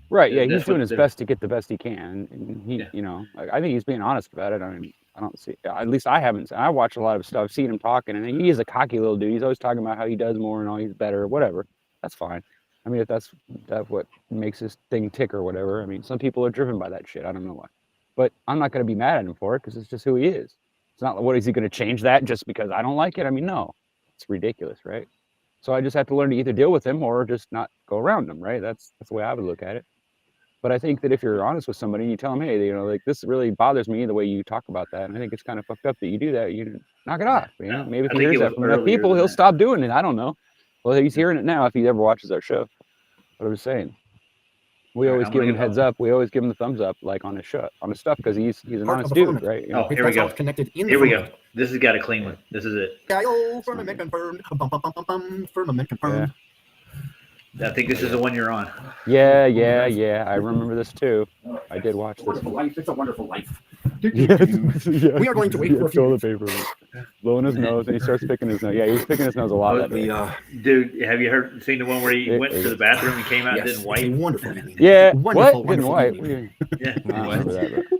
Right. Yeah, That's he's doing what his they're- best to get the best he can. And he, Yeah. you know, I think he's being honest about it. I mean, I don't see. At least I haven't. I watch a lot of stuff, seen him talking, and he is a cocky little dude. He's always talking about how he does more and all he's better, whatever. That's fine. I mean, if that's what makes this thing tick or whatever. I mean, some people are driven by that shit. I don't know why, but I'm not going to be mad at him for it because it's just who he is. It's not what is he going to change that just because I don't like it? I mean, no, it's ridiculous, right? So I just have to learn to either deal with him or just not go around him, right? That's the way I would look at it. But I think that if you're honest with somebody and you tell them, hey, you know, like this really bothers me the way you talk about that, and I think it's kind of fucked up that you do that. You knock it off. You know, maybe if I he think hears it that was from enough earlier people, than he'll that. stop doing it. I don't know. Well, he's hearing it now if he ever watches our show. But I was saying, we All right, always I'm give gonna him get heads up. We always give him the thumbs up, like on his show, on his stuff, because he's an Part of honest the dude, firmament. right? You Oh, know? here we That's how go. it's connected in the Here we go. firmament. This has got a clean one. This is it. Firmament confirmed. Bum, bum, bum, bum, bum. Firmament confirmed. I think this is the one you're on. Yeah. I remember this too. I did watch this. Wonderful life. It's a wonderful life. Yeah, We are going to wait for a few toilet paper, blowing his nose, and he starts picking his nose. Yeah, he was picking his nose a lot. Oh, That day. Dude, have you seen the one where he It went is- to the bathroom and came out and Yes, didn't it's a wipe? wonderful evening. Yeah, Wonderful, what? Didn't wonderful wipe. evening. Yeah. I don't remember that, but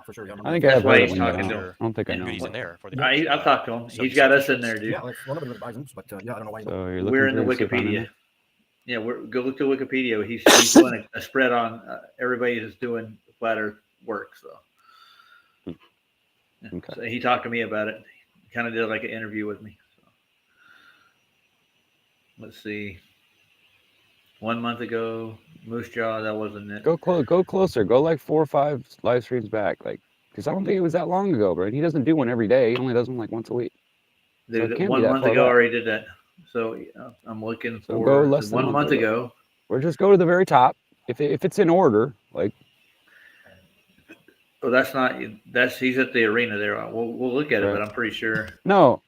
not for sure. Yeah, I think I That's have why heard he's of him, but talking I to don't, him. I don't think I And know. duties in him. there for the I've talked to him. so He's got us in there, Yeah, dude. like, well, nobody really buys them, but yeah, I don't know why. So you're We're in the looking through, see if I'm in Wikipedia. there? Yeah, go look to Wikipedia. He's doing a spread on everybody that's doing flat Earth work. So, yeah. Okay. So he talked to me about it. He kind of did like an interview with me. So. Let's see. 1 month ago, Moose Jaw. That wasn't it. Go closer. Go like 4 or 5 live streams back, like, because I don't think it was that long ago, bro. He doesn't do one every day. He only does one like once a week. So it Dude, can't be 1 that month far ago, I back. already did that. So I'm looking So for go less than 1 month ago. Or just go to the very top if it's in order, like Well, that's not. He's at the arena there. We'll look at it, but I'm pretty sure. no,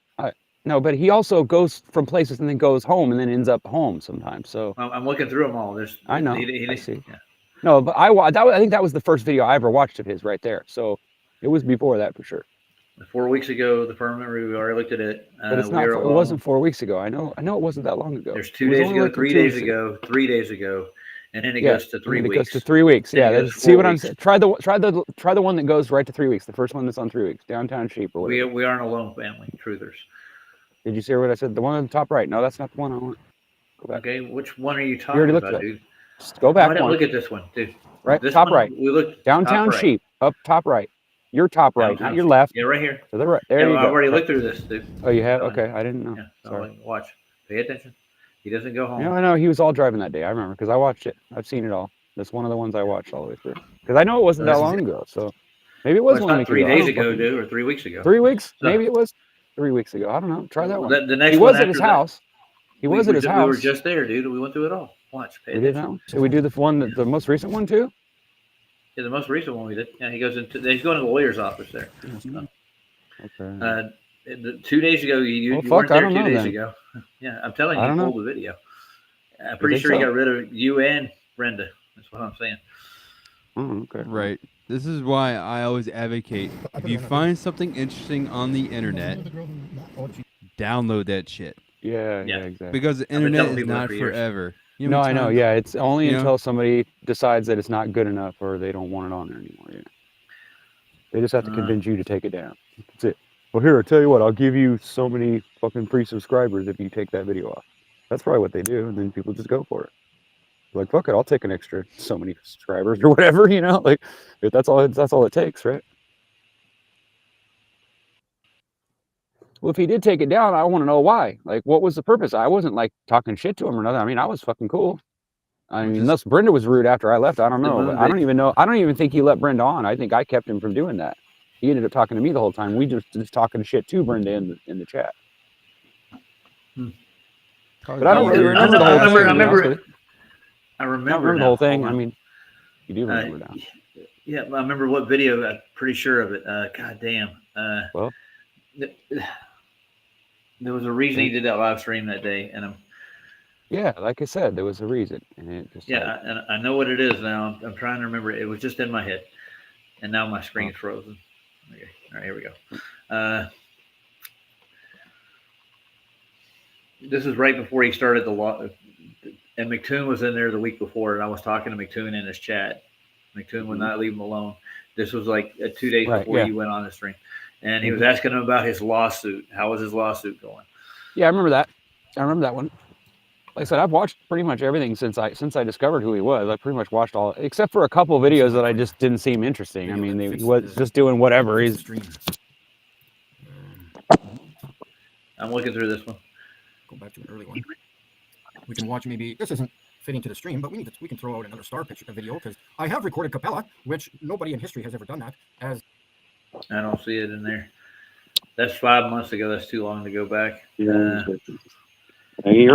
but he also goes from places and then goes home and then ends up home sometimes. So I'm looking through them all. There's. I know. He, I see. Yeah. No, but I think that was the first video I ever watched of his right there. So it was before that for sure. 4 weeks ago, the permanent review. We already looked at it. But it's not. It wasn't 4 weeks ago. I know it wasn't that long ago. There's It 2 was days only ago, like 3 2 days weeks ago, 3 days ago, and then it Yeah, goes to 3 and then weeks. it goes to 3 weeks. Then Yeah, it goes see 4 what I'm weeks. saying. Try the one that goes right to 3 weeks. The first one that's on 3 weeks. Downtown Sheep or whatever. We aren't alone, family. Truthers. Did you see what I said? The one on the top right. No, that's not the one I want. Go back. Okay, which one are you You talking already looked about, at it. dude? Just go back I didn't one. look at this one, dude. Right, This top one, right. We looked Downtown top right. Sheep, up top right. Your top right, Downtown not your Sheep. left. Yeah, right here. To the right. There Yeah, you well, go. I've already looked through this, dude. Oh, you have? So, Okay, I didn't know. Yeah, so Sorry. watch. Pay attention. He doesn't go home. Yeah, I know he was all driving that day. I remember because I watched it. I've seen it all. That's one of the ones I watched all the way through. Because I know it wasn't that long ago. So maybe it was Well, it's 1 not week 3 ago. I days don't ago, fucking- dude, or 3 weeks ago. 3 weeks? So- Maybe it was 3 weeks ago. I don't know. Try that one. The next He one was at his after that- house. He was at his house. We were just there, dude. We went through it all. Watch. Pay We did that attention. one. Did we do the one the most recent one too? Yeah, the most recent one we did. Yeah, he's going to the lawyer's office there. Okay. 2 days ago, you Well, weren't fuck, I there don't 2 know days then. ago. Yeah, I'm telling I you, don't he know. pulled the video. I'm pretty think sure he so? got rid of you and Brenda. That's what I'm saying. Oh, okay. Right. This is why I always advocate if you find something interesting on the internet, download that shit. Yeah, exactly. Because the been internet telling is people that not for years. forever. You No, know how I many know. times- Yeah, it's only you know? until somebody decides that it's not good enough or they don't want it on there anymore. Yeah. They just have to convince you to take it down. That's it. Well, here, I'll tell you what. I'll give you so many fucking free subscribers if you take that video off. That's probably what they do, and then people just go for it. Like, fuck it, I'll take an extra so many subscribers or whatever, you know. Like, if that's all it takes, right? Well, if he did take it down, I want to know why. Like, what was the purpose? I wasn't like talking shit to him or nothing. I mean, I was fucking cool. I mean, unless Brenda was rude after I left, I don't know. But I don't even know. I don't even think he let Brenda on. I think I kept him from doing that. He ended up talking to me the whole time. We just talking shit to Brenda in the chat. But I don't really remember the whole thing. to be honest with you. I I remember. don't remember the now. whole thing. Hold I on. mean, you do remember that. Yeah, I remember what video. I'm pretty sure of it. God damn. Well, there was a reason he did that live stream that day, and I'm yeah, like I said, there was a reason, and it just yeah, and I know what it is now. I'm trying to remember. It was just in my head, and now my screen's frozen. Okay, all right, here we go. This is right before he started the law, and McToon was in there the week before, and I was talking to McToon in his chat. McToon would not leave him alone. This was like 2 days Right, before yeah. you went on the stream, and he was asking him about his lawsuit. How was his lawsuit going? yeah, I remember that. I remember that one. Like I said, I've watched pretty much everything since I discovered who he was. I pretty much watched all, except for a couple of videos that I just didn't seem interesting. I mean, he was just doing whatever. He's I'm looking through this one. Go back to an early one. We can watch maybe this isn't fitting to the stream, but we can throw out another star picture video because I have recorded Capella, which nobody in history has ever done that. As I don't see it in there. That's 5 months ago. That's too long to go back. you're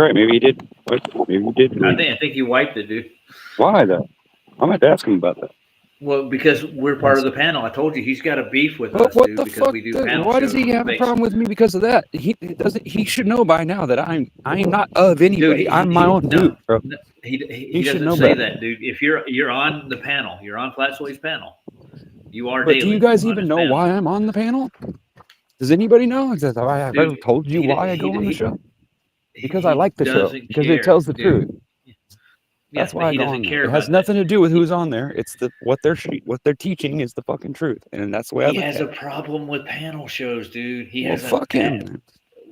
right. Maybe he did. Maybe he did. I think you wiped it, dude. Why though? I'm gonna have to ask him about that. Well, because we're part of the panel. I told you he's got a beef with But us, what dude, the because fuck? we do Dude, panel why does he shows have a based- problem with me because of that? He doesn't. He should know by now that I am not of anybody. Dude, I'm my own dude, bro. He should doesn't know say better. that, dude. If you're on the panel, you're on Flat Soy's panel. You are But daily. do you guys on even his know panel. why I'm on the panel? Does anybody know? Have I Dude, ever told you he- why I he- go on the he- show? Because I like the show. doesn't Because care, it tells the dude. truth. Yeah, That's but why I he go doesn't on there. care It has about nothing to do with who's on there. It's what they're teaching is the fucking truth, and that's the way I He look has at a it. problem with panel shows, dude. He Well, has fuck him.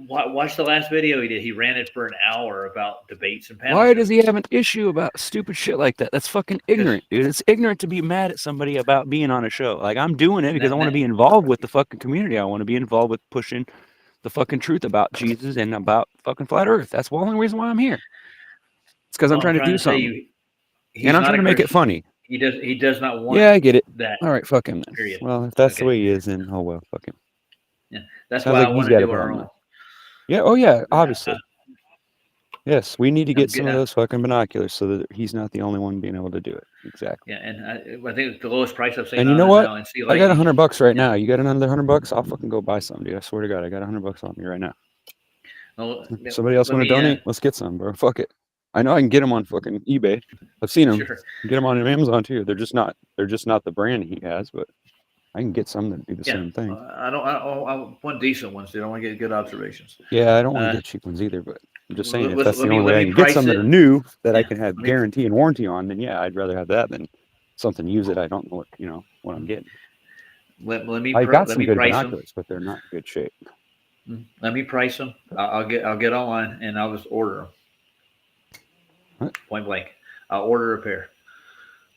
Watch the last video he did. He ranted for an hour about debates and panel. Why does he have an issue about stupid shit like that? That's fucking ignorant, dude. It's ignorant to be mad at somebody about being on a show. Like, I'm doing it because I want to be involved with the fucking community. I want to be involved with pushing the fucking truth about Jesus and about fucking flat Earth. That's the only reason why I'm here. It's because I'm Well, trying to do say something, he's and I'm not trying a to make it Christian. funny. He does not want. Yeah, I get it. That. All right, fuck him then. Period. Well, if that's the Okay. way he is, then oh well, fuck him. Yeah, that's Sounds why like I he's want got to a do our problem own. then. Yeah. Oh yeah. Obviously. Yes, we need to I'm get some get- of those fucking binoculars so that he's not the only one being able to do it. Exactly. Yeah, and I think it's the lowest price I've seen. And you on know it what? now, and see I got lightning. $100 right now. You got another $100? I'll fucking go buy some, dude. I swear to God, I got $100 on me right now. Well, Somebody else let want to me, donate? Let's get some, bro. Fuck it. I know I can get them on fucking eBay. I've seen them. Sure. Get them on Amazon too. They're just not the brand he has, but I can get some that do the same thing. I want decent ones, dude. I want to get good observations. Yeah, I don't want to Uh, get cheap ones either, but I'm just let- saying if let- that's the let me- only let way I me can get price some that it. are new that I Yeah, can have let me- guarantee and warranty on, then yeah, I'd rather have that than something use it. I don't know what I'm getting. Let me I got let some me good price them. binoculars, but they're not in good shape. Let me price them. I'll get online and I'll just order them. What? Point blank. I'll order a pair.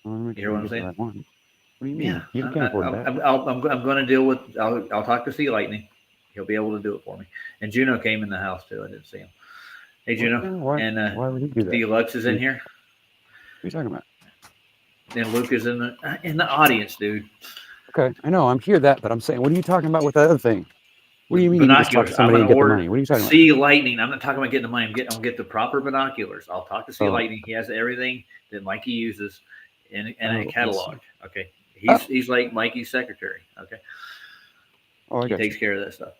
Well, You hear what I'm saying? What do you mean? Yeah, You can't afford that. I'm going to deal with. I'll talk to Sea Lightning. He'll be able to do it for me. And Juno came in the house too. I didn't see him. Hey Juno, Why and would he do that? Deluxe is in here, What are you talking about? and Luke is in the audience, dude. Okay, I know. I'm here that, but I'm saying, what are you talking about with that other thing? What do you mean you just talk to Binoculars. I'm somebody going and to get the order money? What are you talking about? Sea Lightning. I'm not talking about getting the money. I'm gonna get the proper binoculars. I'll talk to Sea Oh. Lightning. He has everything that Mikey uses in Oh, a let's catalog. see. Okay. Oh. He's like Mikey's secretary. Okay. Oh, I He got takes you. care of that stuff.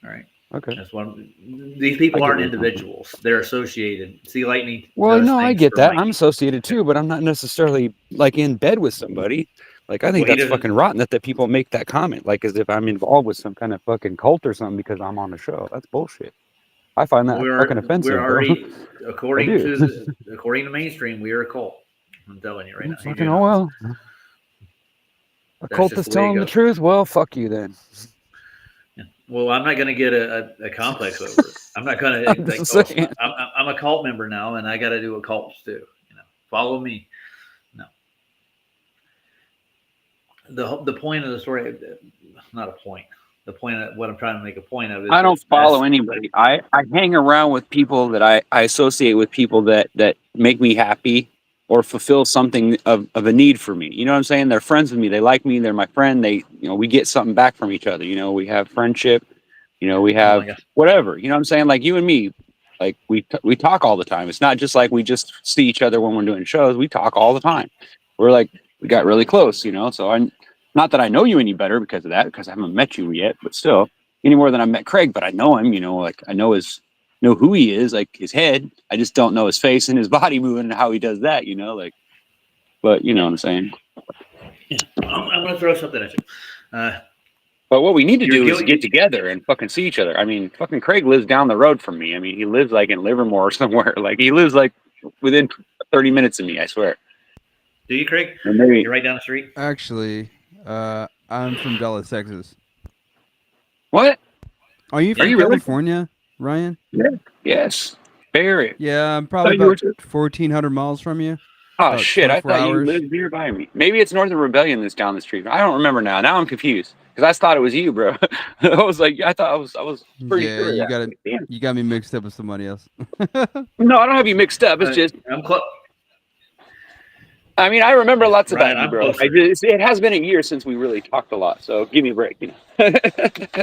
All right. Okay. That's one. These people I get aren't where you're coming from. individuals. They're associated. Sea Lightning. Well, does no, I things get for that. Mikey. I'm associated too, but I'm not necessarily like in bed with somebody. Like I think Well, he that's doesn't- fucking rotten that people make that comment, like as if I'm involved with some kind of fucking cult or something because I'm on the show. That's bullshit. I find that fucking offensive. We're bro. already according I do. to mainstream. We are a cult. I'm telling you right now. You Fucking do oh not. well. A That's cult just is the way it telling the goes. truth. Well, fuck you then. Well, I'm not going to get a complex over it. I'm not going to. I'm Like, just oh, saying. I'm a cult member now, and I got to do what cults do. Follow me. No. The point of the story, not a point. The point of what I'm trying to make a point of is I don't that follow that's- anybody. I hang around with people that I associate with people that make me happy or fulfill something of a need for me. You know what I'm saying? They're friends with me. They like me. They're my friend. We get something back from each other. We have friendship. We Oh have my gosh. whatever. You know what I'm saying? Like you and me, like we talk all the time. It's not just like we just see each other when we're doing shows. We talk all the time. We got really close, so I'm not that I know you any better because of that, because I haven't met you yet, but still any more than I met Craig, but I know him, like I know who he is, like his head. I just don't know his face and his body moving and how he does that, but you know what I'm saying? I'm going to throw something at you. But what we need to You're do is guilty- get together and fucking see each other. I mean, fucking Craig lives down the road from me. I mean, he lives like in Livermore or somewhere. Like he lives like within 30 minutes of me, I swear. Do you, Craig? Or maybe- You're right down the street. Actually, I'm from Dallas, Texas. What? Are you from you really? California, Ryan? Yeah. Yes. Bay Area. Yeah, I'm probably you were about 1,400 miles from you. Oh About shit! I 24 thought you hours. lived nearby me. Maybe it's Northern Rebellion that's down the street. I don't remember now. Now I'm confused because I thought it was you, bro. I was like, I thought I was pretty Yeah, sure. you that. got it. Damn. You got me mixed up with somebody else. No, I don't have you mixed up. It's just. I'm close. I mean, I remember lots Ryan, about you, I'm bro. closer. It has been a year since we really talked a lot, so give me a break.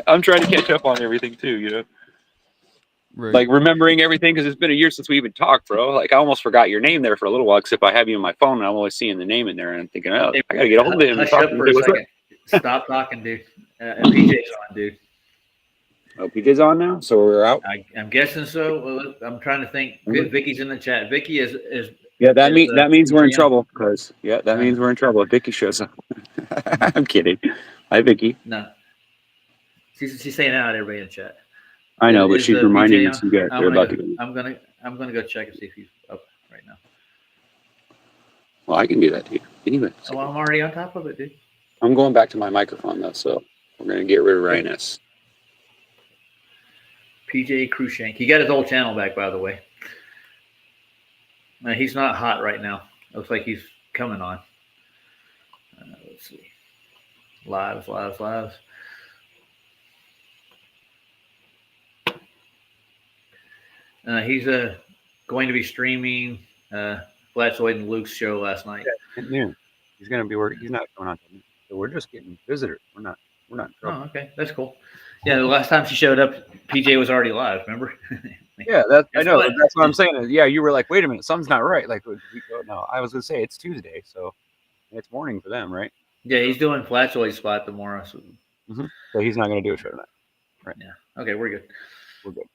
I'm trying to catch up on everything too. Right. Like remembering everything because it's been a year since we even talked, bro. Like I almost forgot your name there for a little while, except I have you on my phone and I'm always seeing the name in there and I'm thinking, oh, I gotta get a hold of him and Hush talk up to him. for a What's up? second. Stop talking, dude. And PJ's on, dude. Oh, PJ's on now, so we're out. I'm guessing so. Well, I'm trying to think. Vicky's in the chat. Vicky is Yeah, that means we're in PJ. trouble because that means we're in trouble if Vicky shows up. I'm kidding. Hi, Vicky. No. She's saying out everybody in chat. I know, but Is, she's PJ reminding on? us you guys I'm they're gonna about to go- go. I'm gonna go check and see if he's up right now. Well, I can do that too. Anyway, Oh, I'm already on top of it, dude. I'm going back to my microphone though, so we're gonna get rid of Ryan S. PJ Cruikshank. He got his old channel back, by the way. He's not hot right now. Looks like he's coming on. Let's see. Lives. He's going to be streaming Flatzoid and Luke's show last night. At noon. He's gonna be working. He's not going on. So we're just getting visitors. We're not in trouble. Oh, okay. That's cool. Yeah, the last time she showed up, PJ was already live, remember? Yeah, that I Guess know. what? That's what I'm saying. Yeah, you were like, wait a minute, something's not right. Like, no, I was gonna say it's Tuesday, so it's morning for them, right? Yeah, he's doing Flatulate Spot tomorrow. So, So he's not gonna do a show tonight. Right. yeah. Okay, we're good. We're good.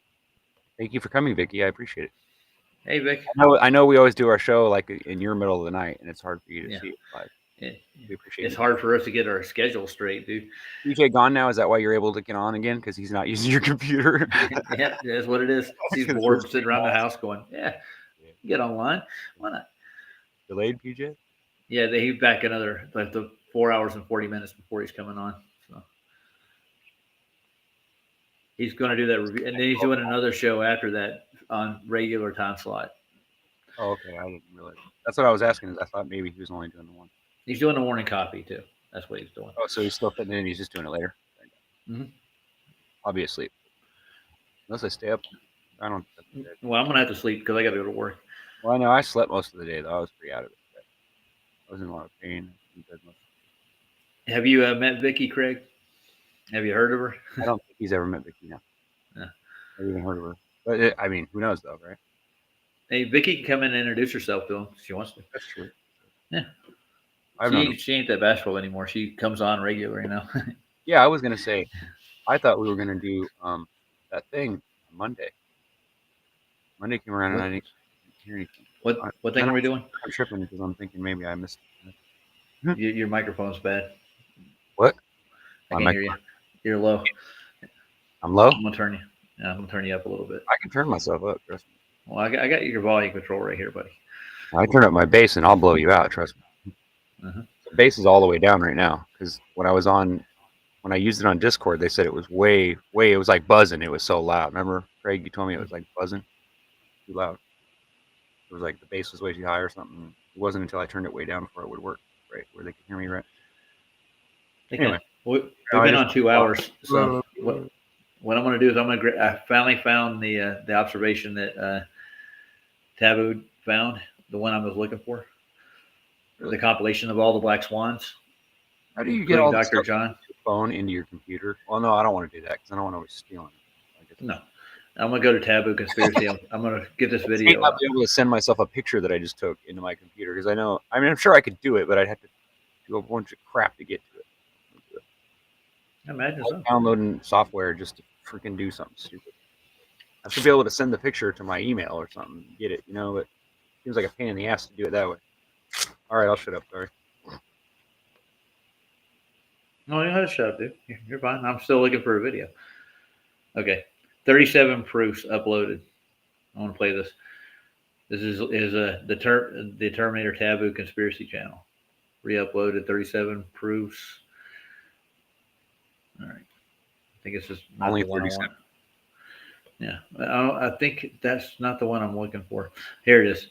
Thank you for coming, Vicky. I appreciate it. Hey, Vic. I know we always do our show like in your middle of the night, and it's hard for you to Yeah. see it live. We appreciate It's it. hard for us to get our schedule straight, dude. DJ gone now. Is that why you're able to get on again? Because he's not using your computer. Yeah, that's what it is. He's bored sitting around the house going, yeah, get online. Why not? Delayed, PJ? Yeah, he's back another like the 4 hours and 40 minutes before he's coming on. So he's going to do that review, and then he's doing another show after that on regular time slot. Oh, okay. I didn't realize. That's what I was asking. Is I thought maybe he was only doing the one. He's doing the morning copy too. That's what he's doing. Oh, so he's still fitting in. He's just doing it later. Mhm. Obviously, unless I stay up, I don't. Well, I'm gonna have to sleep because I got to go to work. Well, I know I slept most of the day though. I was pretty out of it. I was in a lot of pain. Have you met Vicky, Craig? Have you heard of her? I don't think he's ever met Vicky now. Yeah. I've even heard of her. But I mean, who knows though, right? Hey, Vicky can come in and introduce herself to him if she wants to. That's true. Yeah. I've known her. She ain't that bashful anymore. She comes on regular, you know. Yeah, I was gonna say, I thought we were gonna do that thing on Monday. Monday came around and I didn't hear anything. What thing are we doing? I'm tripping because I'm thinking maybe I missed. Your microphone's bad. What? I My can't hear you. You're low. I'm low. I'm gonna turn you. Yeah, I'm gonna turn you up a little bit. I can turn myself up. Trust me. Well, I got your volume control right here, buddy. I turn up my bass and I'll blow you out. Trust me. Uh-huh. The bass is all the way down right now because when I used it on Discord, they said it was way. It was like buzzing. It was so loud. Remember, Craig? You told me it was like buzzing, too loud. It was like the bass was way too high or something. It wasn't until I turned it way down before it would work, right, where they could hear me right. Anyway, we've been on 2 hours. So what I'm going to do is I finally found the observation that Taboo found, the one I was looking for, the compilation of all the black swans. How do you get all Dr. Dr. John? Phone into your computer? Well, no, I don't want to do that because I don't want to always stealing it. No, I'm going to go to Taboo Conspiracy. I'm going to get this I may video. not be able to send myself a picture that I just took into my computer because I'm sure I could do it, but I'd have to do a bunch of crap to get to it. I imagine so. Downloading software just to freaking do something stupid. I should be able to send the picture to my email or something, and get it, but it seems like a pain in the ass to do it that way. All right, I'll shut up. Sorry. No, you don't have to shut up, dude. You're fine. I'm still looking for a video. Okay. 37 proofs uploaded. I want to play this. This is the Terminator Taboo Conspiracy channel. Re-uploaded 37 proofs. All right. I think it's just not Only the one I 37. want. Yeah. I think that's not the one I'm looking for. Here it is.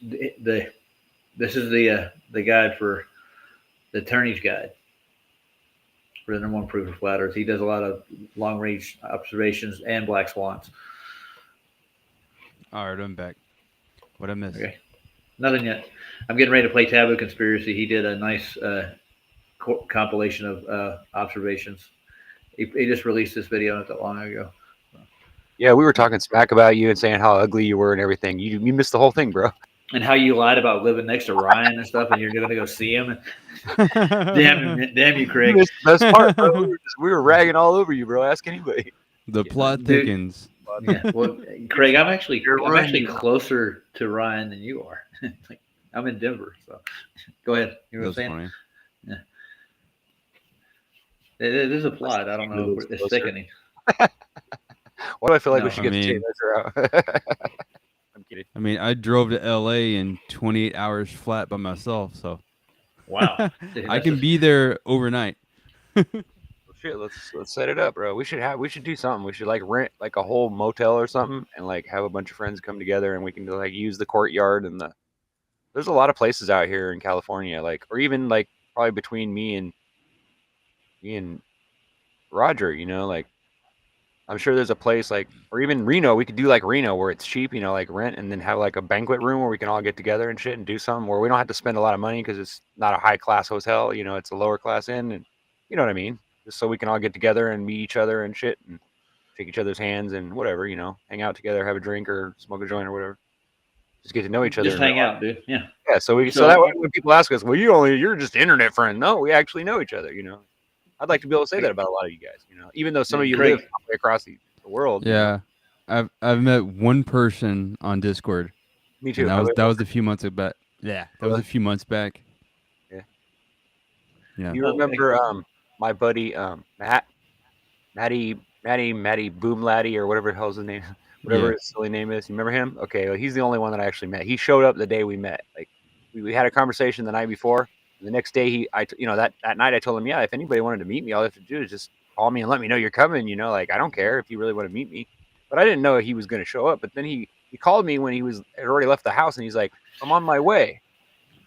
This is the guide for the attorney's guide for the #1 proof of flat Earth. He does a lot of long range observations and black swans. All right, I'm back. What I missed? Okay. Nothing yet. I'm getting ready to play Taboo Conspiracy. He did a nice compilation of observations. He just released this video not that long ago. Yeah, we were talking smack about you and saying how ugly you were and everything. You missed the whole thing, bro. And how you lied about living next to Ryan and stuff, and you're going to go see him. Damn you, Craig. You missed the best part, bro. We were ragging all over you, bro. Ask anybody. The plot Dude. thickens. Yeah, well, Craig, I'm actually closer to Ryan than you are. Like, I'm in Denver, so go ahead. You know what I'm saying? Funny. Yeah. It is a plot. I don't know if it's thickening. Why do I feel like we No, should get the tape measure out? I'm kidding. I mean, I drove to LA in 28 hours flat by myself, so Wow. I can be there overnight. Well, shit, let's set it up, bro. We should do something. We should like rent like a whole motel or something and like have a bunch of friends come together and we can like use the courtyard and there's a lot of places out here in California, like, or even like probably between me and Roger, like I'm sure there's a place like, or even Reno, we could do like Reno where it's cheap, like rent and then have like a banquet room where we can all get together and shit and do something where we don't have to spend a lot of money because it's not a high class hotel, it's a lower class inn and you know what I mean? Just so we can all get together and meet each other and shit and shake each other's hands and whatever, you know, hang out together, have a drink or smoke a joint or whatever. Just get to know each other. Just hang out, dude. Yeah. Yeah. So so that way when people ask us, well, you're just internet friend. No, we actually know each other. You know, I'd like to be able to say that about a lot of you guys. You know, even though some of you live halfway across the world. Yeah, I've met one person on Discord. Me too. And that was a few months back. Yeah, that was a few months back. Yeah. Yeah. You remember my buddy Matty Boom Laddie or whatever the hell's his name, whatever his silly name is. You remember him? Okay, well, he's the only one that I actually met. He showed up the day we met. Like we had a conversation the night before. And the next day that night I told him, yeah, if anybody wanted to meet me, all they have to do is just call me and let me know you're coming. You know, like I don't care if you really want to meet me. But I didn't know he was going to show up. But then he called me when had already left the house, and he's like, I'm on my way.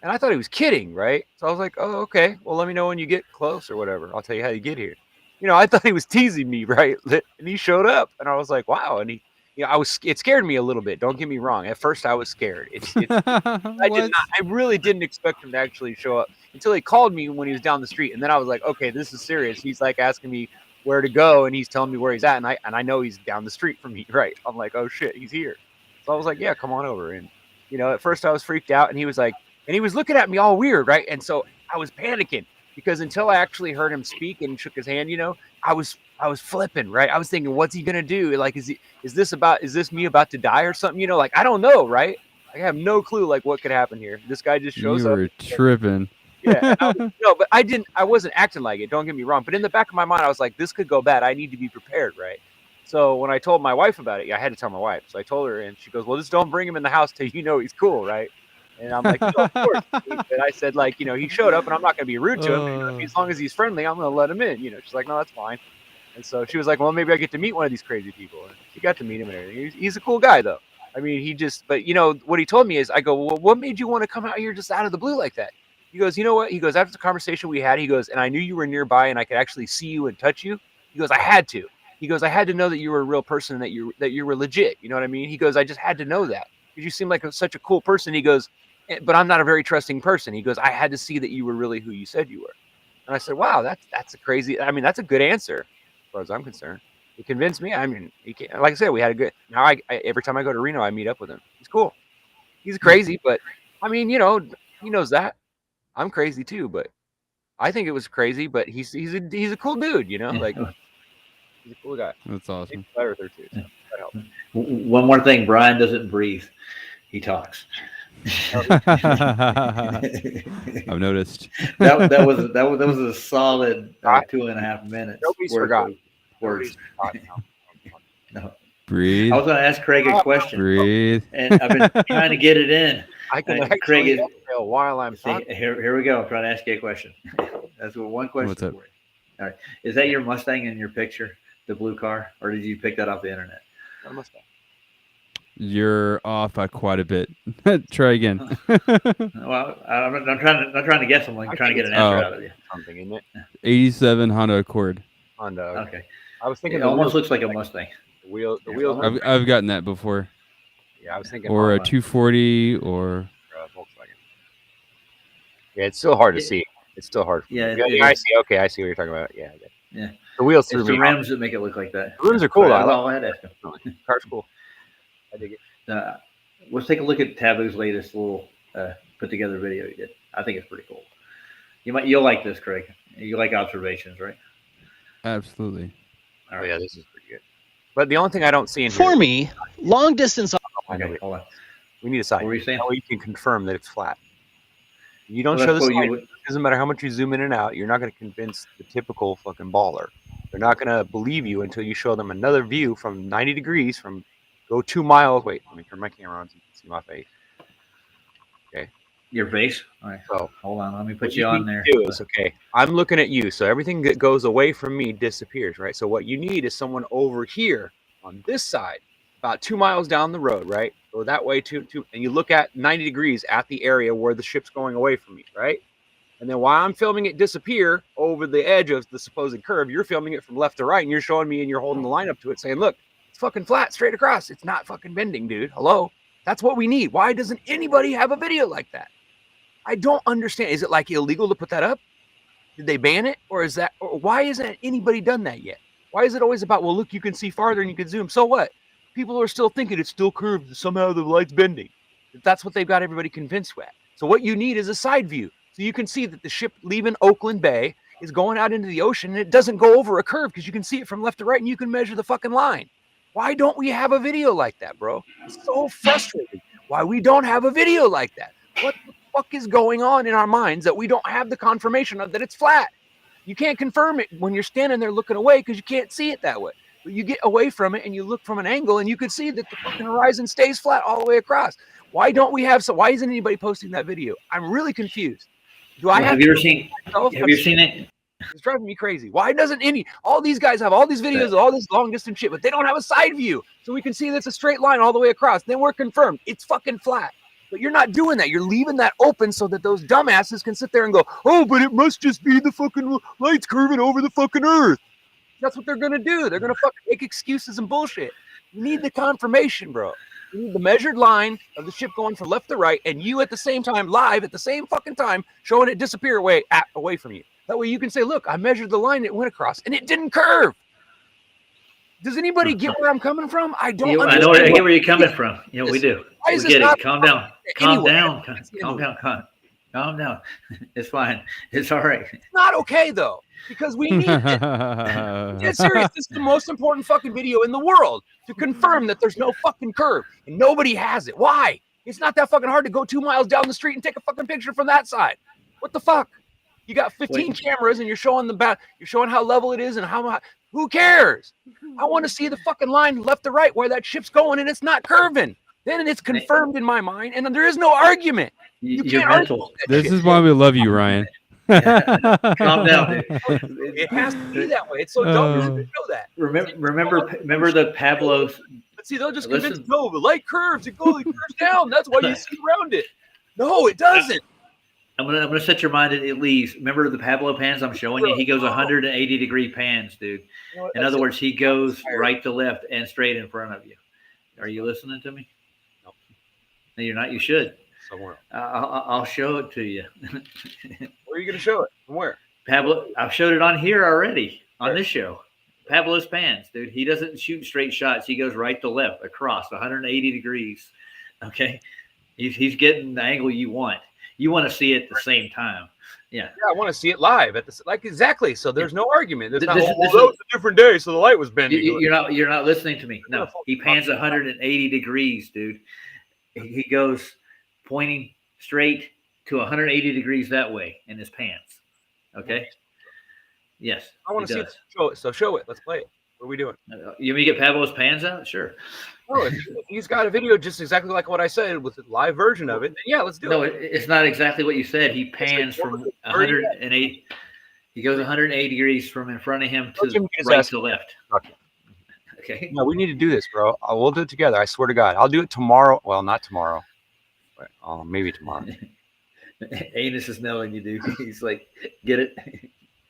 And I thought he was kidding, right? So I was like, oh, okay. Well, let me know when you get close or whatever. I'll tell you how you get here. You know, I thought he was teasing me, right? And he showed up, and I was like, wow. And it scared me a little bit. Don't get me wrong. At first, I was scared. I really didn't expect him to actually show up until he called me when he was down the street. And then I was like, okay, this is serious. He's like asking me where to go, and he's telling me where he's at, and I know he's down the street from me, right? I'm like, oh shit, he's here. So I was like, yeah, come on over. And you know, at first I was freaked out, and he was like, and he was looking at me all weird, right? And so I was panicking because until I actually heard him speak and shook his hand, you know, I was flipping, right? I was thinking, what's he gonna do? Like, is this me about to die or something? You know, like I don't know, right? I have no clue, like what could happen here. This guy just shows up. You were tripping. Yeah, no, but I wasn't acting like it. Don't get me wrong. But in the back of my mind, I was like, this could go bad. I need to be prepared, right? So when I told my wife about it, I had to tell my wife. So I told her, and she goes, well, just don't bring him in the house till you know he's cool, right? And I'm like, no, of course. And I said, like, you know, he showed up, and I'm not going to be rude to him. You know, as long as he's friendly, I'm going to let him in. You know, she's like, no, that's fine. And so she was like, well, maybe I get to meet one of these crazy people. And she got to meet him and everything. He's a cool guy, though. I mean, but you know, what he told me is, I go, well, what made you want to come out here just out of the blue like that? He goes, you know what? He goes, after the conversation we had, he goes, and I knew you were nearby and I could actually see you and touch you. He goes, I had to. He goes, I had to know that you were a real person and that you were legit. You know what I mean? He goes, I just had to know that because you seem like such a cool person. He goes, but I'm not a very trusting person. He goes, I had to see that you were really who you said you were. And I said, wow, that's a crazy, I mean, that's a good answer as far as I'm concerned. It convinced me. I mean, like I said, we had a good, now I every time I go to Reno, I meet up with him. He's cool. He's crazy, but I mean, you know, he knows that. I'm crazy too, but I think it was crazy, but he's a cool dude, you know, like he's a cool guy. That's awesome. He's better there too. So that helps. One more thing, Brian doesn't breathe. He talks. I've noticed. that was a solid 2.5 minutes. Nobody's forgot. Words. No. Breathe. I was going to ask Craig a question. Breathe. And I've been trying to get it in. I can Craig is while I'm talking. Here we go. I'm trying to ask you a question. That's one question. What's up? For you. All right. Is that your Mustang in your picture, the blue car, or did you pick that off the internet? Mustang. You're off by quite a bit. Try again. Well, I'm not trying to guess. I'm trying to get an answer out of you. Something, isn't it? 87 Honda Accord. Honda. Okay. I was thinking it almost looks like a Mustang. The wheels. I've gotten that before. Yeah, I was thinking. Or a 240 or Volkswagen. Yeah, it's still hard to see. It's still hard. Yeah, I see. Okay, I see what you're talking about. Yeah. Yeah. The wheels threw me. The rims that make it look like that. The rims are cool. All I had to ask him. Car's cool. I dig it. Let's take a look at Taboo's latest little put together video you did. I think it's pretty cool. You'll like this, Craig. You like observations, right? Absolutely. All right. Yeah, this is pretty good. But the only thing I don't see in here. For me, long distance. Okay, hold on. We need a sign. What were you saying? That way you can confirm that it's flat. You don't show the sign. It doesn't matter how much you zoom in and out. You're not going to convince the typical fucking baller. They're not going to believe you until you show them another view from 90 degrees from go 2 miles. Wait, let me turn my camera on so you can see my face. Okay. Your face? All right. So hold on. Let me put you on there. Okay. I'm looking at you. So everything that goes away from me disappears, right? So what you need is someone over here on this side, about 2 miles down the road, right? Go that way and you look at 90 degrees at the area where the ship's going away from me, right? And then while I'm filming it disappear over the edge of the supposed curve, you're filming it from left to right, and you're showing me and you're holding the line up to it saying, look, it's fucking flat straight across. It's not fucking bending, dude. Hello? That's what we need. Why doesn't anybody have a video like that? I don't understand. Is it like illegal to put that up? Did they ban it? Or why isn't anybody done that yet? Why is it always about, well, look, you can see farther and you can zoom. So what? People are still thinking it's still curved. Somehow the light's bending. That's what they've got everybody convinced with. So what you need is a side view. So you can see that the ship leaving Oakland Bay is going out into the ocean and it doesn't go over a curve because you can see it from left to right and you can measure the fucking line. Why don't we have a video like that, bro? It's so frustrating. Why we don't have a video like that? What the fuck is going on in our minds that we don't have the confirmation of that it's flat? You can't confirm it when you're standing there looking away because you can't see it that way. But you get away from it and you look from an angle and you can see that the fucking horizon stays flat all the way across. Why don't we have why isn't anybody posting that video? I'm really confused. Do I Have you ever seen? Have you seen it? It's driving me crazy. Why doesn't all these guys have all these videos of all this long distance shit, but they don't have a side view so we can see that's a straight line all the way across? Then we're confirmed it's fucking flat. But you're not doing that. You're leaving that open so that those dumbasses can sit there and go, oh, but it must just be the fucking lights curving over the fucking earth. That's what they're gonna do. They're gonna fucking make excuses and bullshit. You need the confirmation, bro. You need the measured line of the ship going from left to right, and you at the same time, live at the same fucking time, showing it disappear away from you. That way you can say, look, I measured the line it went across, and it didn't curve. Does anybody get where I'm coming from? I don't I know. I get where you're coming from. Yeah, we do. We get it. Calm down. Calm down. Calm down. Calm down. It's fine. It's all right. It's not okay, though, because we need it. Yeah, serious. This is the most important fucking video in the world to confirm that there's no fucking curve, and nobody has it. Why? It's not that fucking hard to go 2 miles down the street and take a fucking picture from that side. What the fuck? You got 15 cameras and you're showing you're showing how level it is and how who cares? I want to see the fucking line left to right where that ship's going and it's not curving. Then it's confirmed in my mind and there is no argument. You can't argue that This shit. is why we love you, Ryan. Calm down. It has to be that way. It's so dumb to know that. Remember the Pablo's. But see, they'll just convince you, no, the light curves, it curves down. That's why you see around it. No, it doesn't. I'm gonna set your mind at ease. Remember the Pablo pans I'm showing you? He goes 180 degree pans, dude. You know what, In other words, he goes right to left and straight in front of you. Are you listening to me? No. No, you're not. You should. Somewhere. I'll show it to you. Where are you gonna show it? From where? Pablo, I've showed it on here already on this show. Pablo's pans, dude. He doesn't shoot straight shots. He goes right to left across 180 degrees. Okay, he's getting the angle you want. You want to see it at the same time. Yeah. Yeah, I want to see it live at the exactly. So there's no argument. There's not, This that was a different day, so the light was bending. You're not listening to me. No, he pans 180 degrees, dude. He goes pointing straight to 180 degrees that way in his pants. Okay. Yes. I want to see it. Show it. So show it. Let's play it. What are we doing? You want me to get Pablo's pans out? Sure. Oh, if he's got a video just exactly like what I said with the live version of it. Then yeah, let's do No, it. it's not exactly what you said. He pans from 108. He goes 180 degrees from in front of him to right to left. Okay. No, we need to do this, bro. We'll do it together. I swear to God. I'll do it tomorrow. Well, not tomorrow. But, maybe tomorrow. Anus is knowing you, dude. He's like, get it?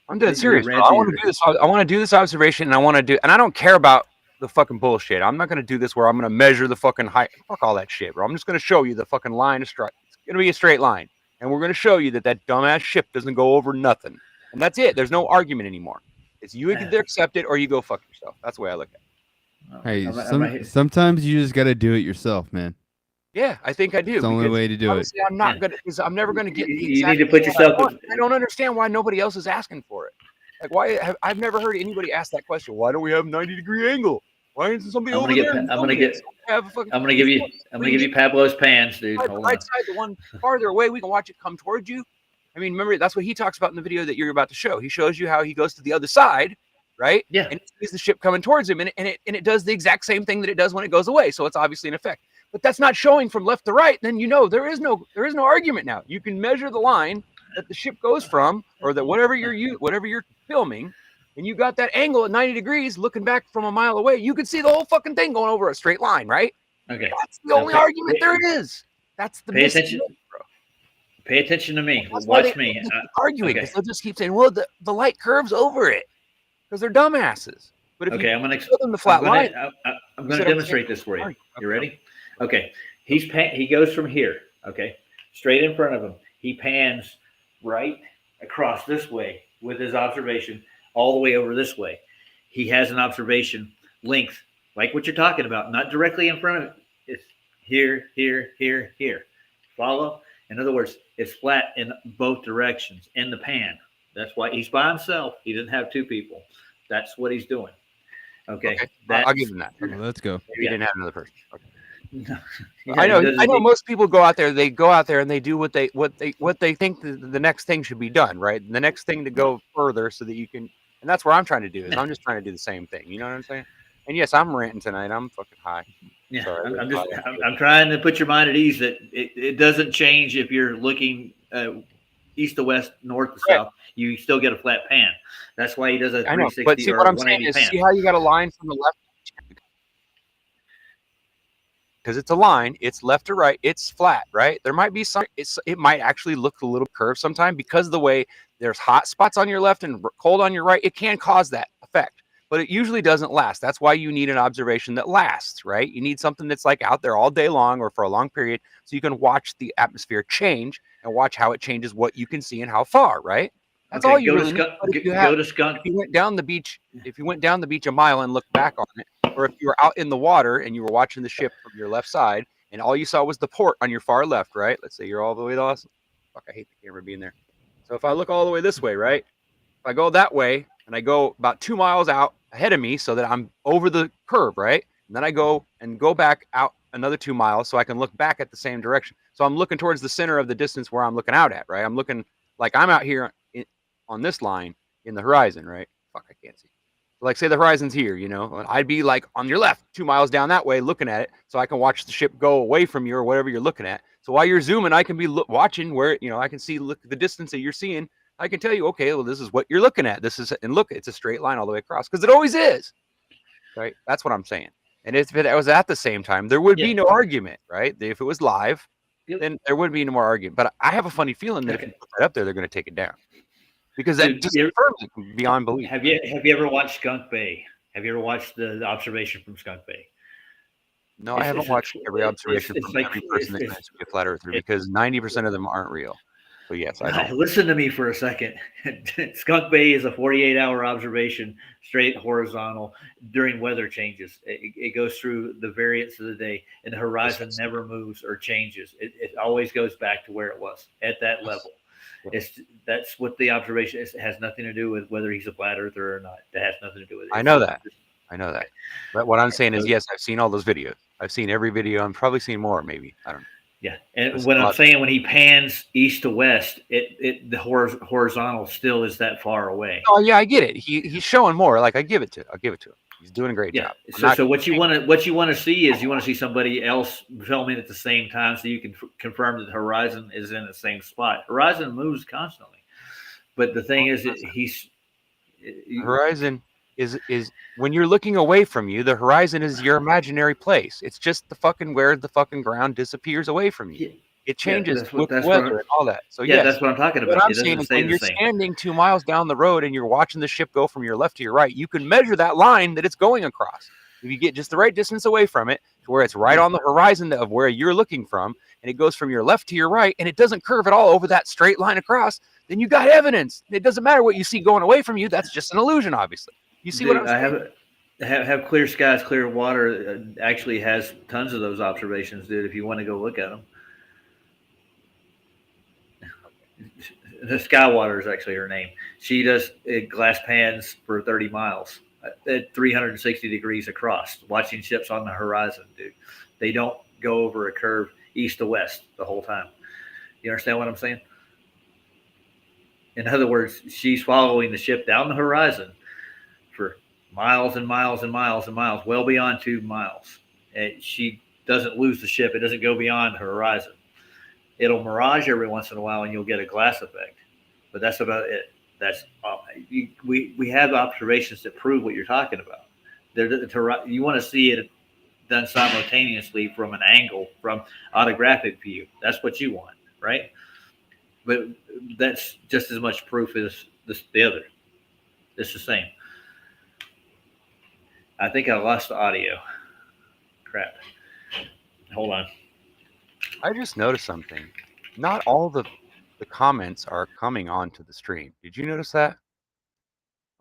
I'm dead serious, bro. I want to do this. I want to do this observation, and I don't care about the fucking bullshit. I'm not going to do this where I'm going to measure the fucking height. Fuck all that shit, bro. I'm just going to show you the fucking line of strike. It's going to be a straight line. And we're going to show you that dumbass ship doesn't go over nothing. And that's it. There's no argument anymore. It's you either accept it or you go fuck yourself. That's the way I look at it. Hey, sometimes you just got to do it yourself, man. Yeah, I think I do. It's the only way to do it. I'm not going to, because I'm never going to get. You need to put yourself. I don't understand why nobody else is asking for it. Like, why? I've never heard anybody ask that question. Why don't we have 90-degree angle? Why isn't somebody over there? I'm gonna give you Pablo's pans, dude. The right side, the one farther away, we can watch it come towards you. I mean, remember, that's what he talks about in the video that you're about to show. He shows you how he goes to the other side, right? Yeah. And he sees the ship coming towards him, and it does the exact same thing that it does when it goes away. So it's obviously an effect. But that's not showing from left to right. Then there is no argument now. You can measure the line that the ship goes from, or that whatever you're filming, and you got that angle at 90 degrees looking back from a mile away. You can see the whole fucking thing going over a straight line, right? Okay. That's the only argument there is. That's the pay attention. Pay attention to me. That's Watch me. Arguing. Okay. They'll just keep saying, well, the light curves over it because they're dumbasses. But if I'm going to show them the flat line, I'm going to demonstrate this for you. You ready? Okay. He goes from here. Okay. Straight in front of him. He pans right across this way with his observation all the way over this way. he has an observation length, like what you're talking about, not directly in front of it. It's here, here, here, here. Follow? In other words, it's flat in both directions in the pan. That's why he's by himself. He didn't have two people. That's what he's doing. Okay. I'll give him that. Okay, let's go. Maybe he didn't have another person. Okay. Yeah, I know. he doesn't I know. need- Most people go out there. They go out there and they do what they think the next thing should be done. Right. The next thing to go further, so that you can. And that's what I'm trying to do. Is I'm just trying to do the same thing. You know what I'm saying? And yes, I'm ranting tonight. I'm fucking high. Yeah, Sorry, I'm trying to put your mind at ease that it doesn't change if you're looking east to west, north to south. You still get a flat pan. That's why he does a 360 I know, but see or what I'm saying 180 is, pan. see how you got a line from the left, because it's a line. It's left to right. It's flat, right? There might be some. It might actually look a little curved sometime because of the way there's hot spots on your left and cold on your right. It can cause that effect, but it usually doesn't last. That's why you need an observation that lasts, right? You need something that's like out there all day long or for a long period, so you can watch the atmosphere change and watch how it changes what you can see and how far, right? That's all you go really to need. skunk. But if you Go to skunk. if you went down the beach, a mile and looked back on it, or if you were out in the water and you were watching the ship from your left side and all you saw was the port on your far left, right? Let's say you're all the way to Austin. Fuck, I hate the camera being there. So if I look all the way this way, right? If I go that way and I go about 2 miles out ahead of me so that I'm over the curve, right? And then I go back out another 2 miles so I can look back at the same direction. So I'm looking towards the center of the distance where I'm looking out at, right? I'm looking like I'm out here on this line in the horizon, right? Fuck, I can't see. Like, say the horizon's here, you know, and I'd be like on your left, 2 miles down that way, looking at it, so I can watch the ship go away from you or whatever you're looking at. So while you're zooming, I can be watching where, you know, I can see the distance that you're seeing. I can tell you, okay, well, this is what you're looking at. This is, and look, it's a straight line all the way across, because it always is, right? That's what I'm saying. And if it was at the same time, there would be no argument, right? If it was live, then there would be no more argument. But I have a funny feeling that if you put that up there, they're going to take it down. Because that just confirms it beyond belief. Have you ever watched Skunk Bay? Have you ever watched the observation from Skunk Bay? No, I haven't watched every observation from every person that claims to be a flat earther, because 90% of them aren't real. So yes, I know. Listen to me for a second. Skunk Bay is a 48-hour observation, straight horizontal during weather changes. It goes through the variance of the day, and the horizon never moves or changes. It always goes back to where it was at that level. That's what the observation is. It has nothing to do with whether he's a flat earther or not. It has nothing to do with it. I know that. But what I'm saying is, yes, I've seen all those videos. I've seen every video. I'm probably seen more, maybe. I don't know. Yeah, and when I'm saying when he pans east to west, the horizontal still is that far away. Oh yeah, I get it. He's showing more. Like I'll give it to him. He's doing a great job. So what you want to see is you want to see somebody else filming at the same time, so you can confirm that the horizon is in the same spot. Horizon moves constantly, but the thing is, horizon is when you're looking away from you, the horizon is your imaginary place. It's just the fucking where the fucking ground disappears away from you. It changes with weather and all that. So yes, that's what I'm talking about. What I'm saying is, when you're standing 2 miles down the road and you're watching the ship go from your left to your right, you can measure that line that it's going across. If you get just the right distance away from it, to where it's right on the horizon of where you're looking from, and it goes from your left to your right, and it doesn't curve at all over that straight line across, then you got evidence. It doesn't matter what you see going away from you. That's just an illusion, obviously. You see what I'm saying? Have Clear Skies, Clear Water actually has tons of those observations, dude. If you want to go look at them. The Skywater is actually her name. She does glass pans for 30 miles at 360 degrees across, watching ships on the horizon, dude. They don't go over a curve east to west the whole time. You understand what I'm saying? In other words, she's following the ship down the horizon for miles and miles and miles and miles, well beyond 2 miles. And she doesn't lose the ship. It doesn't go beyond her horizon. It'll mirage every once in a while, and you'll get a glass effect. But that's about it. That's we have observations that prove what you're talking about. You want to see it done simultaneously from an angle, from autographic view. That's what you want, right? But that's just as much proof as the other. It's the same. I think I lost the audio. Crap. Hold on. I just noticed something. Not all the comments are coming onto the stream. Did you notice that?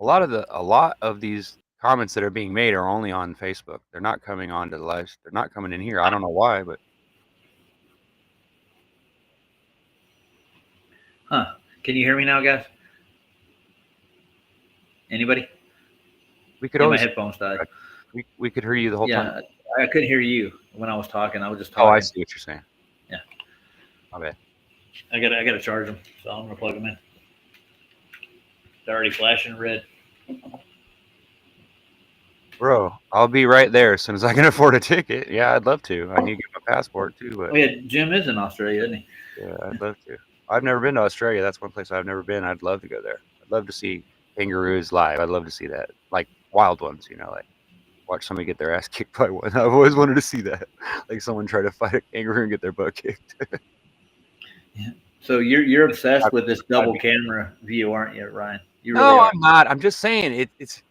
A lot of these comments that are being made are only on Facebook. They're not coming on to the live. They're not coming in here. I don't know why, but Huh. Can you hear me now, guys? Anybody? we could Yeah, my always headphones died. we could hear you the whole time. Yeah, I couldn't hear you when I was talking. I was just Oh, talking. I see what you're saying. Yeah. My bad. I gotta charge them, so I'm gonna plug them in. They're already flashing red. Bro, I'll be right there as soon as I can afford a ticket. Yeah, I'd love to. I need to get my passport too, but Oh yeah, Jim is in Australia, isn't he? yeah, I'd love to. I've never been to Australia. That's one place I've never been. I'd love to go there. I'd love to see kangaroos live. I'd love to see that, like wild ones. You know, like watch somebody get their ass kicked by one. I've always wanted to see that, like someone try to fight a kangaroo and get their butt kicked. So you're obsessed with this double camera view, aren't you, Ryan? You really No, are. I'm not. I'm just saying it's.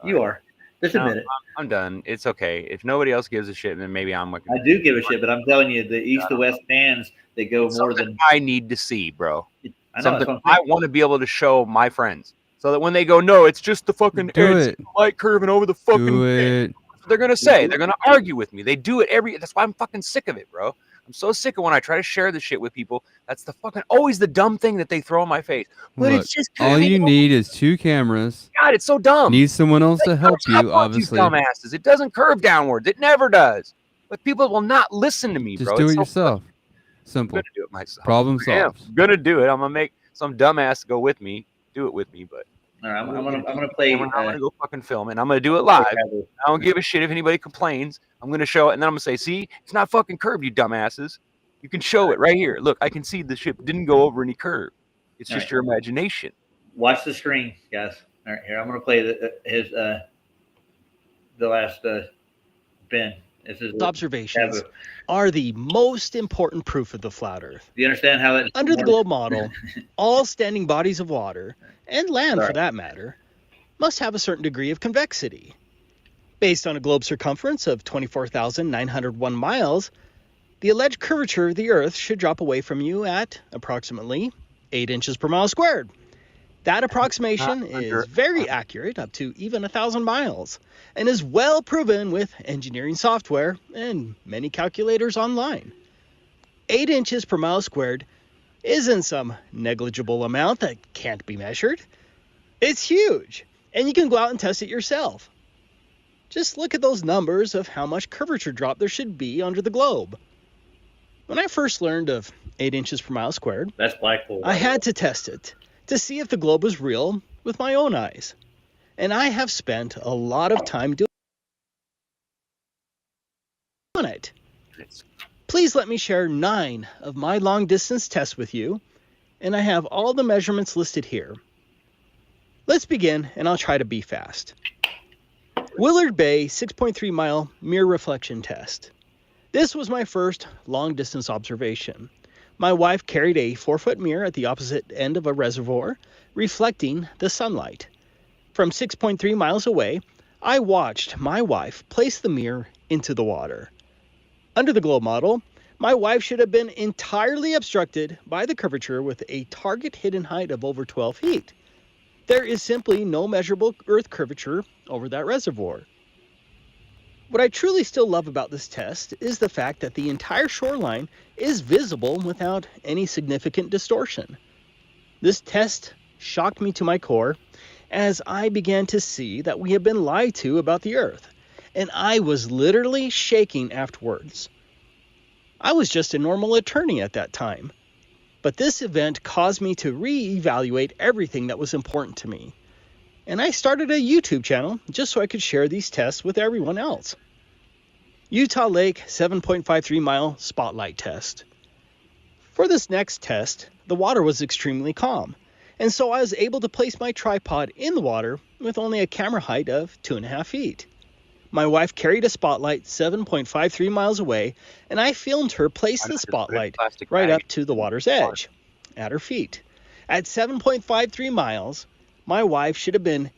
You are. Just No, admit it. I'm done. It's okay. If nobody else gives a shit, then maybe I'm looking. I do give a shit, but I'm telling you, the east to west fans, they go more than I need to see, bro. I know. That's Something what I'm I saying. want to be able to show my friends, so that when they go, no, it's just the fucking Do edge, it. light curving over the fucking. Do it. They're gonna say. They're gonna argue with me. They do it every. That's why I'm fucking sick of it, bro. I'm so sick of when I try to share this shit with people. That's the fucking always the dumb thing that they throw in my face. But Look, it's just all curving you over. need is 2 cameras. God, it's so dumb. Need someone else to help Stop, you, fuck obviously. dumbasses. It doesn't curve downwards. It never does. But people will not listen to me, Just bro. do It's it so yourself. I'm Simple. gonna do it myself. Problem I am. solved. I'm gonna do it. I'm gonna make some dumbass go with me, do it with me. But All right, I'm gonna play. I'm gonna go fucking film it. And I'm gonna do it live. I don't give a shit if anybody complains. I'm gonna show it, and then I'm gonna say, "See, it's not fucking curved, you dumbasses. You can show it right here. Look, I can see the ship didn't go over any curve. It's All just right. your imagination." Watch the screen, guys. All right, here I'm gonna play the last Ben. This is Observations are the most important proof of the flat Earth. Do you understand how that? Under the globe model, all standing bodies of water, and land for that matter, must have a certain degree of convexity. Based on a globe circumference of 24,901 miles, the alleged curvature of the Earth should drop away from you at approximately 8 inches per mile squared. That approximation is very accurate, up to even 1,000 miles, and is well proven with engineering software and many calculators online. 8 inches per mile squared isn't some negligible amount that can't be measured. It's huge, and you can go out and test it yourself. Just look at those numbers of how much curvature drop there should be under the globe. When I first learned of 8 inches per mile squared, That's Blackpool. I had to test it to see if the globe was real with my own eyes. And I have spent a lot of time doing it. Please let me share 9 of my long distance tests with you, and I have all the measurements listed here. Let's begin, and I'll try to be fast. Willard Bay 6.3 mile mirror reflection test. This was my first long distance observation. My wife carried a 4-foot mirror at the opposite end of a reservoir, reflecting the sunlight. From 6.3 miles away, I watched my wife place the mirror into the water. Under the globe model, my wife should have been entirely obstructed by the curvature with a target hidden height of over 12 feet. There is simply no measurable Earth curvature over that reservoir. What I truly still love about this test is the fact that the entire shoreline is visible without any significant distortion. This test shocked me to my core as I began to see that we had been lied to about the Earth, and I was literally shaking afterwards. I was just a normal attorney at that time, but this event caused me to reevaluate everything that was important to me. And I started a YouTube channel just so I could share these tests with everyone else. Utah Lake 7.53 mile spotlight test. For this next test, the water was extremely calm, and so I was able to place my tripod in the water with only a camera height of 2.5 feet. My wife carried a spotlight 7.53 miles away, and I filmed her place the spotlight right up to the water's edge, at her feet. At 7.53 miles, my wife should have been,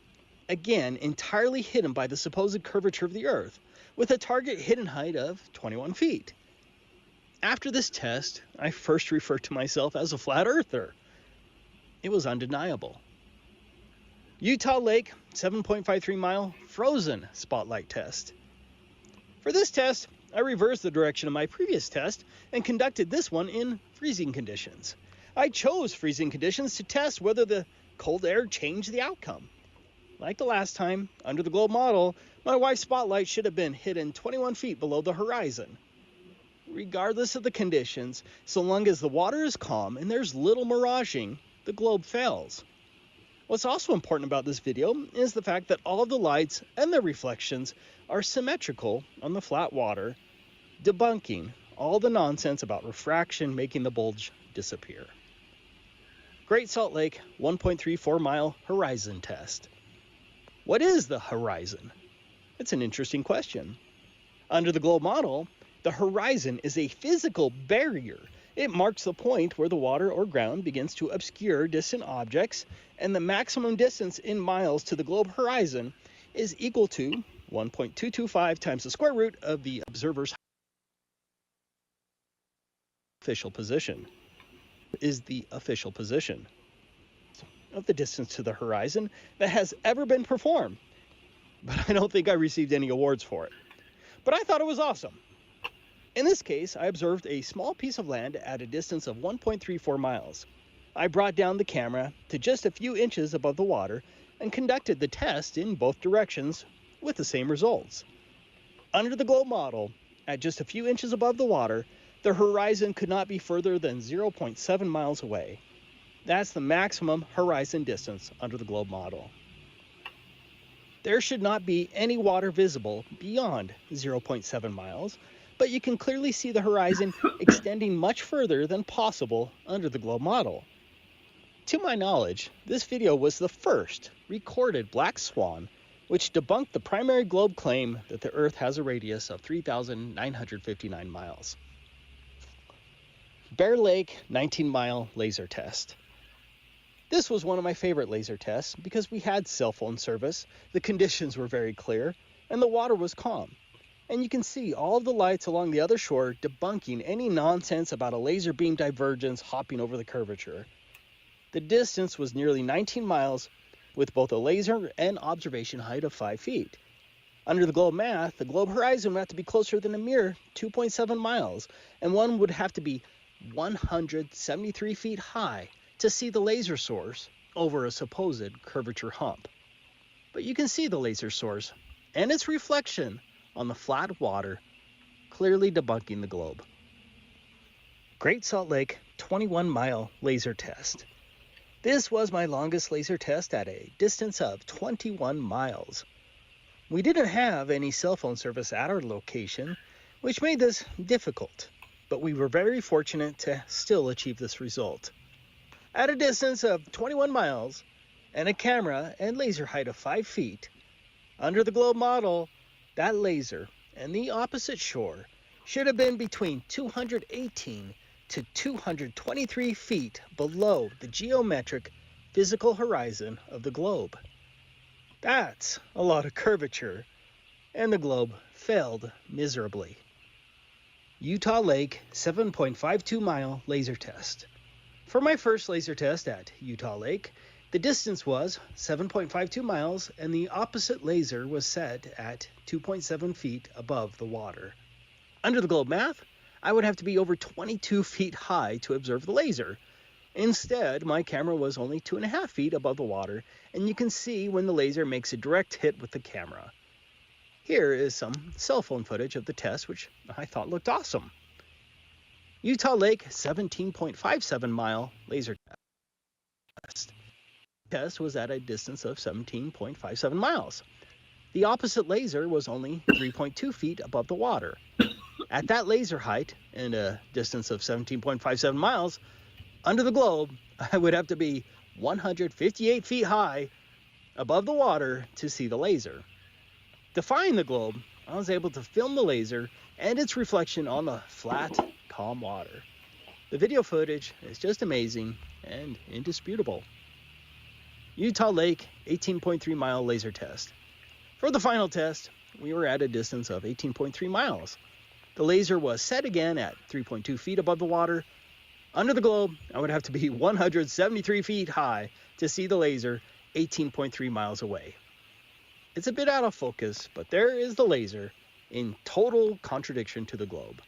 again, entirely hidden by the supposed curvature of the Earth, with a target hidden height of 21 feet. After this test, I first referred to myself as a flat earther. It was undeniable. Utah Lake 7.53 mile frozen spotlight test. For this test, I reversed the direction of my previous test and conducted this one in freezing conditions. I chose freezing conditions to test whether the cold air changed the outcome. Like the last time, under the globe model, my wife's spotlight should have been hidden 21 feet below the horizon. Regardless of the conditions, so long as the water is calm and there's little miraging, the globe fails. What's also important about this video is the fact that all of the lights and their reflections are symmetrical on the flat water, debunking all the nonsense about refraction making the bulge disappear. Great Salt Lake 1.34 mile horizon test. What is the horizon? It's an interesting question. Under the globe model, the horizon is a physical barrier. It marks the point where the water or ground begins to obscure distant objects, and the maximum distance in miles to the globe horizon is equal to 1.225 times the square root of the observer's official position. Is the official position of the distance to the horizon that has ever been performed. But I don't think I received any awards for it. But I thought it was awesome. In this case, I observed a small piece of land at a distance of 1.34 miles. I brought down the camera to just a few inches above the water and conducted the test in both directions with the same results. Under the globe model, at just a few inches above the water, the horizon could not be further than 0.7 miles away. That's the maximum horizon distance under the globe model. There should not be any water visible beyond 0.7 miles, but you can clearly see the horizon extending much further than possible under the globe model. To my knowledge, this video was the first recorded black swan which debunked the primary globe claim that the Earth has a radius of 3,959 miles. Bear Lake 19-mile laser test. This was one of my favorite laser tests because we had cell phone service, the conditions were very clear, and the water was calm. And you can see all of the lights along the other shore debunking any nonsense about a laser beam divergence hopping over the curvature. The distance was nearly 19 miles with both a laser and observation height of 5 feet. Under the globe math, the globe horizon would have to be closer than a mere 2.7 miles, and one would have to be 173 feet high to see the laser source over a supposed curvature hump. But you can see the laser source and its reflection on the flat water, clearly debunking the globe. Great Salt Lake 21-mile laser test. This was my longest laser test at a distance of 21 miles. We didn't have any cell phone service at our location, which made this difficult, but we were very fortunate to still achieve this result. At a distance of 21 miles and a camera and laser height of 5 feet, under the globe model, that laser and the opposite shore should have been between 218 to 223 feet below the geometric physical horizon of the globe. That's a lot of curvature, and the globe failed miserably. Utah Lake 7.52 mile laser test. For my first laser test at Utah Lake, the distance was 7.52 miles and the opposite laser was set at 2.7 feet above the water. Under the globe math, I would have to be over 22 feet high to observe the laser. Instead, my camera was only 2.5 feet above the water, and you can see when the laser makes a direct hit with the camera. Here is some cell phone footage of the test, which I thought looked awesome. Utah Lake 17.57 mile laser test. The test was at a distance of 17.57 miles. The opposite laser was only 3.2 feet above the water. At that laser height and a distance of 17.57 miles, under the globe, I would have to be 158 feet high above the water to see the laser. Defying the globe, I was able to film the laser and its reflection on the flat, calm water. The video footage is just amazing and indisputable. Utah Lake 18.3 mile laser test. For the final test, we were at a distance of 18.3 miles. The laser was set again at 3.2 feet above the water. Under the globe, I would have to be 173 feet high to see the laser 18.3 miles away. It's a bit out of focus, but there is the laser in total contradiction to the globe.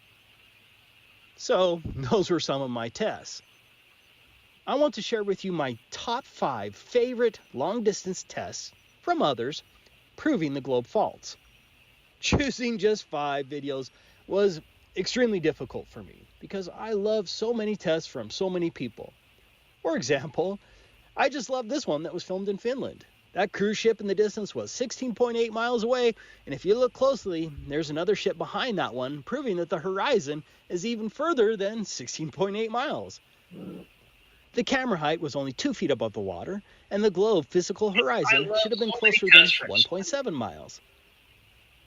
So, those were some of my tests. I want to share with you my top 5 favorite long-distance tests from others proving the globe false. Choosing just 5 videos was extremely difficult for me because I love so many tests from so many people. For example, I just love this one that was filmed in Finland. That cruise ship in the distance was 16.8 miles away, and if you look closely, there's another ship behind that one, proving that the horizon is even further than 16.8 miles. The camera height was only 2 feet above the water, and the globe physical horizon should have been closer than 1.7 miles.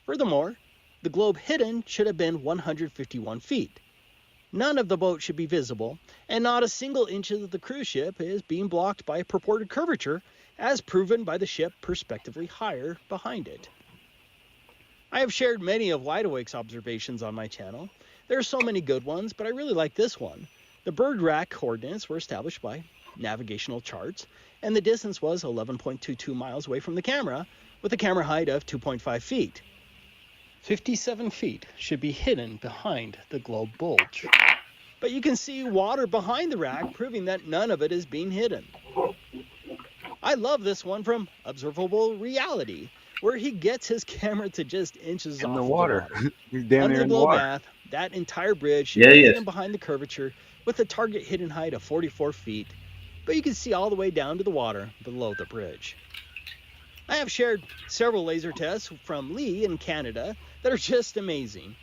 Furthermore, the globe hidden should have been 151 feet. None of the boat should be visible, and not a single inch of the cruise ship is being blocked by a purported curvature, as proven by the ship perspectively higher behind it. I have shared many of Wide Awake's observations on my channel. There are so many good ones, but I really like this one. The bird rack coordinates were established by navigational charts, and the distance was 11.22 miles away from the camera, with a camera height of 2.5 feet. 57 feet should be hidden behind the globe bulge. But you can see water behind the rack, proving that none of it is being hidden. I love this one from Observable Reality, where he gets his camera to just inches In off the of water. the water. He's damn Under near the in the globe water. math, that entire bridge should Yeah, be he is. hidden behind the curvature with a target hidden height of 44 feet, but you can see all the way down to the water below the bridge. I have shared several laser tests from Lee in Canada that are just amazing.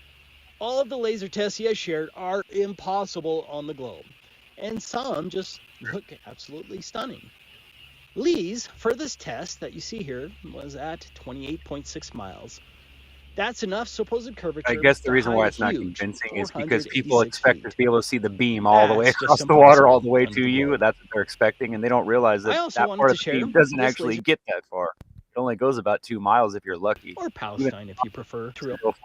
All of the laser tests he has shared are impossible on the globe, and some just look absolutely stunning. Lee's furthest test that you see here was at 28.6 miles. That's enough supposed curvature. I guess the to reason hide why a it's not huge convincing is because people 486 expect feet. to be able to see the beam all the way That's just across the water, all the way impossible to under the you. globe. That's what they're expecting, and they don't realize I that also that wanted part to of the share beam doesn't this actually laser- get that far. It only goes about 2 miles if you're lucky. Or Palestine, if you prefer.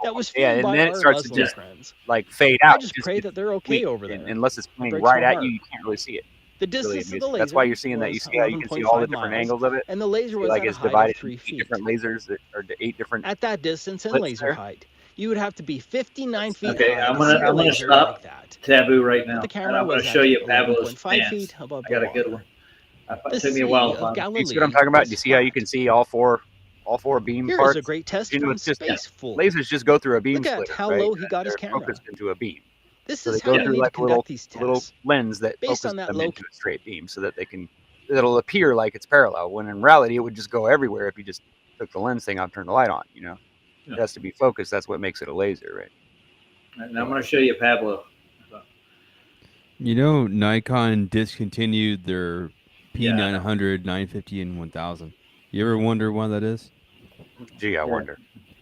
That was Yeah, filmed and by then our it starts to Muslim just friends. like fade I out. just It pray gets that they're okay weak, over and there. unless it's It pointing breaks right my at heart. you, you can't really see it. The It's really distance of the amazing. laser That's why you're seeing that. You was see how you can see all the 11.5 different miles, angles of it. and the laser See, was like at a it's height of divided 3 into 8 feet. different lasers that are to 8 different. At that distance and splits laser there. height, you would have to be 59 feet Okay, high I'm to see gonna a I'm gonna laser stop like that. Taboo right now, But the and camera I'm gonna was show at you Pablo's 11.5 pants. feet above I the got a good water. one. The It took me a while Sea to of find it. You see what I'm Galilee talking about? was Do you see how you flat. can see all four beam Here parts? is a great test You know, from it's just Space Fool. lasers just go through a beam Look at splitter, how right? low he got his They're camera. focused into a beam. This So is they how go you through need like to a little conduct these little tests. lens that Based focuses on that them low into a straight beam, so that it'll appear like it's parallel. When in reality, it would just go everywhere if you just took the lens thing off, turned the light on. You know, Yeah. it has to be focused. That's what makes it a laser, right? And I'm gonna show you Pablo. You know, Nikon discontinued their P900, 950, and 1000. You ever wonder why that is? Gee, I wonder.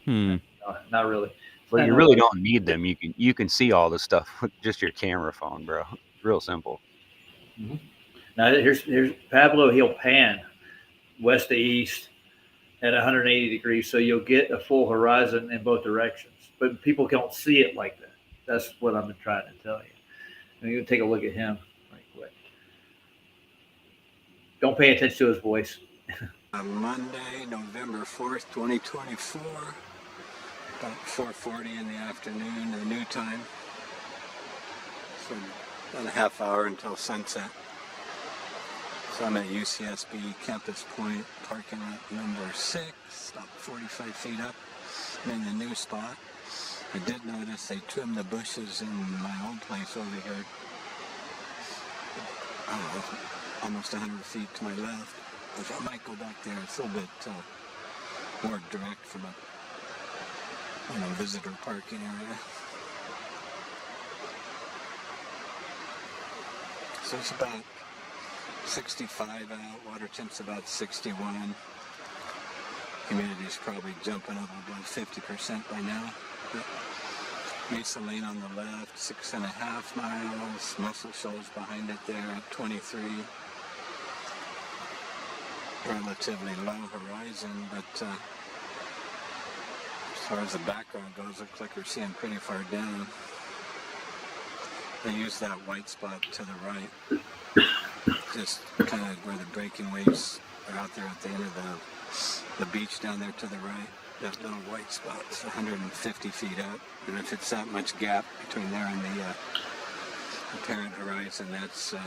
Hmm. No, not really. Well, I you know really that. don't need them. You can see all this stuff with just your camera phone, bro. It's real simple. Now here's Pablo. He'll pan west to east at 180 degrees, so you'll get a full horizon in both directions. But people don't see it like that. That's what I've been trying to tell you. And you can take a look at him right quick. Don't pay attention to his voice. Monday, November 4th, 2024, about 4:40 in the afternoon, the new time. So about a half hour until sunset. So I'm at UCSB Campus Point, parking lot number 6, about 45 feet up. I'm in the new spot. I did notice they trimmed the bushes in my old place over here. I don't know, almost 100 feet to my left. If I might go back there, it's a little bit more direct from a visitor parking area. So it's about 65 out, water temp's about 61. Humidity's probably jumping up about 50% by now. But Mesa Lane on the left, 6.5 miles. Muscle Shoals behind it there at 23. Relatively low horizon, but as far as the background goes, looks like we're seeing pretty far down. They use that white spot to the right, just kind of where the breaking waves are out there at the end of the beach down there to the right. That little white spot's 150 feet up, and if it's that much gap between there and the apparent horizon, that's a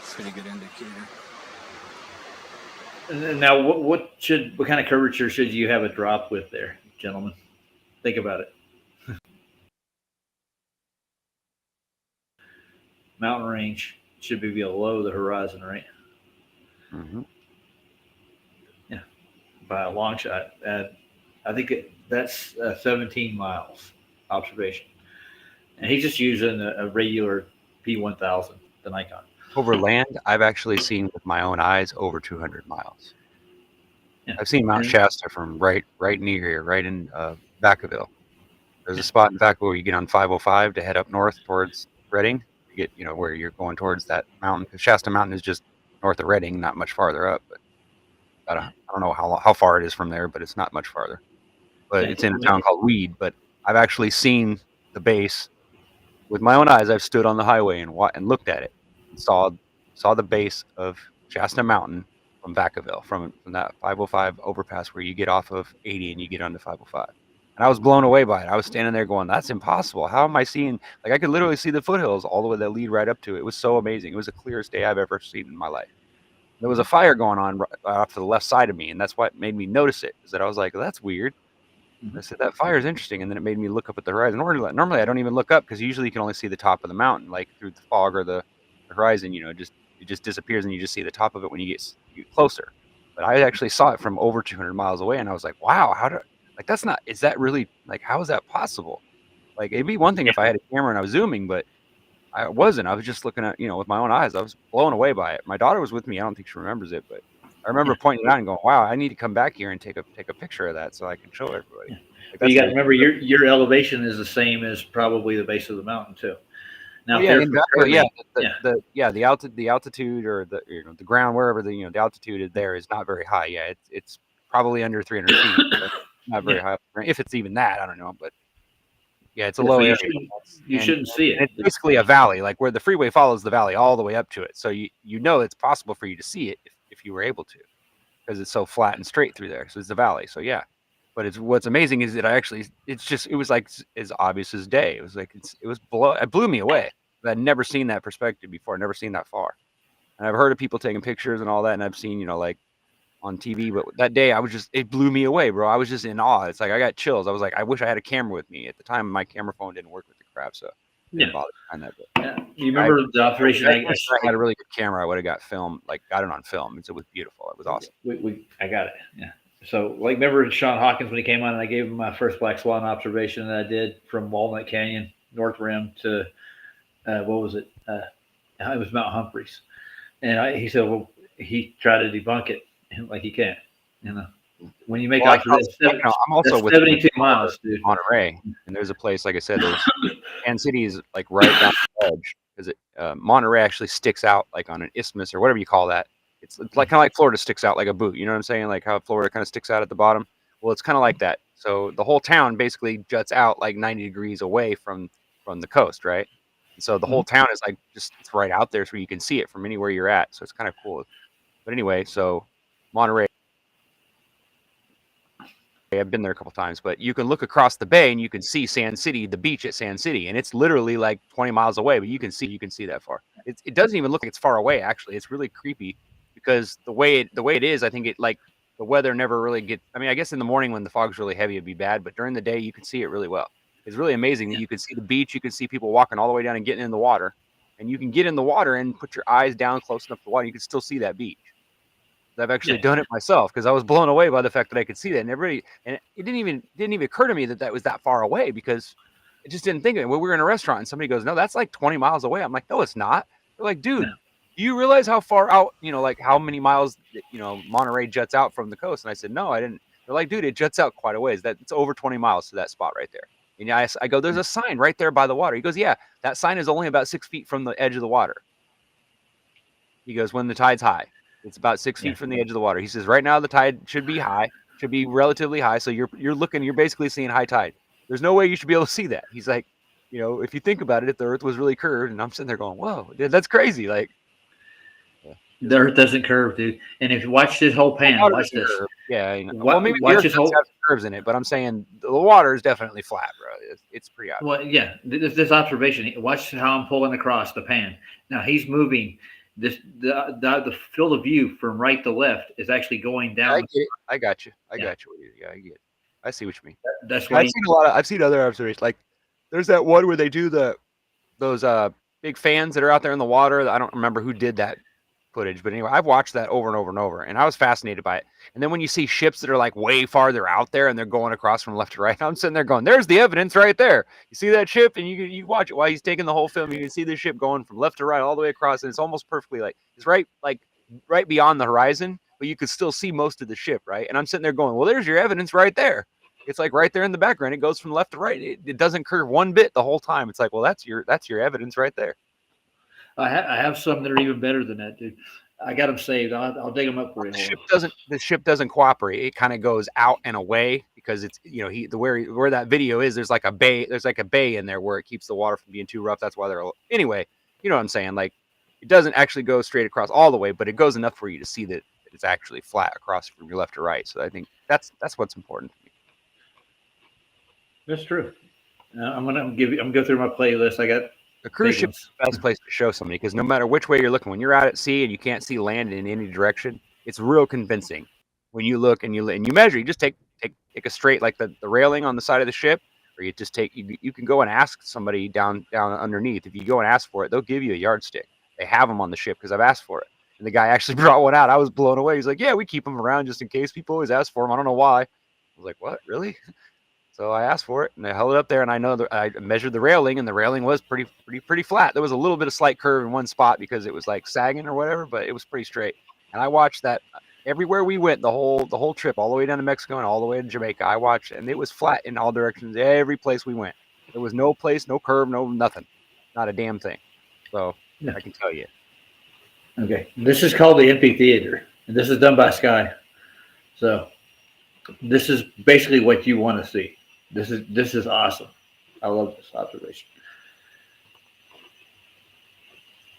pretty good indicator. And now, what kind of curvature should you have a drop with there, gentlemen? Think about it. Mountain range should be below the horizon, right? Mm-hmm. Yeah, by a long shot. I think that's 17 miles observation, and he's just using a regular P1000, the Nikon. Over land, I've actually seen with my own eyes over 200 miles. Yeah. I've seen Mount Shasta from right near here, right in Vacaville. There's a spot in Vacaville where you get on 505 to head up north towards Redding. You get, where you're going towards that mountain. Because Shasta Mountain is just north of Redding, not much farther up. But I don't know how far it is from there, but it's not much farther. But it's in a town called Weed. But I've actually seen the base with my own eyes. I've stood on the highway and looked at it. Saw the base of Shasta Mountain from Vacaville, from that 505 overpass where you get off of 80 and you get onto 505. And I was blown away by it. I was standing there going, that's impossible. How am I seeing, I could literally see the foothills all the way that lead right up to it. It was so amazing. It was the clearest day I've ever seen in my life. There was a fire going on right off to the left side of me, and that's what made me notice it, is that I was like, that's weird. I said, that fire is interesting. And then it made me look up at the horizon. Normally I don't even look up, because usually you can only see the top of the mountain, like through the fog or the horizon, it just disappears and you just see the top of it when you get closer. But I actually saw it from over 200 miles away, and I was like, wow, is that really, how is that possible? It'd be one thing if I had a camera and I was zooming, but I wasn't. I was just looking at, with my own eyes. I was blown away by it. My daughter was with me. I don't think she remembers it, but I remember pointing it out and going, wow, I need to come back here and take a picture of that so I can show everybody. But you got to remember, your elevation is the same as probably the base of the mountain too. Now, the altitude or the ground, wherever the altitude is there is not very high. Yeah, it's probably under 300 feet. Not very high. If it's even that, I don't know, but yeah, it's a low area. You shouldn't see it. It's basically a valley, where the freeway follows the valley all the way up to it. So it's possible for you to see it if you were able to, because it's so flat and straight through there. So it's a valley. So yeah. But what's amazing is that it was like as obvious as day. It was it blew me away. I'd never seen that perspective before. I'd never seen that far. And I've heard of people taking pictures and all that. And I've seen, on TV, but that day it blew me away, bro. I was just in awe. It's like, I got chills. I was like, I wish I had a camera with me. At the time, my camera phone didn't work with the crap. So I didn't bother to find that. But you remember the observation? I had a really good camera. I would have got it on film. It was beautiful. It was awesome. I got it. Yeah. So, remember Sean Hawkins when he came on, and I gave him my first black swan observation that I did from Walnut Canyon, North Rim to, what was it? It was Mount Humphreys. And he said, well, he tried to debunk it like he can't. When you make observations, I'm also with 72 miles, dude. Monterey, and there's a place, like I said, Kansas City is right down the edge, because Monterey actually sticks out on an isthmus or whatever you call that. It's kind of like Florida sticks out like a boot. You know what I'm saying? Like how Florida kind of sticks out at the bottom. Well, it's kind of like that. So the whole town basically juts out 90 degrees away from the coast, right? And so the whole town is it's right out there, so you can see it from anywhere you're at. So it's kind of cool. But anyway, so Monterey, I've been there a couple times, but you can look across the bay and you can see Sand City, the beach at Sand City, and it's literally 20 miles away, but you can see that far. It doesn't even look like it's far away. Actually, it's really creepy. Because the way it is, I think the weather never really gets. I mean, I guess in the morning when the fog's really heavy, it'd be bad. But during the day, you can see it really well. It's really amazing that you can see the beach. You can see people walking all the way down and getting in the water, and you can get in the water and put your eyes down close enough to the water. You can still see that beach. I've actually done it myself, because I was blown away by the fact that I could see that. And it didn't even occur to me that was that far away, because I just didn't think of it. When we were in a restaurant and somebody goes, "No, that's 20 miles away." I'm like, "No, it's not." They're like, "Dude." Yeah. Do you realize how far out, how many miles, Monterey juts out from the coast? And I said, no, I didn't. They're like, dude, it juts out quite a ways. It's over 20 miles to that spot right there. And I go, there's a sign right there by the water. He goes, yeah, that sign is only about 6 feet from the edge of the water. He goes, when the tide's high, it's about 6 feet from the edge of the water. He says, right now the tide should be high, should be relatively high. So you're basically seeing high tide. There's no way you should be able to see that. He's like, if you think about it, if the earth was really curved, and I'm sitting there going, whoa, dude, that's crazy. The Earth doesn't curve, dude. And if you watch this whole pan, Water watch doesn't this. curve. Yeah, you know. Wa- Well, maybe the watch Earth this does whole- have some curves in it, but I'm saying the water is definitely flat, bro. It's pretty obvious. Well, yeah, this observation. Watch how I'm pulling across the pan. Now he's moving. The field of view from right to left is actually going down. I get it. I got you. I Yeah. got you. Yeah, I get it. I see what you mean. That's I've why. seen a lot of. I've seen other observations. Like there's that one where they do those big fans that are out there in the water. I don't remember who did that footage, but anyway, I've watched that over and over and over, and I was fascinated by it. And then when you see ships that are like way farther out there and they're going across from left to right, I'm sitting there going, "There's the evidence right there." You see that ship, and you watch it while he's taking the whole film. You can see the ship going from left to right all the way across, and it's almost perfectly it's right beyond the horizon, but you could still see most of the ship, right? And I'm sitting there going, "Well, there's your evidence right there." It's like right there in the background. It goes from left to right. It doesn't curve one bit the whole time. It's like, well, that's your evidence right there. I have some that are even better than that, dude. I got them saved. I'll dig them up for you. The ship doesn't cooperate. It kind of goes out and away because it's where that video is. There's like a bay. There's like a bay in there where it keeps the water from being too rough. That's why they're anyway. You know what I'm saying? Like it doesn't actually go straight across all the way, but it goes enough for you to see that it's actually flat across from your left to right. So I think that's what's important to me. That's true. I'm gonna go through my playlist. I got a cruise ship is the best place to show somebody because no matter which way you're looking, when you're out at sea and you can't see land in any direction, it's real convincing. When you look and you measure, you just take a straight like the railing on the side of the ship, or you just you can go and ask somebody down underneath. If you go and ask for it, they'll give you a yardstick. They have them on the ship because I've asked for it. And the guy actually brought one out. I was blown away. He's like, "Yeah, we keep them around just in case. People always ask for them. I don't know why." I was like, "What, really?" So I asked for it, and I held it up there, and I know that I measured the railing, and the railing was pretty flat. There was a little bit of slight curve in one spot because it was like sagging or whatever, but it was pretty straight. And I watched that everywhere we went, the whole trip, all the way down to Mexico and all the way to Jamaica. I watched, and it was flat in all directions, every place we went. There was no place, no curve, no nothing, not a damn thing. So yeah. I can tell you. Okay, this is called the amphitheater, and this is done by Sky. So this is basically what you want to see. This is awesome. I love this observation.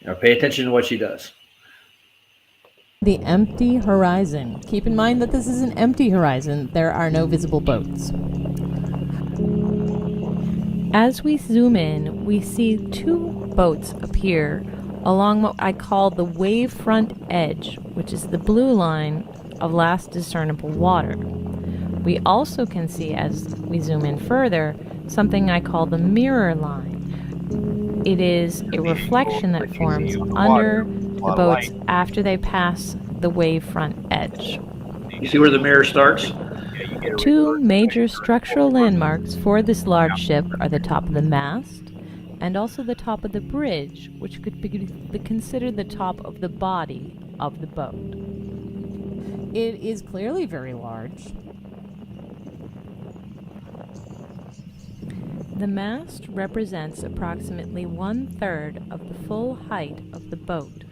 Now pay attention to what she does. The empty horizon. Keep in mind that this is an empty horizon. There are no visible boats. As we zoom in, we see two boats appear along what I call the wavefront edge, which is the blue line of last discernible water. We also can see, as we zoom in further, something I call the mirror line. It is a reflection that forms under the boats after they pass the wavefront edge. You see where the mirror starts? Two major structural landmarks for this large ship are the top of the mast and also the top of the bridge, which could be considered the top of the body of the boat. It is clearly very large. The mast represents approximately 1/3 of the full height of the boat.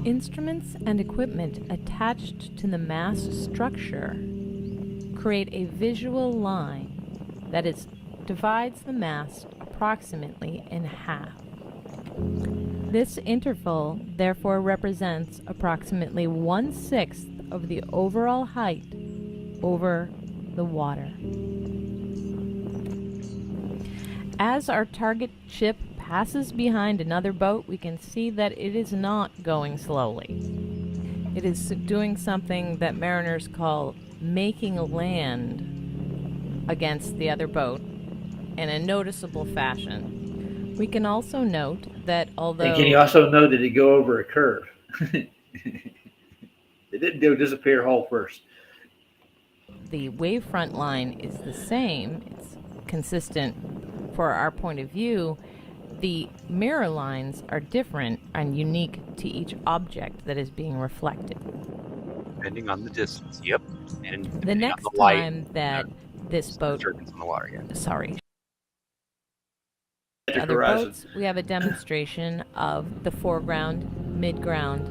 Instruments and equipment attached to the mast structure create a visual line that divides the mast approximately in half. This interval therefore represents approximately 1/6 of the overall height over the water. As our target ship passes behind another boat, we can see that it is not going slowly. It is doing something that mariners call making a land against the other boat in a noticeable fashion. We can also note that although... And can you also note that it go over a curve? It didn't go disappear hull first. The wavefront line is the same. It's consistent for our point of view. The mirror lines are different and unique to each object that is being reflected. Depending on the distance, yep. And the next on the light, time that this boat... on the water, yeah. Sorry. The Other horizon. boats, we have a demonstration of the foreground, midground,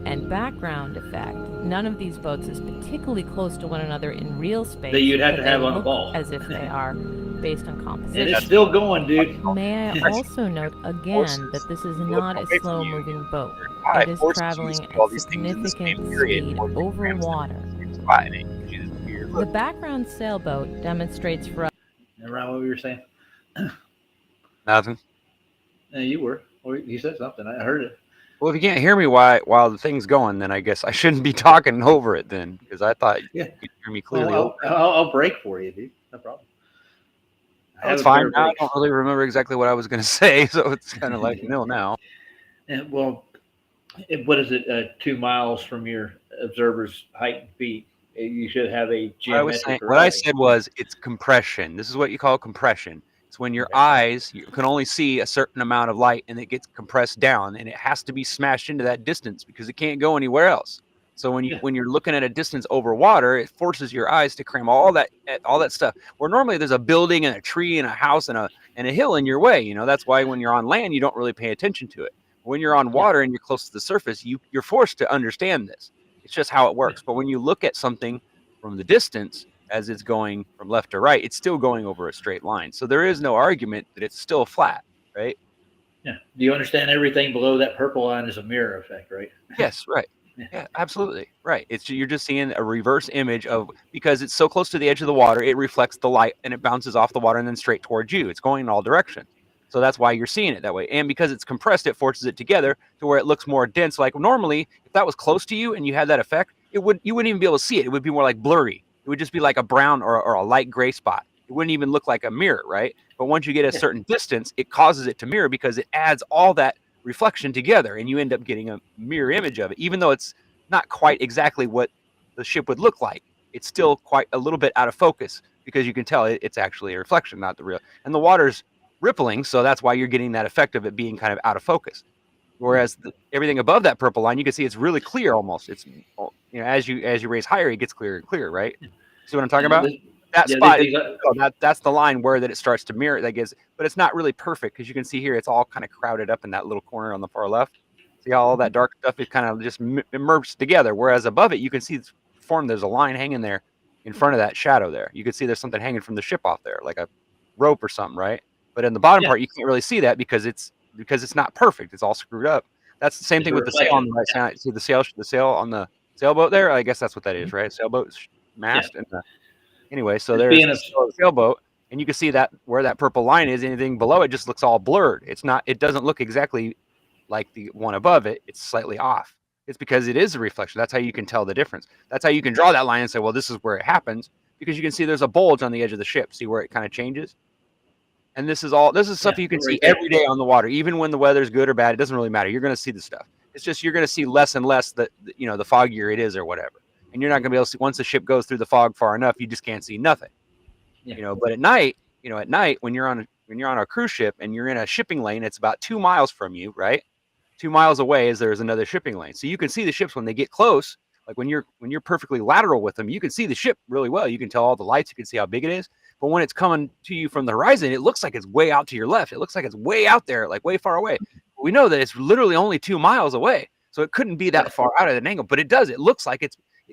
and background effect. None of these boats is particularly close to one another in real space. That you'd have but to have they on a look ball. as if they are based on composition. And it's still going, dude. May I also note again that this is not a slow-moving boat. Why It is forces you to traveling see at all these things in the same significant period speed more than over grams water. in spot, and it gives you this weird The look. background sailboat demonstrates for us. Remember what we were saying? Nothing. Yeah, you were. Or you said something. I heard it. Well, if you can't hear me while the thing's going, then I guess I shouldn't be talking over it then, because I thought Yeah. you could hear me clearly. Well, I'll break for you, dude. No problem. I have That's a pair fine. of Now I brakes. don't really remember exactly what I was going to say, so it's kind of like nil now. And, well, what is it? 2 miles from your observer's height and feet, you should have a geometric. What I said was it's compression. This is what you call compression. It's when your eyes, you can only see a certain amount of light and it gets compressed down, and it has to be smashed into that distance because it can't go anywhere else. So when you're looking at a distance over water, it forces your eyes to cram all that stuff. Where normally there's a building and a tree and a house and a hill in your way. You know, that's why when you're on land you don't really pay attention to it. When you're on water and you're close to the surface, you're forced to understand this. It's just how it works. But when you look at something from the distance as it's going from left to right, it's still going over a straight line. So there is no argument that it's still flat, right? Yeah. Do you understand everything below that purple line is a mirror effect, right? Yes, right. Yeah, absolutely. Right. You're just seeing a reverse image of, because it's so close to the edge of the water, it reflects the light and it bounces off the water and then straight towards you. It's going in all directions. So that's why you're seeing it that way. And because it's compressed, it forces it together to where it looks more dense. Like normally, if that was close to you and you had that effect, you wouldn't even be able to see it. It would be more like blurry. It would just be like a brown or a light gray spot. It wouldn't even look like a mirror, right? But once you get a certain distance, it causes it to mirror because it adds all that reflection together and you end up getting a mirror image of it. Even though it's not quite exactly what the ship would look like, it's still quite a little bit out of focus because you can tell it's actually a reflection, not the real. And the water's rippling, so that's why you're getting that effect of it being kind of out of focus. Whereas everything above that purple line, you can see it's really clear almost. It's, you know, as you raise higher, it gets clearer and clearer, right? See what I'm talking about? That spot, that's the line where that it starts to mirror. That gives, but it's not really perfect because you can see here it's all kind of crowded up in that little corner on the far left. See how all that dark stuff is kind of just merged together. Whereas above it, you can see it's formed. There's a line hanging there in front of that shadow there. You can see there's something hanging from the ship off there, like a rope or something, right? But in the bottom part, you can't really see that because it's not perfect. It's all screwed up. That's the same thing with the sail on the right side. See the sail on the sailboat there? I guess that's what that is, right? Sailboat mast. And anyway, so there's a sailboat, and you can see that where that purple line is. Anything below it just looks all blurred. It's not. It doesn't look exactly like the one above it. It's slightly off. It's because it is a reflection. That's how you can tell the difference. That's how you can draw that line and say, well, this is where it happens, because you can see there's a bulge on the edge of the ship. See where it kind of changes? And this is stuff you can see every day on the water, even when the weather's good or bad. It doesn't really matter. You're going to see the stuff. It's just you're going to see less and less the foggier it is or whatever. And you're not going to be able to see, once the ship goes through the fog far enough, you just can't see nothing. Yeah. But at night, when you're on a cruise ship and you're in a shipping lane, it's about 2 miles from you, right? 2 miles away there's another shipping lane. So you can see the ships when they get close. Like when you're perfectly lateral with them, you can see the ship really well. You can tell all the lights. You can see how big it is. But when it's coming to you from the horizon, it looks like it's way out to your left. It looks like it's way out there, like way far away. We know that it's literally only 2 miles away. So it couldn't be that far out at an angle, but it does. It looks like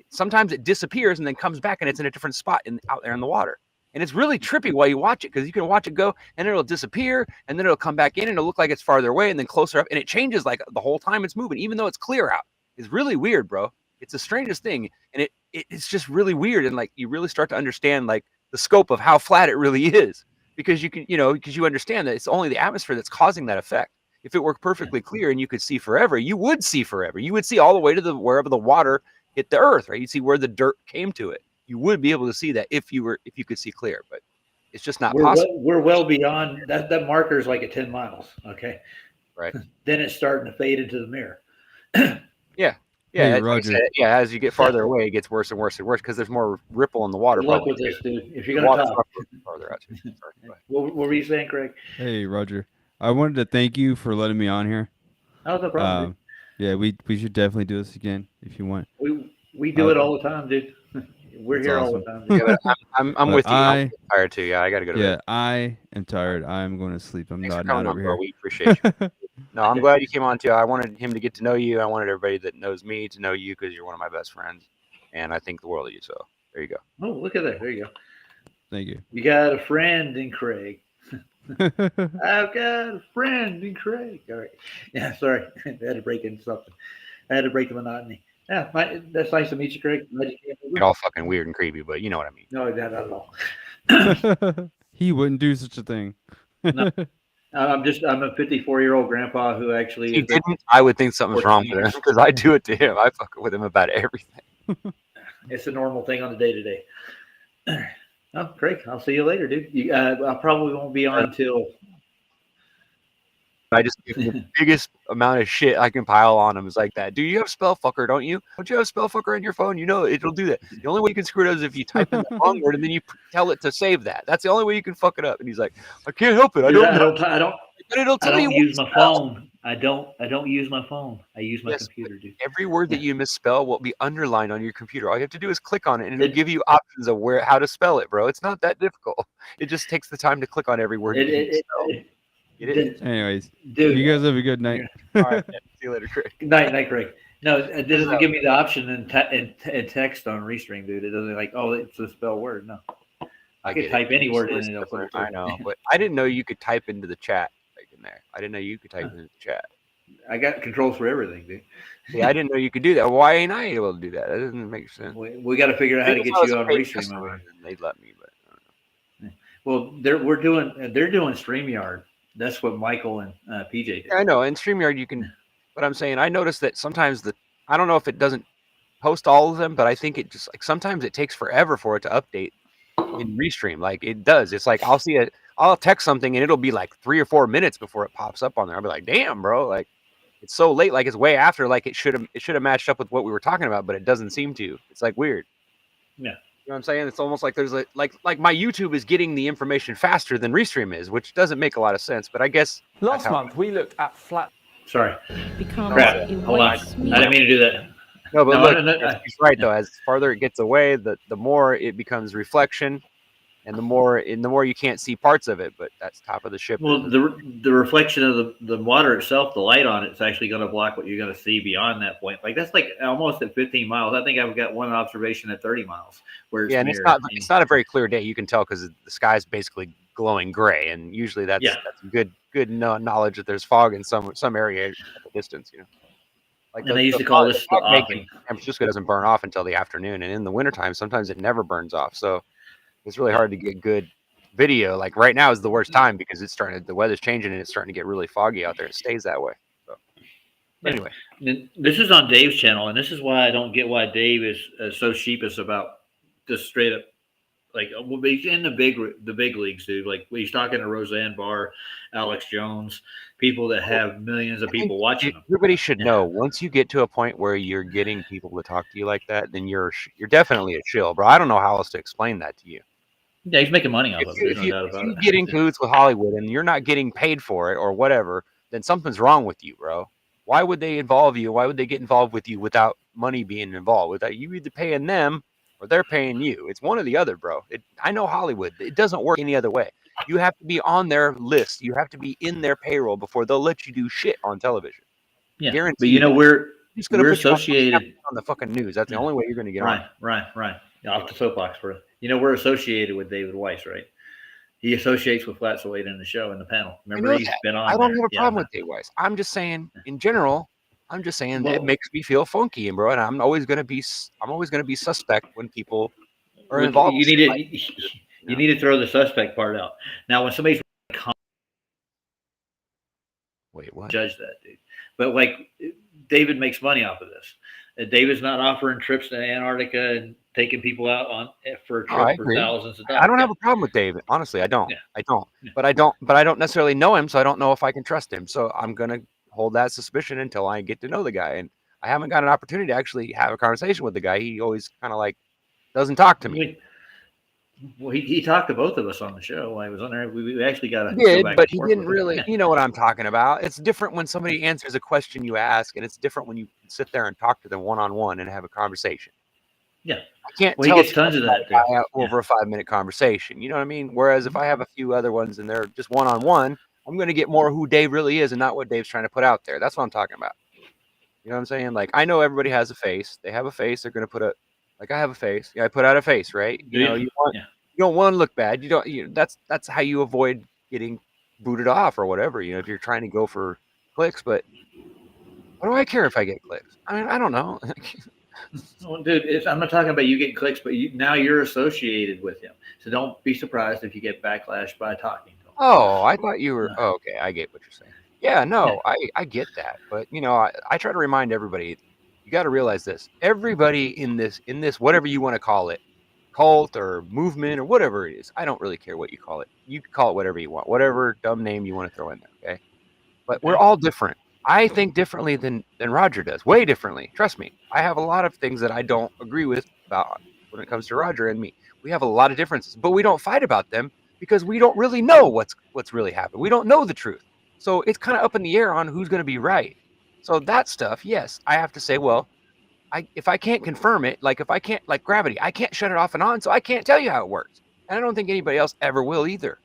sometimes it disappears and then comes back and it's in a different spot out there in the water. And it's really trippy while you watch it, because you can watch it go and it'll disappear and then it'll come back in and it'll look like it's farther away and then closer up. And it changes like the whole time it's moving, even though it's clear out. It's really weird, bro. It's the strangest thing. And it's just really weird. And like, you really start to understand like the scope of how flat it really is, because you understand that it's only the atmosphere that's causing that effect. If it were perfectly clear and you could see forever, you would see forever. You would see all the way to wherever the water hit the earth, right? You'd see where the dirt came to it. You would be able to see that if you could see clear, but it's just not possible. We're well beyond that. That marker is like at 10 miles. Okay. Right. Then it's starting to fade into the mirror. Yeah. Hey, Like Roger. I said, as you get farther away, it gets worse and worse and worse because there's more ripple in the water. Good luck probably. with this, dude. If you're gonna talk. Farther out. Sorry, go ahead. What were you saying, Craig? Hey, Roger. I wanted to thank you for letting me on here. Oh, no problem. Yeah, we should definitely do this again if you want. We do it all the time, dude. We're That's here awesome. all the time. Dude. Yeah, but I'm with you. I'm tired too. Yeah, I got to go to bed. Yeah, I am tired. I'm going to sleep. I'm Thanks for not coming over on, bro. here. We appreciate you. No, I'm glad you came on too. I wanted him to get to know you. I wanted everybody that knows me to know you because you're one of my best friends, and I think the world of you. So there you go. Oh, look at that. There you go. Thank you. You got a friend in Craig. I've got a friend in Craig. All right. Yeah, sorry. I had to break into something. I had to break the monotony. Yeah, that's nice to meet you, Craig. Glad you came over. Get all fucking weird and creepy, but you know what I mean. No, not at all. He wouldn't do such a thing. No. I'm a 54-year-old grandpa who actually. If he didn't, I would think something's wrong with him because I do it to him. I fuck with him about everything. It's a normal thing on the day-to-day. Oh, Craig, I'll see you later, dude. I probably won't be on until. I just the biggest amount of shit I can pile on him is like that. Do you have spellfucker? Don't you? Don't you have spellfucker on your phone? You know it'll do that. The only way you can screw it up is if you type in the wrong word and then you tell it to save that. That's the only way you can fuck it up. And he's like, I can't help it. I don't. But it'll tell you. Use my phone. I don't use my phone. I use my computer, dude. Every word that you misspell will be underlined on your computer. All you have to do is click on it, and it'll give you options of how to spell it, bro. It's not that difficult. It just takes the time to click on every word. Anyways, dude, you guys have a good night. All right, see you later, Craig. Good night, Craig. No, it doesn't give me the option in text on Restream, dude. It doesn't it's a spell word. No, I could type any word in it. I know, but I didn't know you could type into the chat in there. I didn't know you could type into the chat. I got controls for everything, dude. Yeah, I didn't know you could do that. Why ain't I able to do that? That doesn't make sense. We got to figure out how to get you on Restream over. They'd let me, but I don't know. Well, they're doing StreamYard. That's what Michael and PJ did. Yeah, I know. In StreamYard, you can. But I'm saying, I noticed that sometimes I don't know if it doesn't post all of them, but I think it just sometimes it takes forever for it to update in Restream. Like it does. It's like I'll text something and it'll be like 3 or 4 minutes before it pops up on there. I'll be like, damn, bro, like it's so late. Like it's way after. Like it should have matched up with what we were talking about, but it doesn't seem to. It's like weird. Yeah. You know what I'm saying? It's almost like there's like my YouTube is getting the information faster than Restream is, which doesn't make a lot of sense. But I guess last month we looked at flat. Sorry. Crap. Hold on. I didn't mean to do that. No, but look, he's right though. As farther it gets away, the more it becomes reflection, and the more you can't see parts of it. But that's top of the ship. Well, the reflection of the water itself, the light on it's actually going to block what you're going to see beyond that point. Like that's like almost at 15 miles. I think I've got one observation at 30 miles where it's and it's not a very clear day. You can tell because the sky's basically glowing gray, and usually that's good knowledge that there's fog in some area at the distance. You know. Like and they used to call this the offing. San Francisco doesn't burn off until the afternoon, and in the wintertime, sometimes it never burns off. So it's really hard to get good video. Like right now is the worst time because the weather's changing and it's starting to get really foggy out there. It stays that way. So anyway, this is on Dave's channel, and this is why I don't get why Dave is so sheepish about just straight up. Like he's in the big leagues, dude. Like he's talking to Roseanne Barr, Alex Jones, people that have millions of people watching them. Everybody should know once you get to a point where you're getting people to talk to you like that, then you're definitely a shill, bro. I don't know how else to explain that to you. Yeah, he's making money off of it. If you get in cahoots with Hollywood and you're not getting paid for it or whatever, then something's wrong with you, bro. Why would they involve you? Why would they get involved with you without money being involved? Without you either paying them or they're paying you. It's one or the other, bro. I know Hollywood. It doesn't work any other way. You have to be on their list. You have to be in their payroll before they'll let you do shit on television. Yeah, guarantee. But we're associated on the fucking news. That's the only way you're going to get on. Right. Yeah, off the soapbox for it. We're associated with David Weiss, right? He associates with Flatzoid in the show in the panel. Remember, he's been on. I don't have a problem with Dave Weiss. I'm just saying, in general. I'm just saying that it makes me feel funky, and bro, and I'm always gonna be suspect when people are involved. You need to throw the suspect part out. Now, when somebody's wait, what? Judge that, dude. But like, David makes money off of this. David's not offering trips to Antarctica and taking people out for a trip for thousands of dollars. I don't have a problem with David. Honestly, I don't. Yeah. I don't. Yeah. But I don't necessarily know him, so I don't know if I can trust him. So I'm gonna hold that suspicion until I get to know the guy, and I haven't got an opportunity to actually have a conversation with the guy. He always kind of like doesn't talk to me. Well, he talked to both of us on the show while I was on there. We actually got but he didn't really. You know what I'm talking about. It's different when somebody answers a question you ask, and it's different when you sit there and talk to them one-on-one and have a conversation. Yeah, I can't tell he gets tons of that over a 5-minute conversation. You know what I mean? Whereas if I have a few other ones and they're just one-on-one, I'm going to get more who Dave really is and not what Dave's trying to put out there. That's what I'm talking about. You know what I'm saying? Like, I know everybody has a face. They have a face. They're going to put a, like, I have a face. Yeah, I put out a face, right? You know, you don't want to look bad. That's how you avoid getting booted off or whatever, if you're trying to go for clicks. But what do I care if I get clicks? I mean, I don't know. Well, dude, I'm not talking about you getting clicks, but now you're associated with him. So don't be surprised if you get backlash by talking to him. Oh, I thought you were. Oh, okay, I get what you're saying. Yeah, no, I get that. But, I try to remind everybody, you got to realize this. Everybody in this, whatever you want to call it, cult or movement or whatever it is, I don't really care what you call it. You can call it whatever you want, whatever dumb name you want to throw in there, okay? But we're all different. I think differently than Roger does, way differently. Trust me. I have a lot of things that I don't agree with about when it comes to Roger and me. We have a lot of differences, but we don't fight about them because we don't really know what's really happened. We don't know the truth. So it's kind of up in the air on who's going to be right. So that stuff, yes, I have to say, well, if I can't confirm it, like if I can't, like gravity, I can't shut it off and on, so I can't tell you how it works. And I don't think anybody else ever will either,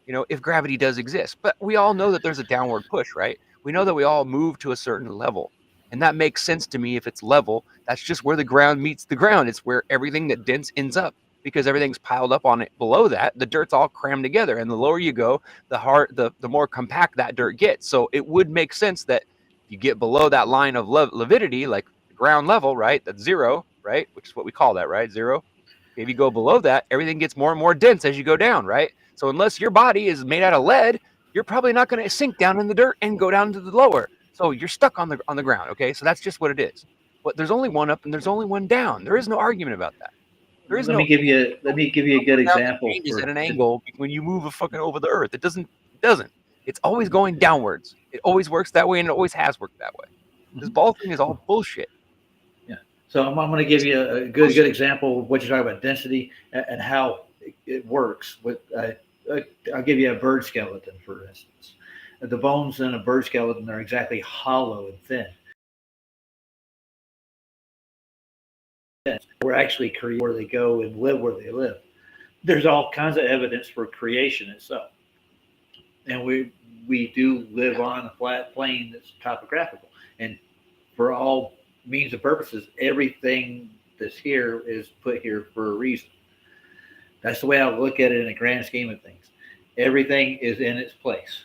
if gravity does exist. But we all know that there's a downward push, right? We know that we all move to a certain level. And that makes sense to me if it's level. That's just where the ground meets the ground. It's where everything that dense ends up because everything's piled up on it below that. The dirt's all crammed together. And the lower you go, the more compact that dirt gets. So it would make sense that you get below that line of lividity, like the ground level, right? That's zero, right? Which is what we call that, right? Zero. If you go below that, everything gets more and more dense as you go down, right? So unless your body is made out of lead, you're probably not going to sink down in the dirt and go down to the lower. So you're stuck on the ground, okay? So that's just what it is. But there's only one up and there's only one down. There is no argument about that. There is let me give you a good example. Changes at an angle when you move fucking over the earth. It doesn't. It's always going downwards. It always works that way, and it always has worked that way. This ball thing is all bullshit. Yeah. So I'm going to give you a good example of what you're talking about, density and how it works. I'll give you a bird skeleton, for instance. The bones in a bird skeleton are exactly hollow and thin. We're actually creating where they go and live where they live. There's all kinds of evidence for creation itself. And we do live on a flat plane that's topographical. And for all means and purposes, everything that's here is put here for a reason. That's the way I look at it in the grand scheme of things. Everything is in its place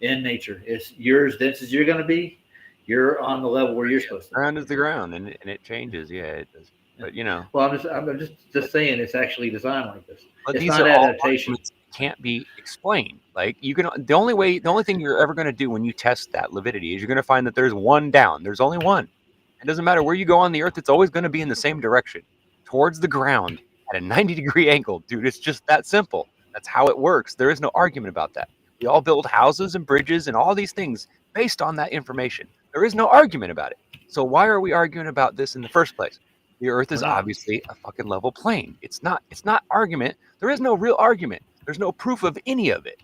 in nature. You're as dense as you're going to be. You're on the level where you're supposed to be. Ground is the ground, and it changes. Yeah, it does. But Well, I'm just saying it's actually designed like this. But It's these not are all adaptation. arguments that can't be explained. Like the only thing you're ever going to do when you test that lividity is you're going to find that there's one down. There's only one. It doesn't matter where you go on the earth. It's always going to be in the same direction, towards the ground at a 90-degree angle, dude. It's just that simple. That's how it works. There is no argument about that. We all build houses and bridges and all these things based on that information. There is no argument about it. So why are we arguing about this in the first place? The earth is obviously a fucking level plane. It's not argument. There is no real argument. There's no proof of any of it.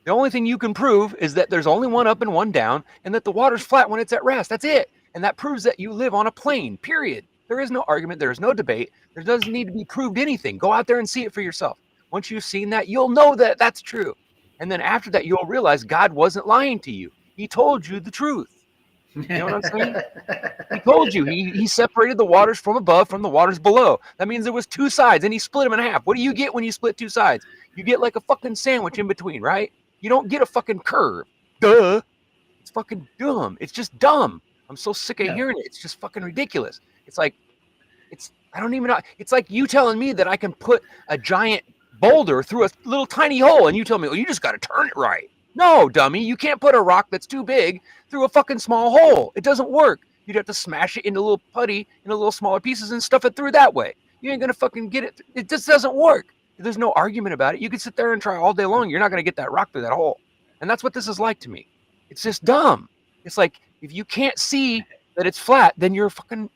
The only thing you can prove is that there's only one up and one down and that the water's flat when it's at rest. That's it. And that proves that you live on a plane, period. There is no argument. There is no debate. There doesn't need to be proved anything. Go out there and see it for yourself. Once you've seen that, you'll know that that's true. And then after that, you'll realize God wasn't lying to you. He told you the truth. You know what I'm saying? He told you. He separated the waters from above from the waters below. That means there was two sides, and he split them in half. What do you get when you split two sides? You get like a fucking sandwich in between, right? You don't get a fucking curve. Duh. It's fucking dumb. It's just dumb. I'm so sick of hearing it. It's just fucking ridiculous. I don't even know. It's like you telling me that I can put a giant boulder through a little tiny hole, and you tell me, well, you just got to turn it right. No, dummy, you can't put a rock that's too big through a fucking small hole. It doesn't work. You'd have to smash it into little putty, into little smaller pieces and stuff it through that way. You ain't going to fucking get it. It just doesn't work. There's no argument about it. You could sit there and try all day long. You're not going to get that rock through that hole. And that's what this is like to me. It's just dumb. It's like, if you can't see that it's flat, then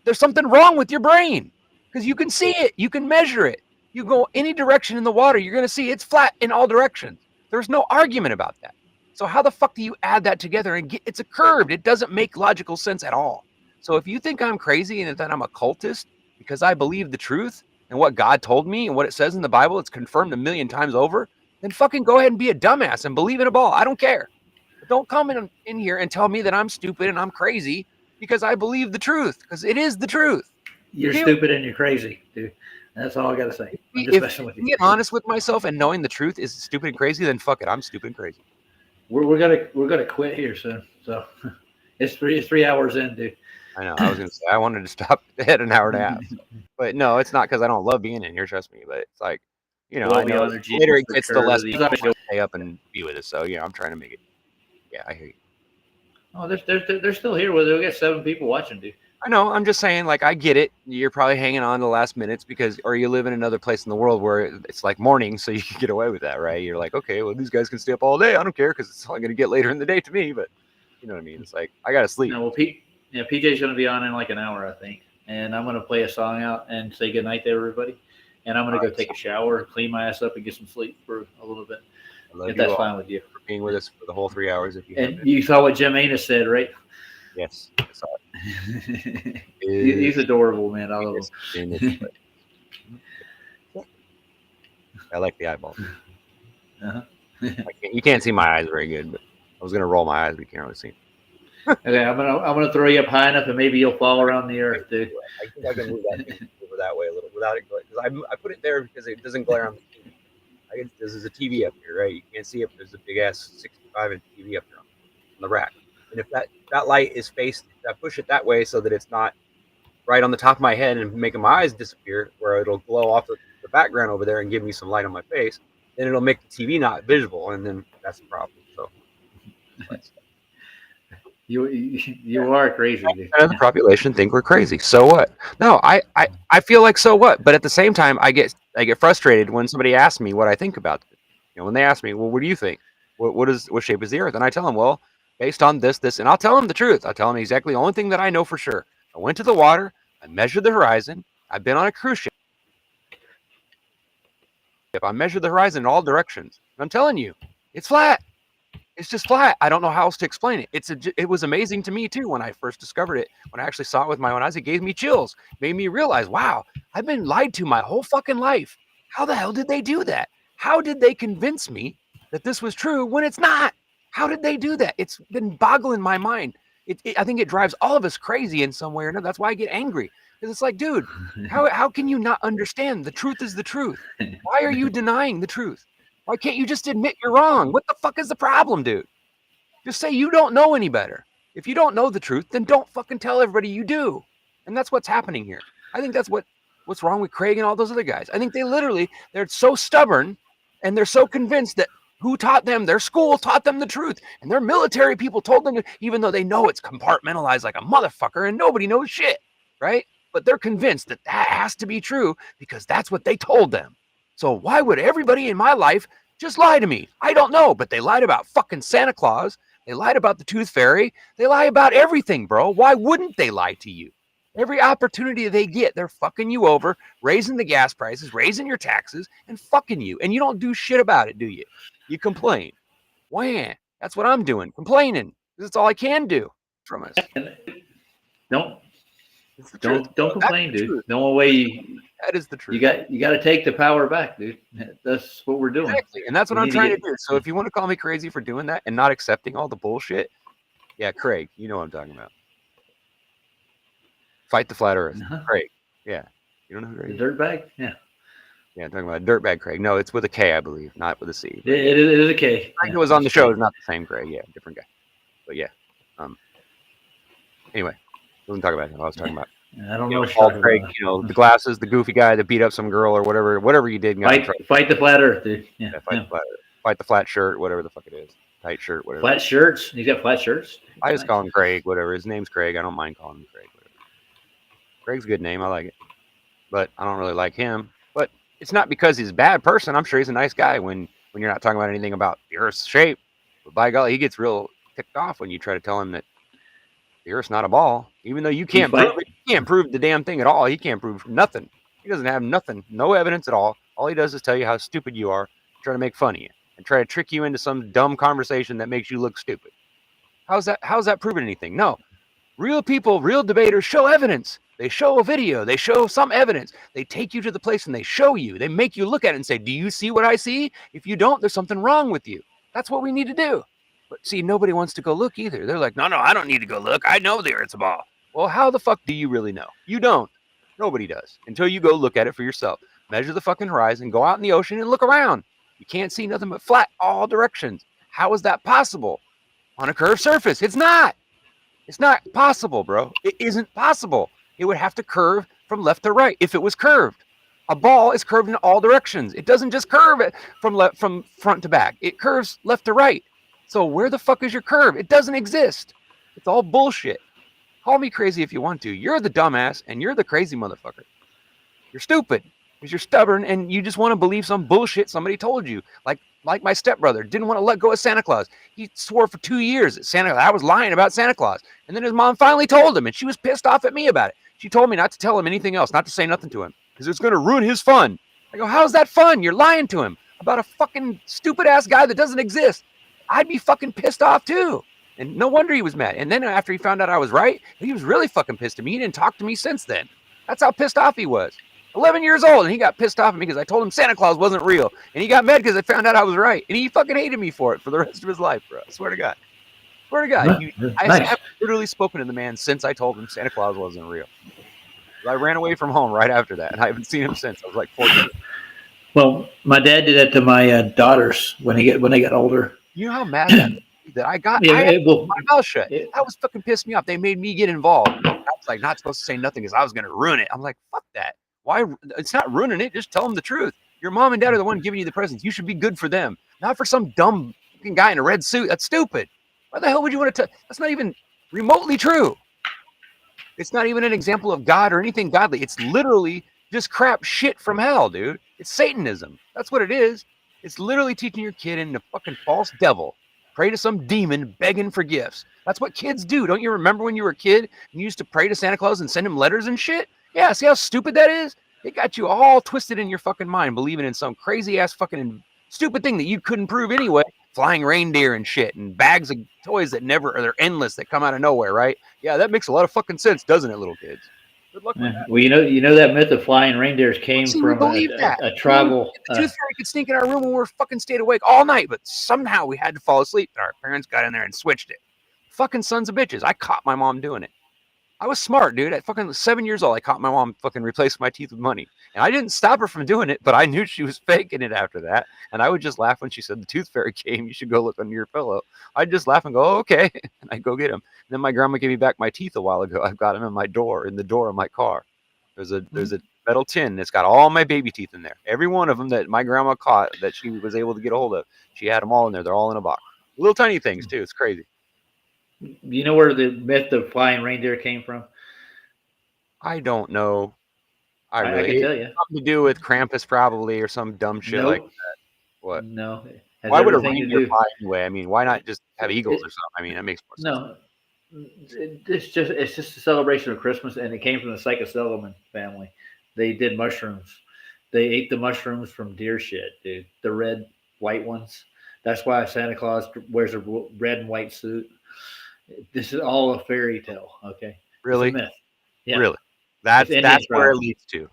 there's something wrong with your brain. Because you can see it. You can measure it. You go any direction in the water, you're going to see it's flat in all directions. There's no argument about that. So how the fuck do you add that together and it's a curved? It doesn't make logical sense at all. So if you think I'm crazy and that I'm a cultist because I believe the truth and what God told me and what it says in the Bible, it's confirmed 1,000,000 times over, then fucking go ahead and be a dumbass and believe in a ball. I don't care. But don't come in here and tell me that I'm stupid and I'm crazy because I believe the truth, because it is the truth. You're stupid and you're crazy, dude. That's all I got to say. I'm just If messing with you. being honest with myself and knowing the truth is stupid and crazy, then fuck it, I'm stupid and crazy. We're gonna quit here soon. So it's 3 hours in, dude. I know. I was gonna say I wanted to stop at an hour and a half, but no, it's not because I don't love being in here. Trust me, but it's like, you know, We'll I be know on the the G later it for gets, the sure. less The- people want to stay up and be with us. So yeah, I'm trying to make it. Yeah, I hear you. Oh, they're still here. Well, we got 7 people watching, dude. I know. I'm just saying, like, I get it. You're probably hanging on to the last minutes because, or you live in another place in the world where it's like morning, so you can get away with that, right? You're like, okay, well, these guys can stay up all day. I don't care because it's only going to get later in the day to me. But you know what I mean? It's like I gotta sleep. No, well, PJ's gonna be on in like an hour, I think, and I'm gonna play a song out and say goodnight to everybody, and I'm gonna go take a shower, clean my ass up, and get some sleep for a little bit. I love If you that's all fine with you. for being with us for the whole 3 hours. If you have And been. you saw what Jim Anus said, right? Yes. I saw it. He's adorable, man. I love him. I like the eyeballs. Uh-huh. You can't see my eyes very good, but I was gonna roll my eyes, but you can't really see. Okay, I'm gonna throw you up high enough, and maybe you'll fall around the earth, dude. I think I can move that thing over that way a little without it going. Because I put it there because it doesn't glare on the TV. This is a TV up here, right? You can't see it. There's a big ass 65-inch TV up there on the rack. And if that light is faced, I push it that way so that it's not right on the top of my head and making my eyes disappear, where it'll glow off the background over there and give me some light on my face. Then it'll make the TV not visible, and then that's the problem. So. You are crazy, dude. And the population think we're crazy. So what? No, I feel like so what? But at the same time, I get frustrated when somebody asks me what I think about it. You know, when they ask me, well, what do you think? What shape is the Earth? And I tell them, well, based on this, and I'll tell them the truth. I'll tell them exactly the only thing that I know for sure. I went to the water. I measured the horizon. I've been on a cruise ship. If I measure the horizon in all directions, I'm telling you, it's flat. It's just flat. I don't know how else to explain it. It was amazing to me too when I first discovered it. When I actually saw it with my own eyes, it gave me chills. Made me realize, wow, I've been lied to my whole fucking life. How the hell did they do that? How did they convince me that this was true when it's not? How did they do that? It's been boggling my mind. I think it drives all of us crazy in some way or another. That's why I get angry. Because it's like, dude, how can you not understand? The truth is the truth. Why are you denying the truth? Why can't you just admit you're wrong? What the fuck is the problem, dude? Just say you don't know any better. If you don't know the truth, then don't fucking tell everybody you do. And that's what's happening here. I think that's what's wrong with Craig and all those other guys. I think they're so stubborn and they're so convinced that who taught them? Their school taught them the truth. And their military people told them, even though they know it's compartmentalized like a motherfucker and nobody knows shit, right? But they're convinced that has to be true because that's what they told them. So why would everybody in my life just lie to me? I don't know, but they lied about fucking Santa Claus. They lied about the Tooth Fairy. They lie about everything, bro. Why wouldn't they lie to you? Every opportunity they get, they're fucking you over, raising the gas prices, raising your taxes, and fucking you. And you don't do shit about it, do you? You complain. Wah. That's what I'm doing, complaining. That's all I can do from us. Don't complain, dude. The only way that is the truth. You got to take the power back, dude. That's what we're doing. Exactly, and that's what I'm trying to do. So if you want to call me crazy for doing that and not accepting all the bullshit, yeah, Craig, you know what I'm talking about. Fight the flat Earth, Craig. Yeah, you don't know who Craig is? The dirtbag. Yeah. Yeah, I'm talking about dirtbag Craig. No, it's with a K, I believe, not with a C. It is a K. Craig was on the show. It's not the same Craig. Yeah, different guy. But yeah. Anyway, we can talk about it. I was talking about. I don't know. Paul Craig, the glasses, the goofy guy that beat up some girl or whatever you did. Fight the flat Earth, dude. Yeah, fight the flat Earth. Fight the flat shirt, whatever the fuck it is. Tight shirt, whatever. Flat shirts. You got flat shirts. I just call him Craig, whatever. His name's Craig. I don't mind calling him Craig. Whatever. Craig's a good name. I like it, but I don't really like him. But it's not because he's a bad person. I'm sure he's a nice guy when you're not talking about anything about the Earth's shape. But by golly, he gets real ticked off when you try to tell him that the Earth's not a ball, even though you can't prove it. You can't prove the damn thing at all. He can't prove nothing. He doesn't have nothing, no evidence at all. All he does is tell you how stupid you are, try to make fun of you, and try to trick you into some dumb conversation that makes you look stupid. How's that proving anything? No. Real people, real debaters show evidence. They show a video. They show some evidence. They take you to the place and they show you. They make you look at it and say, do you see what I see? If you don't, there's something wrong with you. That's what we need to do. But see, nobody wants to go look either. They're like, no, I don't need to go look. I know the Earth's a ball. Well, how the fuck do you really know? You don't. Nobody does until you go look at it for yourself. Measure the fucking horizon, go out in the ocean and look around. You can't see nothing but flat all directions. How is that possible on a curved surface? It's not. It's not possible, bro. It isn't possible. It would have to curve from left to right if it was curved. A ball is curved in all directions. It doesn't just curve it from front to back. It curves left to right. So where the fuck is your curve? It doesn't exist. It's all bullshit. Call me crazy if you want to. You're the dumbass and you're the crazy motherfucker. You're stupid because you're stubborn and you just want to believe some bullshit somebody told you. Like my stepbrother didn't want to let go of Santa Claus. He swore for 2 years that I was lying about Santa Claus. And then his mom finally told him and she was pissed off at me about it. She told me not to tell him anything else, not to say nothing to him because it's going to ruin his fun. I go, how's that fun? You're lying to him about a fucking stupid ass guy that doesn't exist. I'd be fucking pissed off too. And no wonder he was mad. And then after he found out I was right, he was really fucking pissed at me. He didn't talk to me since then. That's how pissed off he was. 11 years old, and he got pissed off at me because I told him Santa Claus wasn't real. And he got mad because I found out I was right. And he fucking hated me for it for the rest of his life, bro. I swear to God. Swear to God. I have literally spoken to the man since I told him Santa Claus wasn't real. I ran away from home right after that, and I haven't seen him since. I was like 14. Well, my dad did that to my daughters when they got older. You know how mad that I got? Yeah, I had well, my mouth shut. That was fucking pissed me off. They made me get involved. I was like not supposed to say nothing because I was going to ruin it. I'm like, fuck that. Why? It's not ruining it. Just tell them the truth. Your mom and dad are the one giving you the presents. You should be good for them, not for some dumb fucking guy in a red suit. That's stupid. Why the hell would you want to? That's not even remotely true. It's not even an example of God or anything godly. It's literally just crap shit from hell, dude. It's Satanism. That's what it is. It's literally teaching your kid into fucking false devil. Pray to some demon begging for gifts. That's what kids do. Don't you remember when you were a kid and you used to pray to Santa Claus and send him letters and shit? Yeah, see how stupid that is? It got you all twisted in your fucking mind, believing in some crazy ass fucking stupid thing that you couldn't prove anyway. Flying reindeer and shit and bags of toys that never, or they're endless that come out of nowhere, right? Yeah, that makes a lot of fucking sense, doesn't it, little kids? Good luck with that. Well, you know that myth of flying reindeers came from a tribal. The tooth fairy could sneak in our room when we were fucking stayed awake all night, but somehow we had to fall asleep. And our parents got in there and switched it. Fucking sons of bitches. I caught my mom doing it. I was smart, dude. At fucking 7 years old, I caught my mom fucking replacing my teeth with money. And I didn't stop her from doing it, but I knew she was faking it after that. And I would just laugh when she said, the tooth fairy came, you should go look under your pillow. I'd just laugh and go, oh, okay. And I'd go get him. And then my grandma gave me back my teeth a while ago. I've got them in the door of my car. There's a metal tin that's got all my baby teeth in there. Every one of them that my grandma caught that she was able to get a hold of. She had them all in there. They're all in a box. Little tiny things, too. It's crazy. You know where the myth of flying reindeer came from? I don't know. I can tell you. Something to do with Krampus probably or some dumb shit like that. What? No. Why would a reindeer fly anyway? I mean, why not just have eagles or something? I mean, that makes more sense. No. It's just a celebration of Christmas, and it came from the Psychocellular family. They did mushrooms. They ate the mushrooms from deer shit, dude. The red, white ones. That's why Santa Claus wears a red and white suit. This is all a fairy tale, okay? Really? It's a myth. Yeah. Really? That's where it leads to.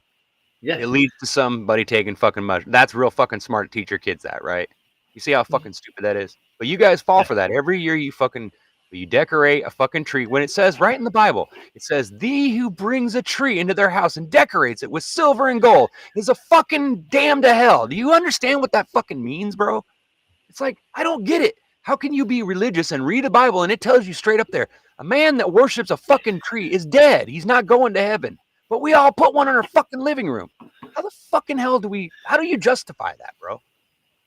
Yeah. It leads to somebody taking fucking mushrooms. That's real fucking smart to teach your kids that, right? You see how fucking stupid that is? But you guys fall for that. Every year you decorate a fucking tree. When it says right in the Bible, it says, thee who brings a tree into their house and decorates it with silver and gold is a fucking damn to hell. Do you understand what that fucking means, bro? It's like, I don't get it. How can you be religious and read a Bible and it tells you straight up there, a man that worships a fucking tree is dead. He's not going to heaven. But we all put one in our fucking living room. How the fucking hell how do you justify that, bro?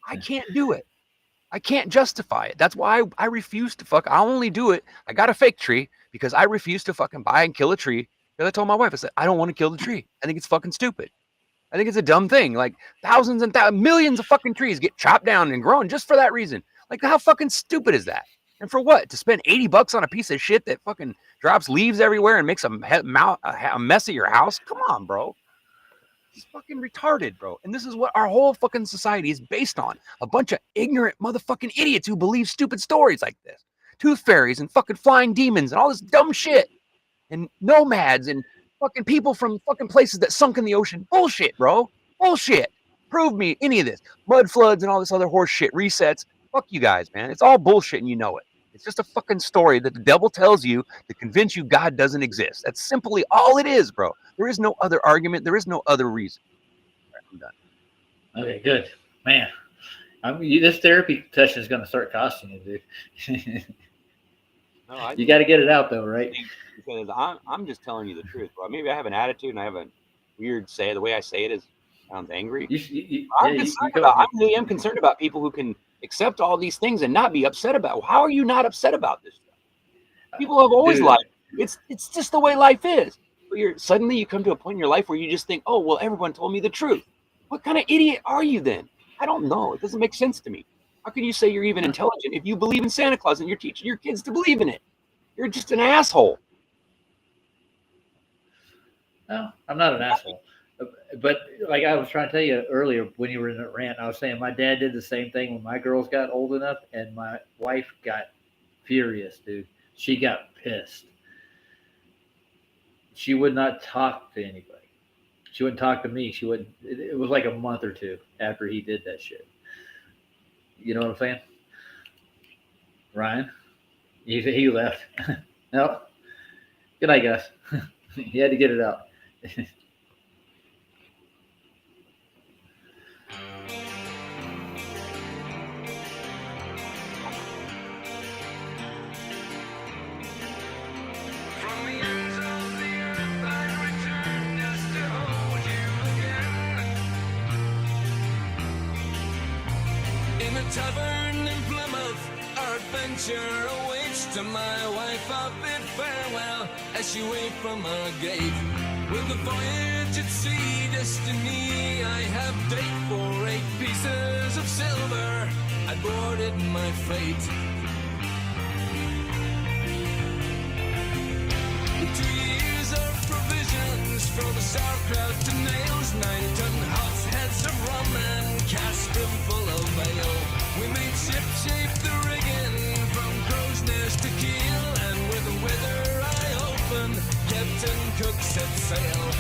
I can't do it. I can't justify it. That's why I refuse to I only do it. I got a fake tree because I refuse to fucking buy and kill a tree. Because I told my wife, I said, I don't want to kill the tree. I think it's fucking stupid. I think it's a dumb thing. Like thousands and millions of fucking trees get chopped down and grown just for that reason. Like how fucking stupid is that? And for what? To spend $80 on a piece of shit that fucking drops leaves everywhere and makes a mess of your house? Come on, bro. It's fucking retarded, bro. And this is what our whole fucking society is based on. A bunch of ignorant motherfucking idiots who believe stupid stories like this. Tooth fairies and fucking flying demons and all this dumb shit. And nomads and fucking people from fucking places that sunk in the ocean. Bullshit, bro. Bullshit. Prove me any of this. Mud floods and all this other horse shit. Resets. Fuck you guys, man. It's all bullshit and you know it. It's just a fucking story that the devil tells you to convince you God doesn't exist. That's simply all it is, bro. There is no other argument. There is no other reason. All right, I'm done. Okay, good, man. This therapy session is going to start costing you, dude. No, You got to get it out, though, right? Because I'm just telling you the truth, bro. Maybe I have an attitude and I have a weird say. The way I say it sounds angry. I really am concerned about people who can accept all these things and not be upset about it. How are you not upset about this stuff? People have always lied. It's just the way life is. But suddenly you come to a point in your life where you just think, oh, well, everyone told me the truth. What kind of idiot are you then? I don't know. It doesn't make sense to me. How can you say you're even intelligent if you believe in Santa Claus and you're teaching your kids to believe in it? You're just an asshole. No, I'm not an asshole. But like I was trying to tell you earlier when you were in that rant, I was saying my dad did the same thing when my girls got old enough, and my wife got furious, dude. She got pissed. She would not talk to anybody. She wouldn't talk to me. She wouldn't. It was like a month or two after he did that shit. You know what I'm saying? Ryan? He left. No. Good night, guys. He had to get it out. In a tavern in Plymouth, our adventure awaits. To my wife I bid farewell as she waits from our gate. With the voyage at sea, destiny I have date for 8 pieces of silver. I boarded my fate. With 2 years of provisions, from sauerkraut to nails, 9-ton hogsheads of rum and cask full of ale. We made ship-shape the rigging from crow's nest to keel, and with the weather eye open, Captain Cook set sail.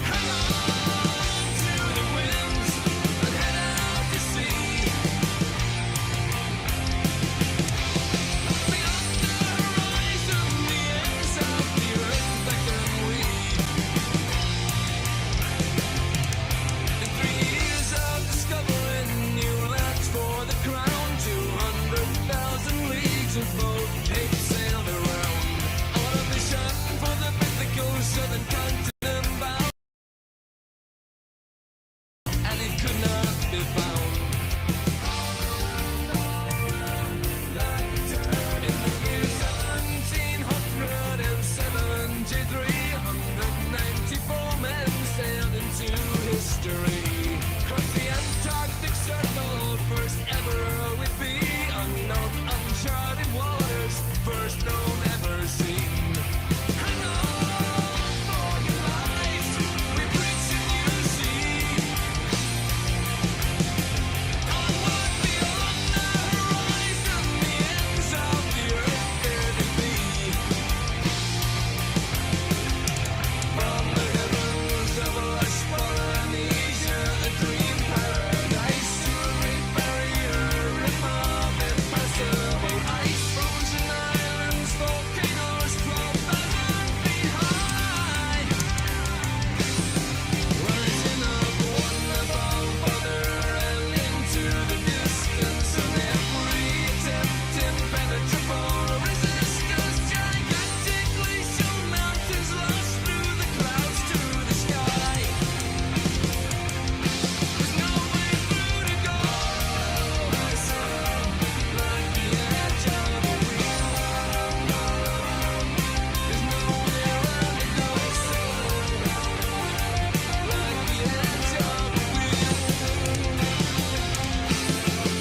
Hang on to the winds and head out to sea. Beyond the horizon, the ends of the earth beckon we. In 3 years of discovering new lands for the crown, 200,000 leagues of boat Cape sailed around. On a mission for the mythical southern continent bound, and it could not be found. In the year 1773, 194 men sailed into history. Crossed the Antarctic Circle, first ever would be. Unknown, uncharted waters, first known, ever seen. Hang on for your lives, we preach and you see. Onward beyond the horizon, the ends of the earth there to be. From the heavens of lush Polynesia, a dream paradise, to a great barrier reef of impassable ice. Frozen islands, volcanoes, 12,000 feet high, rising up one above other and into the distance. And every attempt impenetrable resistance, gigantic glacial mountains lost through the clouds to the sky. There's no way through to go. I said, like the edge of a wheel. There's nowhere around to go. So, like the edge of a wheel.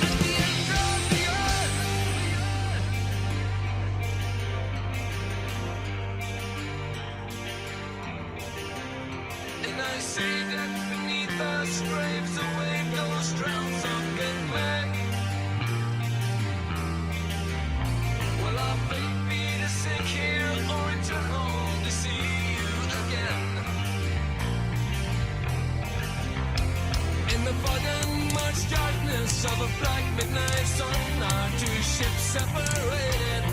At the end of the earth. And I say that beneath us graves a wave goes drowns of gateway. Will our fate be to sink here or return home to see you again? In the fog and March darkness of a black midnight sun, our 2 ships separated.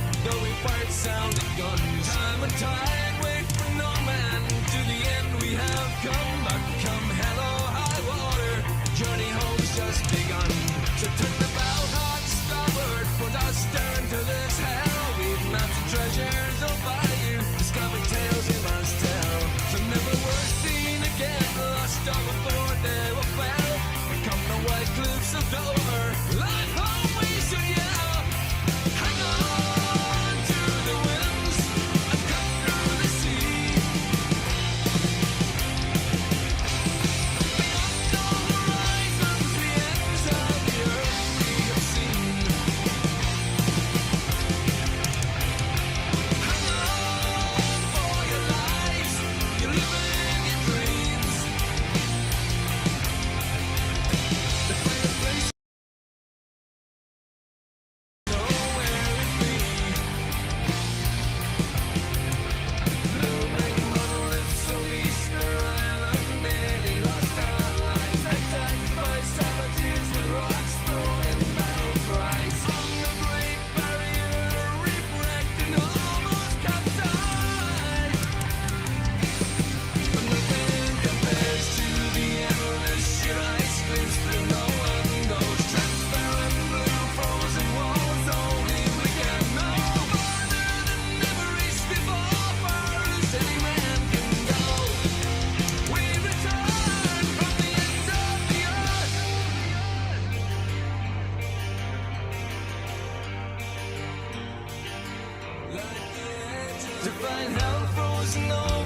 tide, wait for no man. To the end we have come, but come hell or high water, journey home's just begun. So turn the bow hard starboard, put our stern to this hell. We've mapped the treasures of bayou, discovered tales we must tell. So never were seen again, lost all before they were fell. We come the white cliffs of Dover, life home we should yell. Hang on to the winds and cut through the sea. Beyond all horizons, the ends of the earth we have seen. Hang on for your lives, you're living your dreams. The fireplace nowhere it be. Looming monoliths of Easter Island, nearly lost our lives. Attacked by savages with rocks thrown in battle cries. On the Great Barrier Reef wrecked and almost capsized. But nothing compares to the endless sheer ice cliffs through no one goes. Transparent blue frozen walls, only we can know. Farther than ever reached before, far as any man can go. We return from the ends of the earth. To find hell frozen over.